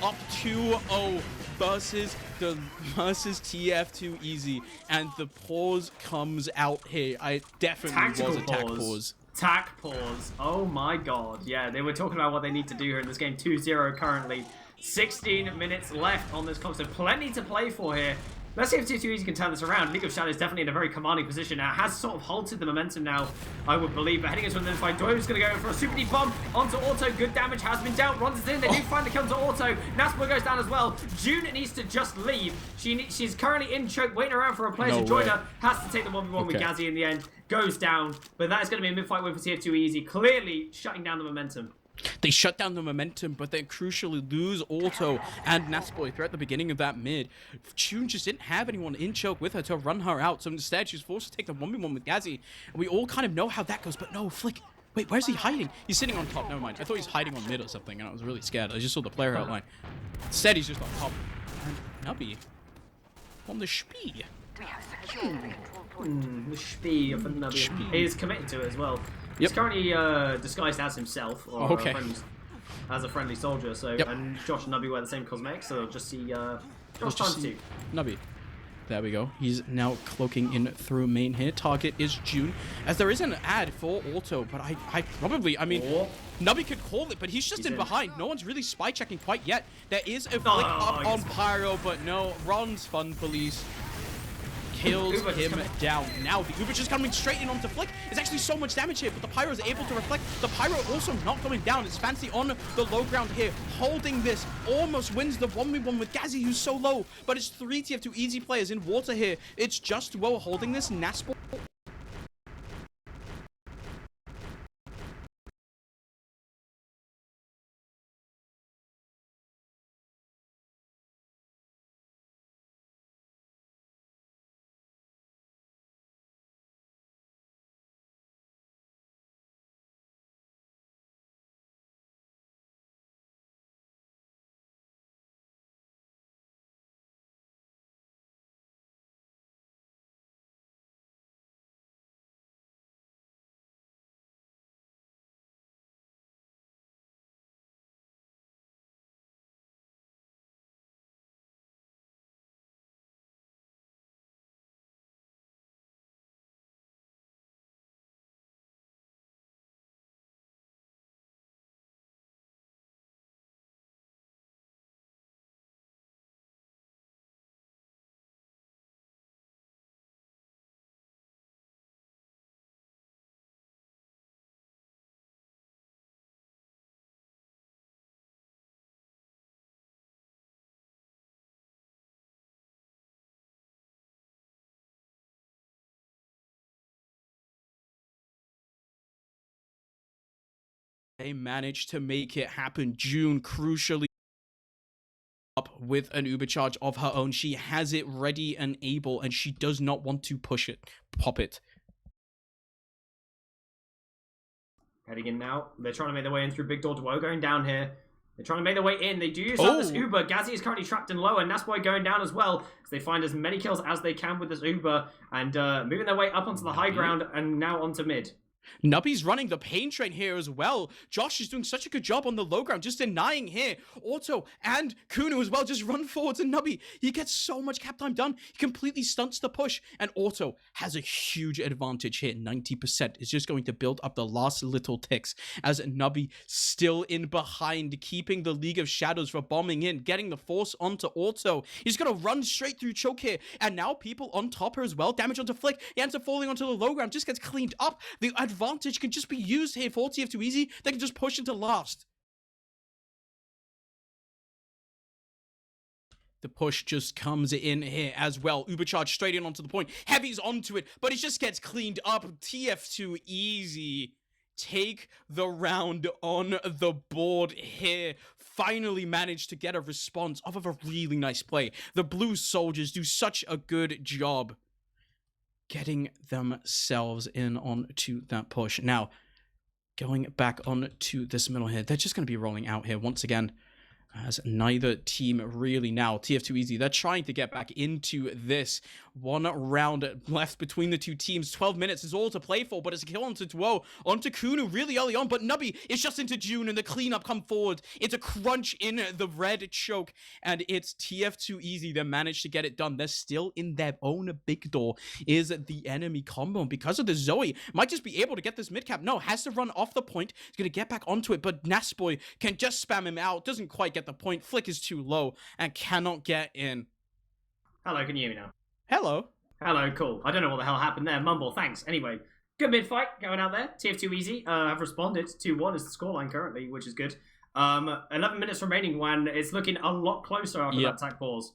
Up 2-0 versus TF2Easy, and the pause comes out here. I definitely was a tack pause. Tack pause. Oh my god. Yeah, they were talking about what they need to do here in this game. 2-0 currently. 16 minutes left on this clock, so plenty to play for here. Let's see if TF2Easy can turn this around. League of Shadows definitely in a very commanding position now. Has sort of halted the momentum now, I would believe. But heading into an fight, Dwo's going to go for a super deep bomb onto Auto. Good damage has been dealt. Runs is in. They do find the kill to Auto. Naspo goes down as well. June needs to just leave. She's currently in choke, waiting around for a player to join her. Has to take the 1v1 with Gazzy in the end. Goes down. But that is going to be a mid-fight win for TF2Easy. Clearly shutting down the momentum. They shut down the momentum, but they crucially lose Auto and Nasboy at the beginning of that mid. June just didn't have anyone in choke with her to run her out, so instead she's forced to take the 1v1 with Gazzy. And we all kind of know how that goes, but no, Flick. Wait, where's he hiding? He's sitting on top. Never mind. I thought he was hiding on mid or something, and I was really scared. I just saw the player outline. Instead, he's just on top. And Nubby on the spee. The spee of Nubby. He's committed to it as well. He's currently disguised as himself, or as a friendly soldier. So, and Josh and Nubby wear the same cosmetics, so they'll just see Josh times 2. Nubby. There we go. He's now cloaking in through main here. Target is June, as there is an ad for Auto, but I mean, Nubby could call it, but he's just in behind. No one's really spy checking quite yet. There is a flick up on Pyro, but no. Ron's Fun Police kills him down. Now the Uber just coming straight in onto Flick. It's actually so much damage here, but the Pyro is able to reflect. The Pyro also not going down. It's Fancy on the low ground here, holding this. Almost wins the 1v1 with Gazzy, who's so low. But it's 3 TF2Easy players in water here. It's just well holding this. Naspo They managed to make it happen. June, crucially, up with an Uber charge of her own. She has it ready and able, and she does not want to pop it. Heading in now. They're trying to make their way in through Big Door. Duo going down here. They're trying to make their way in. They do use up this Uber. Gazzy is currently trapped in low, and Nasboy going down as well. So they find as many kills as they can with this Uber, and moving their way up onto the high ground and now onto mid. Nubby's running the pain train here as well. Josh is doing such a good job on the low ground, just denying here. Auto and Kuno as well just run forwards, and Nubby, he gets so much cap time done. He completely stunts the push, and Auto has a huge advantage here. 90% is just going to build up the last little ticks as Nubby still in behind, keeping the League of Shadows for bombing in, getting the force onto Auto. He's going to run straight through choke here, and now people on top her as well. Damage onto Flick. He ends up falling onto the low ground, just gets cleaned up. The advantage can just be used here for TF2easy. They can just push into last. The push just comes in here as well. Uber charge straight in onto the point. Heavy's onto it, but it just gets cleaned up. TF2easy take the round on the board here. Finally managed to get a response off of a really nice play. The Blue Soldiers do such a good job getting themselves in onto that push. Now, going back on to this middle here, they're just going to be rolling out here once again, as neither team really now. TF2easy, they're trying to get back into this. 1 round left between the two teams. 12 minutes is all to play for, but it's a kill onto Duo, onto Kuno really early on, but Nubby is just into June, and the cleanup come forward. It's a crunch in the red choke, and it's TF2easy that managed to get it done. They're still in their own big door, is the enemy combo, and because of the Zoe, might just be able to get this mid cap. No, has to run off the point. He's going to get back onto it, but Nasboy can just spam him out. Doesn't quite get the point. Flick is too low and cannot get in. Hello, can you hear me now? Hello. Hello, cool. I don't know what the hell happened there. Mumble, thanks. Anyway, good mid-fight going out there. TF2easy have responded. 2-1 is the scoreline currently, which is good. 11 minutes remaining when it's looking a lot closer after that attack pause.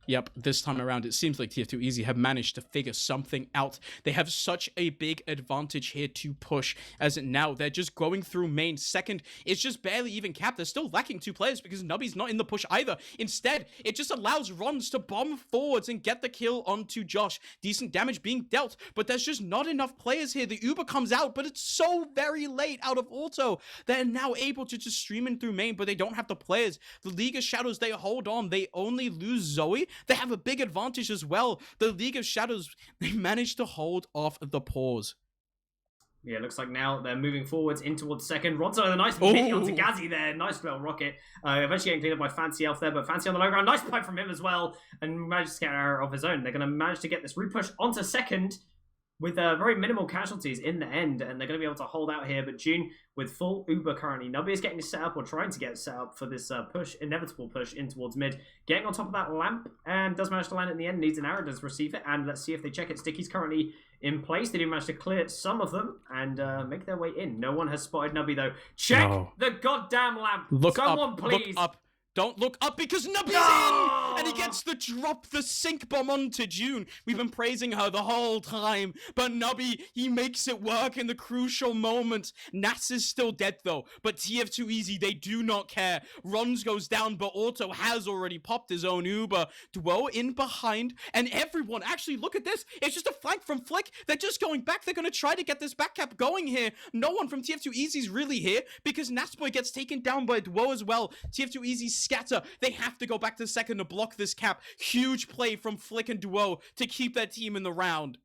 Yep, this time around, it seems like TF2easy have managed to figure something out. They have such a big advantage here to push, as now they're just going through main. Second, it's just barely even capped. They're still lacking 2 players because Nubby's not in the push either. Instead, it just allows Rons to bomb forwards and get the kill onto Josh. Decent damage being dealt, but there's just not enough players here. The Uber comes out, but it's so very late out of Auto. They're now able to just stream in through main, but they don't have the players. The League of Shadows, they hold on. They only lose Zoe. They have a big advantage as well. The League of Shadows, they managed to hold off the pause. Yeah, looks like now they're moving forwards in towards second. Ronzo, a nice hit onto Gazzy there. Nice little rocket. Eventually getting cleaned up by Fancy Elf there, but Fancy on the low ground. Nice pipe from him as well. And managed to get an error of his own. They're going to manage to get this repush onto second with very minimal casualties in the end, and they're going to be able to hold out here. But June with full Uber currently. Nubby is getting set up, or trying to get set up for this inevitable push in towards mid. Getting on top of that lamp, and does manage to land it in the end. Needs an arrow, does receive it, and let's see if they check it. Sticky's currently in place. They do manage to clear some of them and make their way in. No one has spotted Nubby though. Check the goddamn lamp. Look Someone up, please. Look up. Don't look up because Nubby's in! And he gets the drop, the sync bomb onto June. We've been praising her the whole time. But Nubby, he makes it work in the crucial moment. Nas is still dead though. But TF2easy, they do not care. Rons goes down, but Auto has already popped his own Uber. Duo in behind. And everyone, actually, look at this. It's just a flank from Flick. They're just going back. They're going to try to get this back cap going here. No one from TF2easy is really here because Nasboy gets taken down by Duo as well. TF2easy scatter. They have to go back to second to block this cap. Huge play from Flick and Duo to keep their team in the round.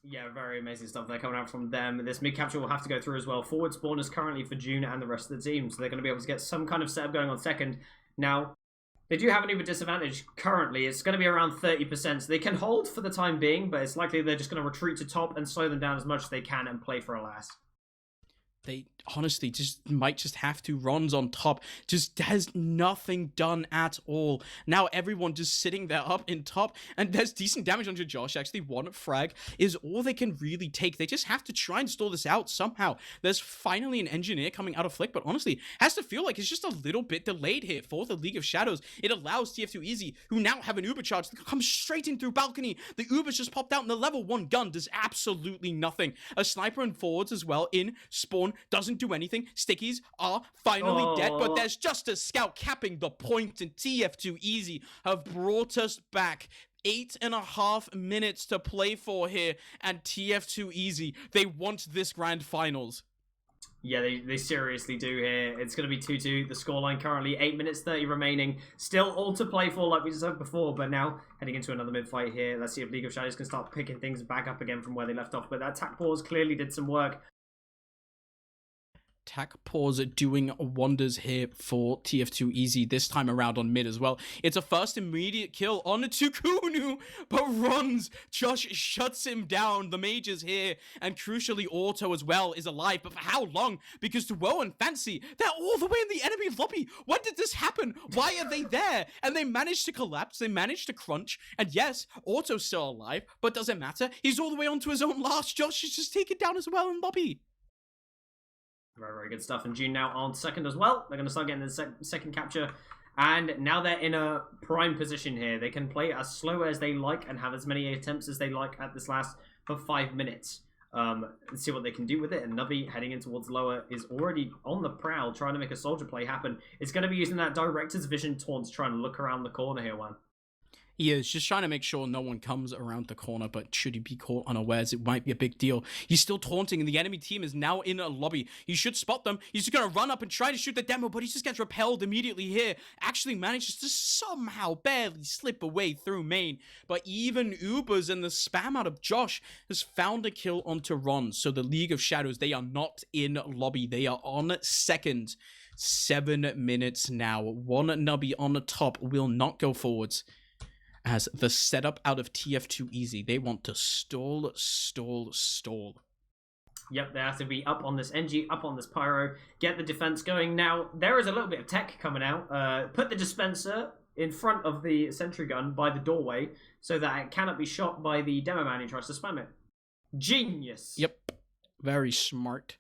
Yeah, very amazing stuff there coming out from them. This mid capture will have to go through as well. Forward spawners currently for June and the rest of the team, so they're going to be able to get some kind of setup going on second. Now, they do have an Uber disadvantage currently. It's going to be around 30%, so they can hold for the time being, but it's likely they're just going to retreat to top and slow them down as much as they can and play for a last. They honestly might just have to. Ron's on top, just has nothing done at all. Now everyone just sitting there up in top, and there's decent damage onto Josh. Actually, 1 frag is all they can really take. They just have to try and stall this out somehow. There's finally an engineer coming out of Flick, but honestly, has to feel like it's just a little bit delayed here for the League of Shadows. It allows TF2easy, who now have an Uber charge, to come straight in through balcony. The Uber's just popped out, and the level 1 gun does absolutely nothing. A sniper and forwards as well in spawn doesn't doesn't do anything. Stickies are finally dead, but Oh. there's just a scout capping the point, and TF2Easy have brought us back. 8.5 minutes to play for here, and TF2Easy, they want this grand finals. Yeah, they seriously do here. It's going to be 2-2. The scoreline currently 8 minutes 30 remaining. Still all to play for like we said before, but now heading into another mid-fight here. Let's see if League of Shadows can start picking things back up again from where they left off. But that attack pause clearly did some work. Attack pause doing wonders here for TF2Easy this time around on mid as well. It's a first immediate kill on Tukunu, but runs. Josh shuts him down. The mages here, and crucially Auto as well is alive, but for how long? Because Duo and Fancy, they're all the way in the enemy lobby. When did this happen? Why are they there? And they managed to collapse. They managed to crunch. And yes, Auto's still alive, but doesn't matter. He's all the way onto his own last. Josh is just taken down as well in lobby. Very, very good stuff. And June now on second as well. They're going to start getting the second capture. And now they're in a prime position here. They can play as slow as they like and have as many attempts as they like at this last for 5 minutes. Let's see what they can do with it. And Nubby heading in towards lower is already on the prowl, trying to make a soldier play happen. It's going to be using that director's vision taunt to try and look around the corner here, Juan. He is just trying to make sure no one comes around the corner, but should he be caught unawares, it might be a big deal. He's still taunting, and the enemy team is now in a lobby. He should spot them. He's just going to run up and try to shoot the demo, but he just gets repelled immediately here. Actually manages to somehow barely slip away through main, but even Ubers and the spam out of Josh has found a kill onto Ron. So the League of Shadows, they are not in lobby. They are on second. 7 minutes now. One Nubby on the top will not go forwards. As the setup out of TF2Easy, they want to stall. Yep, they have to be up on this NG, up on this Pyro, get the defense going. Now, there is a little bit of tech coming out. Put the dispenser in front of the sentry gun by the doorway so that it cannot be shot by the demo man who tries to spam it. Genius! Yep, very smart.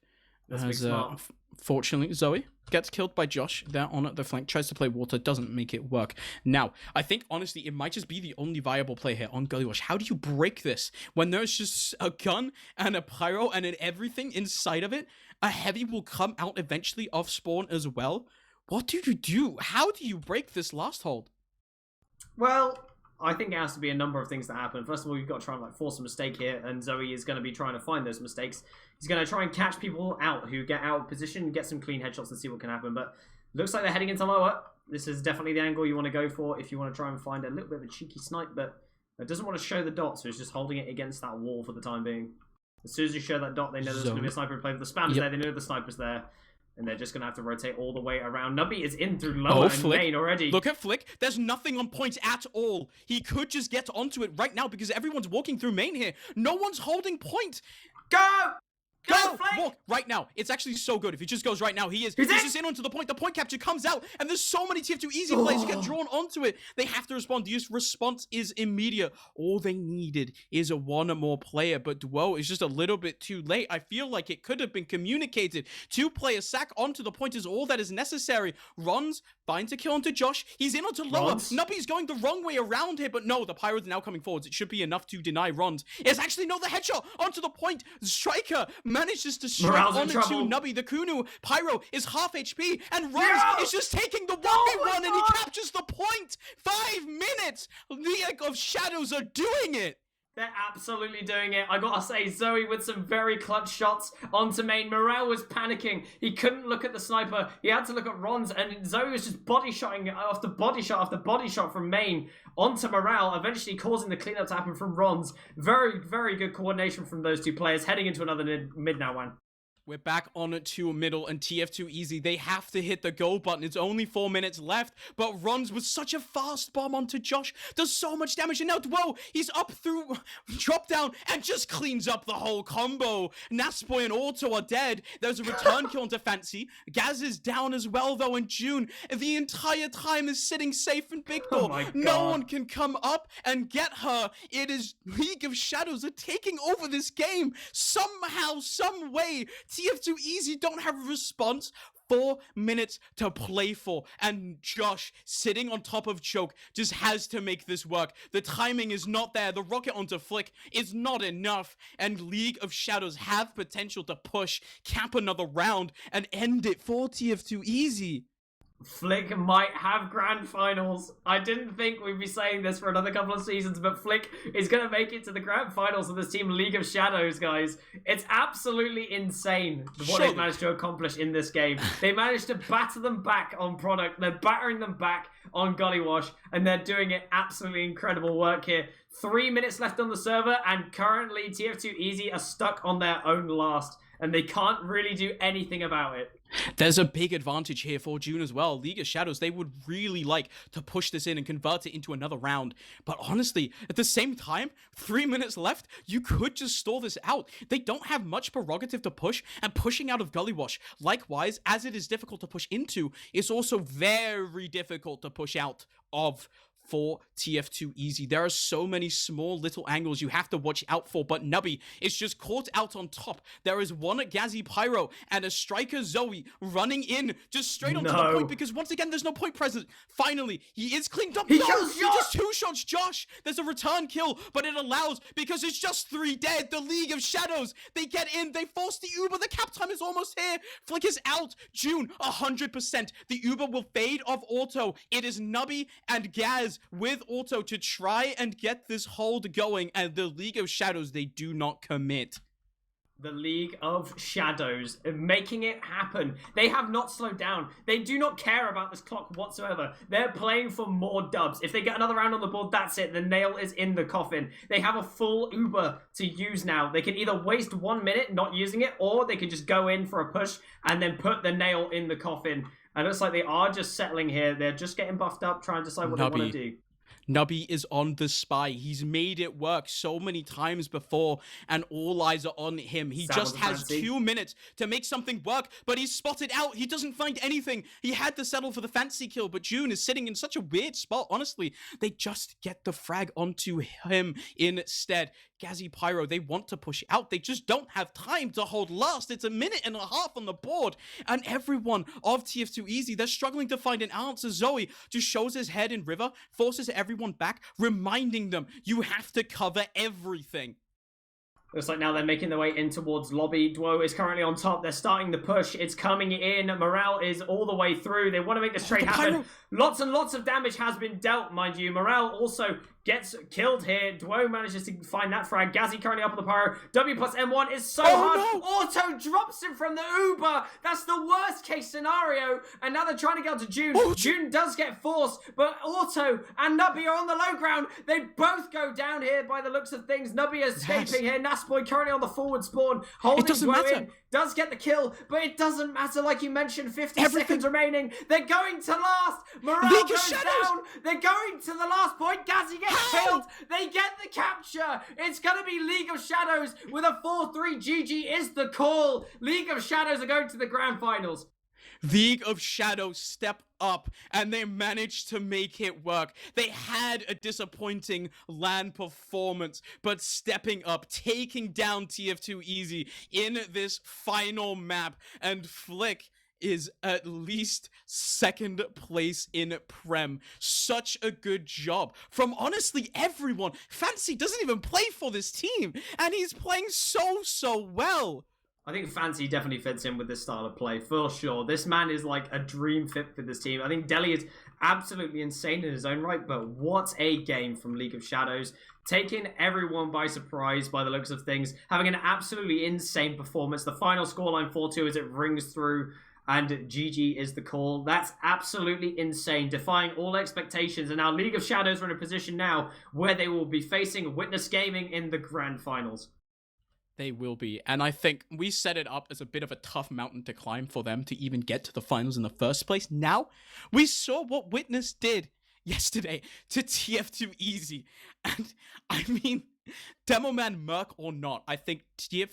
That's big smart. Fortunately, Zoe gets killed by Josh there on the flank, tries to play water, doesn't make it work. Now, I think, honestly, it might just be the only viable play here on Gully Wash. How do you break this when there's just a gun and a pyro and everything inside of it? A heavy will come out eventually off spawn as well. What do you do? How do you break this last hold? Well, I think it has to be a number of things that happen. First of all, you've got to try and force a mistake here, and Zoe is going to be trying to find those mistakes. He's going to try and catch people out who get out of position, get some clean headshots and see what can happen. But looks like they're heading into lower. This is definitely the angle you want to go for if you want to try and find a little bit of a cheeky snipe, but it doesn't want to show the dot, so it's just holding it against that wall for the time being. As soon as you show that dot, they know there's going to be a sniper in play. The spam's there, they know the sniper's there. And they're just going to have to rotate all the way around. Nubby is in through lower and main already. Look at Flick. There's nothing on point at all. He could just get onto it right now because everyone's walking through main here. No one's holding point. Go! Go, Flick! Walk right now. It's actually so good. If he just goes right now, he's just in onto the point. The point capture comes out, and there's so many TF2Easy players who get drawn onto it. They have to respond. The response is immediate. All they needed is a one more player, but Duo is just a little bit too late. I feel like it could have been communicated. 2 players sack onto the point is all that is necessary. Runs, finds a kill onto Josh. He's in onto lower. Nubby's going the wrong way around here, but no, the Pyro's now coming forwards. It should be enough to deny Rons. It's actually no, the headshot onto the point. Striker manages to strike onto Nubby. The Kunu Pyro is half HP, and Runs is just taking the 1v1, and he captures the point. 5 minutes. League of Shadows are doing it. They're absolutely doing it. I gotta say, Zoe with some very clutch shots onto main. Morel was panicking. He couldn't look at the sniper. He had to look at Ron's, and Zoe was just body shotting after body shot after body shot from main onto Morel, eventually causing the cleanup to happen from Ron's. Very, very good coordination from those two players. Heading into another mid now, Juan. We're back on to middle, and TF2Easy, they have to hit the go button. It's only 4 minutes left, but Runs with such a fast bomb onto Josh. Does so much damage, and now, whoa, he's up through drop down and just cleans up the whole combo. Nasboy and Auto are dead. There's a return kill onto Fancy. Gaz is down as well, though, and June, the entire time, is sitting safe in Big Door. Oh no one can come up and get her. It is League of Shadows are taking over this game. Somehow, some way, TF2Easy don't have a response. 4 minutes to play for, and Josh, sitting on top of Choke, just has to make this work. The timing is not there. The rocket onto Flick is not enough, and League of Shadows have potential to push, cap another round, and end it for TF2easy. Flick might have grand finals. I didn't think we'd be saying this for another couple of seasons, but Flick is going to make it to the grand finals of this team League of Shadows, guys. It's absolutely insane what they've managed to accomplish in this game. They managed to batter them back on product. They're battering them back on Gullywash, and they're doing it absolutely incredible work here. 3 minutes left on the server, and currently TF2easy are stuck on their own last, and they can't really do anything about it. There's a big advantage here for June as well. League of Shadows, they would really like to push this in and convert it into another round. But honestly, at the same time, 3 minutes left, you could just stall this out. They don't have much prerogative to push, and pushing out of Gullywash, likewise, as it is difficult to push into, is also very difficult to push out of for TF2easy. There are so many small little angles you have to watch out for, but Nubby is just caught out on top. There is one Gazi Pyro and a striker Zoe running in just straight onto the point, because once again there's no point present. Finally, he is cleaned up. He just two-shots Josh. There's a return kill, but it allows, because it's just 3 dead. The League of Shadows, they get in, they force the Uber. The cap time is almost here. Flick is out. June, 100%. The Uber will fade off auto. It is Nubby and Gaz with auto to try and get this hold going, and the League of Shadows, they do not commit. The League of Shadows making it happen. They have not slowed down. They do not care about this clock whatsoever. They're playing for more dubs. If they get another round on the board, that's it. The nail is in the coffin. They have a full Uber to use now. They can either waste 1 minute not using it, or they can just go in for a push and then put the nail in the coffin. And it looks like they are just settling here. They're just getting buffed up, trying to decide what they want to do. Nubby is on the spy. He's made it work so many times before, and all eyes are on him. He just has 2 minutes to make something work, but he's spotted out. He doesn't find anything. He had to settle for the fancy kill, but June is sitting in such a weird spot. Honestly, they just get the frag onto him instead. Gazi Pyro, they want to push out. They just don't have time to hold last. It's 1.5 minutes on the board, and everyone of TF2easy, they're struggling to find an answer. Zoe just shows his head in river, forces everyone back, reminding them, you have to cover everything. Looks like now they're making their way in towards lobby. Duo is currently on top. They're starting the push. It's coming in. Morale is all the way through. They want to make this trade happen. Lots and lots of damage has been dealt, mind you. Morale also gets killed here. Duo manages to find that frag. Gazi currently up on the pyro. W plus M1 is so hard. No. Auto drops him from the Uber. That's the worst case scenario. And now they're trying to get out to June. June does get forced, but Auto and Nubby are on the low ground. They both go down here by the looks of things. Nubby escaping here. Nasboy currently on the forward spawn. Holding Duo in. Does get the kill, but it doesn't matter. Like you mentioned, 50 seconds remaining. They're going to last. Morale goes down. They're going to the last point. Gazi gets killed. They get the capture. It's going to be League of Shadows with a 4-3. GG is the call. League of Shadows are going to the grand finals. League of Shadows step up, and they managed to make it work. They had a disappointing LAN performance, but stepping up, taking down TF2easy in this final map, and Flick is at least 2nd place in Prem. Such a good job from honestly everyone. Fancy doesn't even play for this team, and he's playing so well. I think Fancy definitely fits in with this style of play, for sure. This man is like a dream fit for this team. I think Deli is absolutely insane in his own right, but what a game from League of Shadows. Taking everyone by surprise by the looks of things, having an absolutely insane performance. The final scoreline 4-2 as it rings through, and GG is the call. That's absolutely insane, defying all expectations. And now League of Shadows are in a position now where they will be facing Witness Gaming in the grand finals. They will be, and I think we set it up as a bit of a tough mountain to climb for them to even get to the finals in the first place. Now, we saw what Witness did yesterday to TF2easy, and I mean, Demoman Merc or not, I think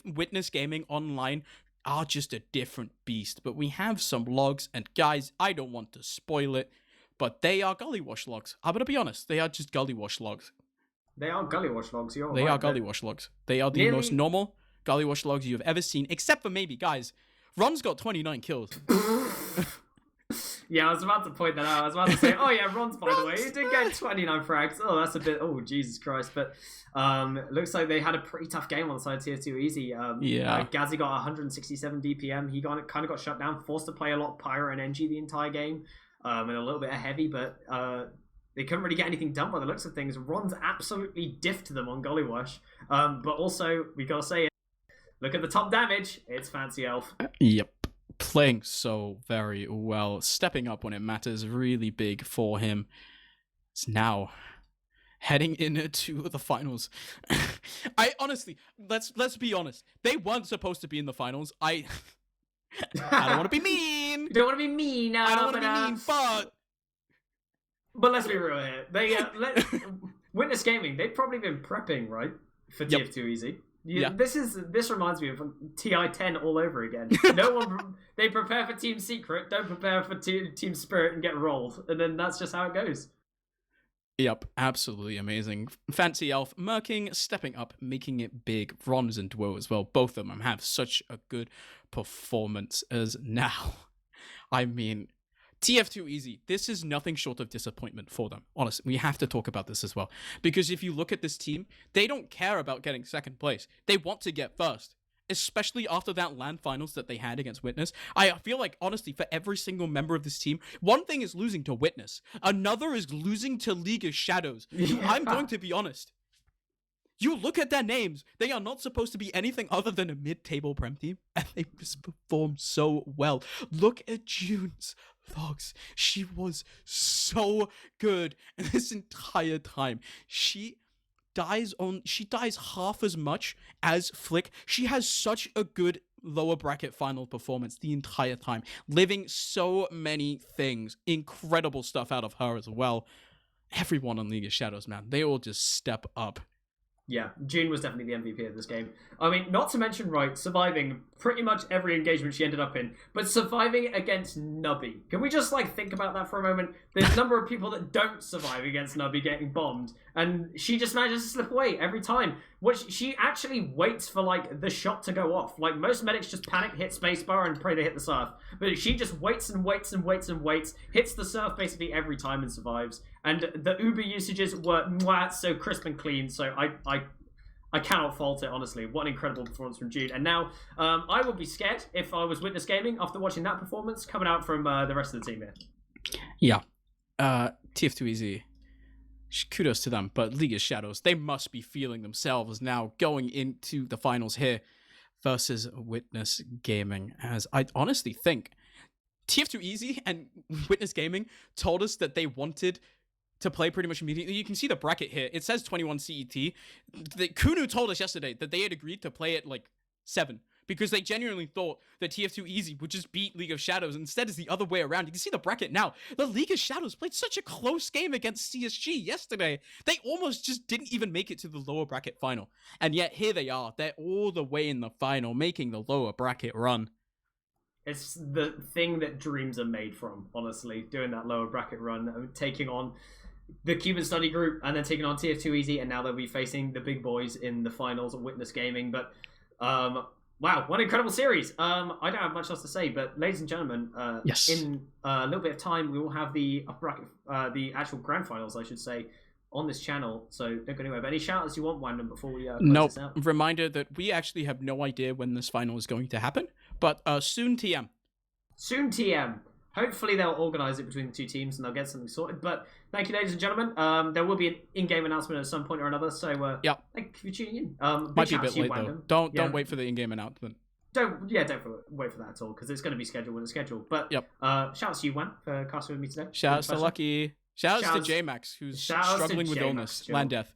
Witness Gaming Online are just a different beast, but we have some logs, and guys, I don't want to spoil it, but they are Gullywash logs. I'm gonna be honest, they are just Gullywash logs. They are Gullywash logs, you're right. They are Gullywash logs. They are the most normal Gullywash logs you've ever seen, except for maybe, guys, Ron's got 29 kills. Yeah, I was about to point that out. I was about to say, oh yeah, Ron's, by the way, he did get 29 frags. Oh, that's a bit, oh, Jesus Christ. But looks like they had a pretty tough game on the side of TF2Easy. Gazzy got 167 DPM. He kind of got shut down, forced to play a lot of Pyro and NG the entire game, and a little bit of Heavy, but they couldn't really get anything done by the looks of things. Ron's absolutely diffed them on Gollywash. But also, we got to say it, look at the top damage. It's Fancy Elf. Yep. Playing so very well, stepping up when it matters, really big for him. It's now heading into the finals. I honestly, let's be honest, they weren't supposed to be in the finals. I don't want to be mean. You don't want to be mean. I don't want to be mean, but let's be real here. They Witness Gaming, they've probably been prepping, right, for TF2Easy. Yeah. This reminds me of TI10 all over again. They prepare for Team Secret, don't prepare for Team Spirit and get rolled, and then that's just how it goes. Yep, absolutely amazing. Fancy Elf, Merking, stepping up, making it big. Ron's and Duo as well. Both of them have such a good performance as now. I mean, TF2Easy, this is nothing short of disappointment for them. Honestly, we have to talk about this as well. Because if you look at this team, they don't care about getting second place. They want to get first. Especially after that LAN finals that they had against Witness. I feel like, honestly, for every single member of this team, one thing is losing to Witness. Another is losing to League of Shadows. Yeah. I'm going to be honest. You look at their names, they are not supposed to be anything other than a mid-table Prem team, and they just perform so well. Look at June's vlogs. She was so good this entire time. She dies half as much as Flick. She has such a good lower bracket final performance the entire time, living so many things. Incredible stuff out of her as well. Everyone on League of Shadows, man, they all just step up. Yeah, June was definitely the MVP of this game. I mean, not to mention, right, surviving pretty much every engagement she ended up in, but surviving against Nubby. Can we just, think about that for a moment? There's a number of people that don't survive against Nubby getting bombed, and she just manages to slip away every time. She actually waits for, the shot to go off. Most medics just panic, hit spacebar, and pray they hit the surf. But she just waits and waits and waits and waits, hits the surf basically every time and survives. And the Uber usages were so crisp and clean, so I cannot fault it, honestly. What an incredible performance from Jude. And now, I would be scared if I was Witness Gaming after watching that performance coming out from the rest of the team here. Yeah. TF2Easy, kudos to them, but League of Shadows, they must be feeling themselves now going into the finals here versus Witness Gaming, as I honestly think TF2Easy and Witness Gaming told us that they wanted to play pretty much immediately. You can see the bracket here. It says 21 CET. Kunu told us yesterday that they had agreed to play at 7 because they genuinely thought that TF2Easy would just beat League of Shadows. Instead, it's the other way around. You can see the bracket now. The League of Shadows played such a close game against CSG yesterday. They almost just didn't even make it to the lower bracket final. And yet here they are. They're all the way in the final, making the lower bracket run. It's the thing that dreams are made from, honestly, doing that lower bracket run, taking on the Cuban study group and then taking on TF2Easy, and now they'll be facing the big boys in the finals of Witness Gaming. But wow, what an incredible series. I don't have much else to say, but ladies and gentlemen, yes, in a little bit of time we will have the upper bracket, the actual grand finals, I should say, on this channel, so don't go anywhere. But any shout-outs you want, Wyndham, before we close this out? Reminder that we actually have no idea when this final is going to happen, but soon TM. Soon TM. Hopefully they'll organise it between the two teams and they'll get something sorted. But thank you, ladies and gentlemen. There will be an in-game announcement at some point or another. So thank you for tuning in. Might be a bit late though. Don't wait for the in-game announcement. Don't wait for that at all because it's going to be scheduled when it's scheduled. But shout out to you, Wan, for casting with me today. Shout out to Lucky. Shout out to J-Max, who's struggling with illness, land death.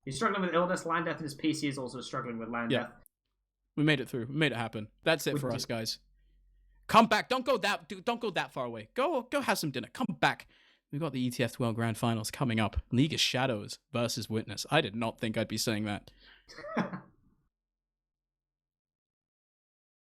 He's struggling with illness, land death, and his PC is also struggling with land death. We made it through. We made it happen. That's it for us, guys. Come back. Don't go that far away. Go have some dinner. Come back. We've got the ETF2L Grand Finals coming up. League of Shadows versus Witness. I did not think I'd be saying that.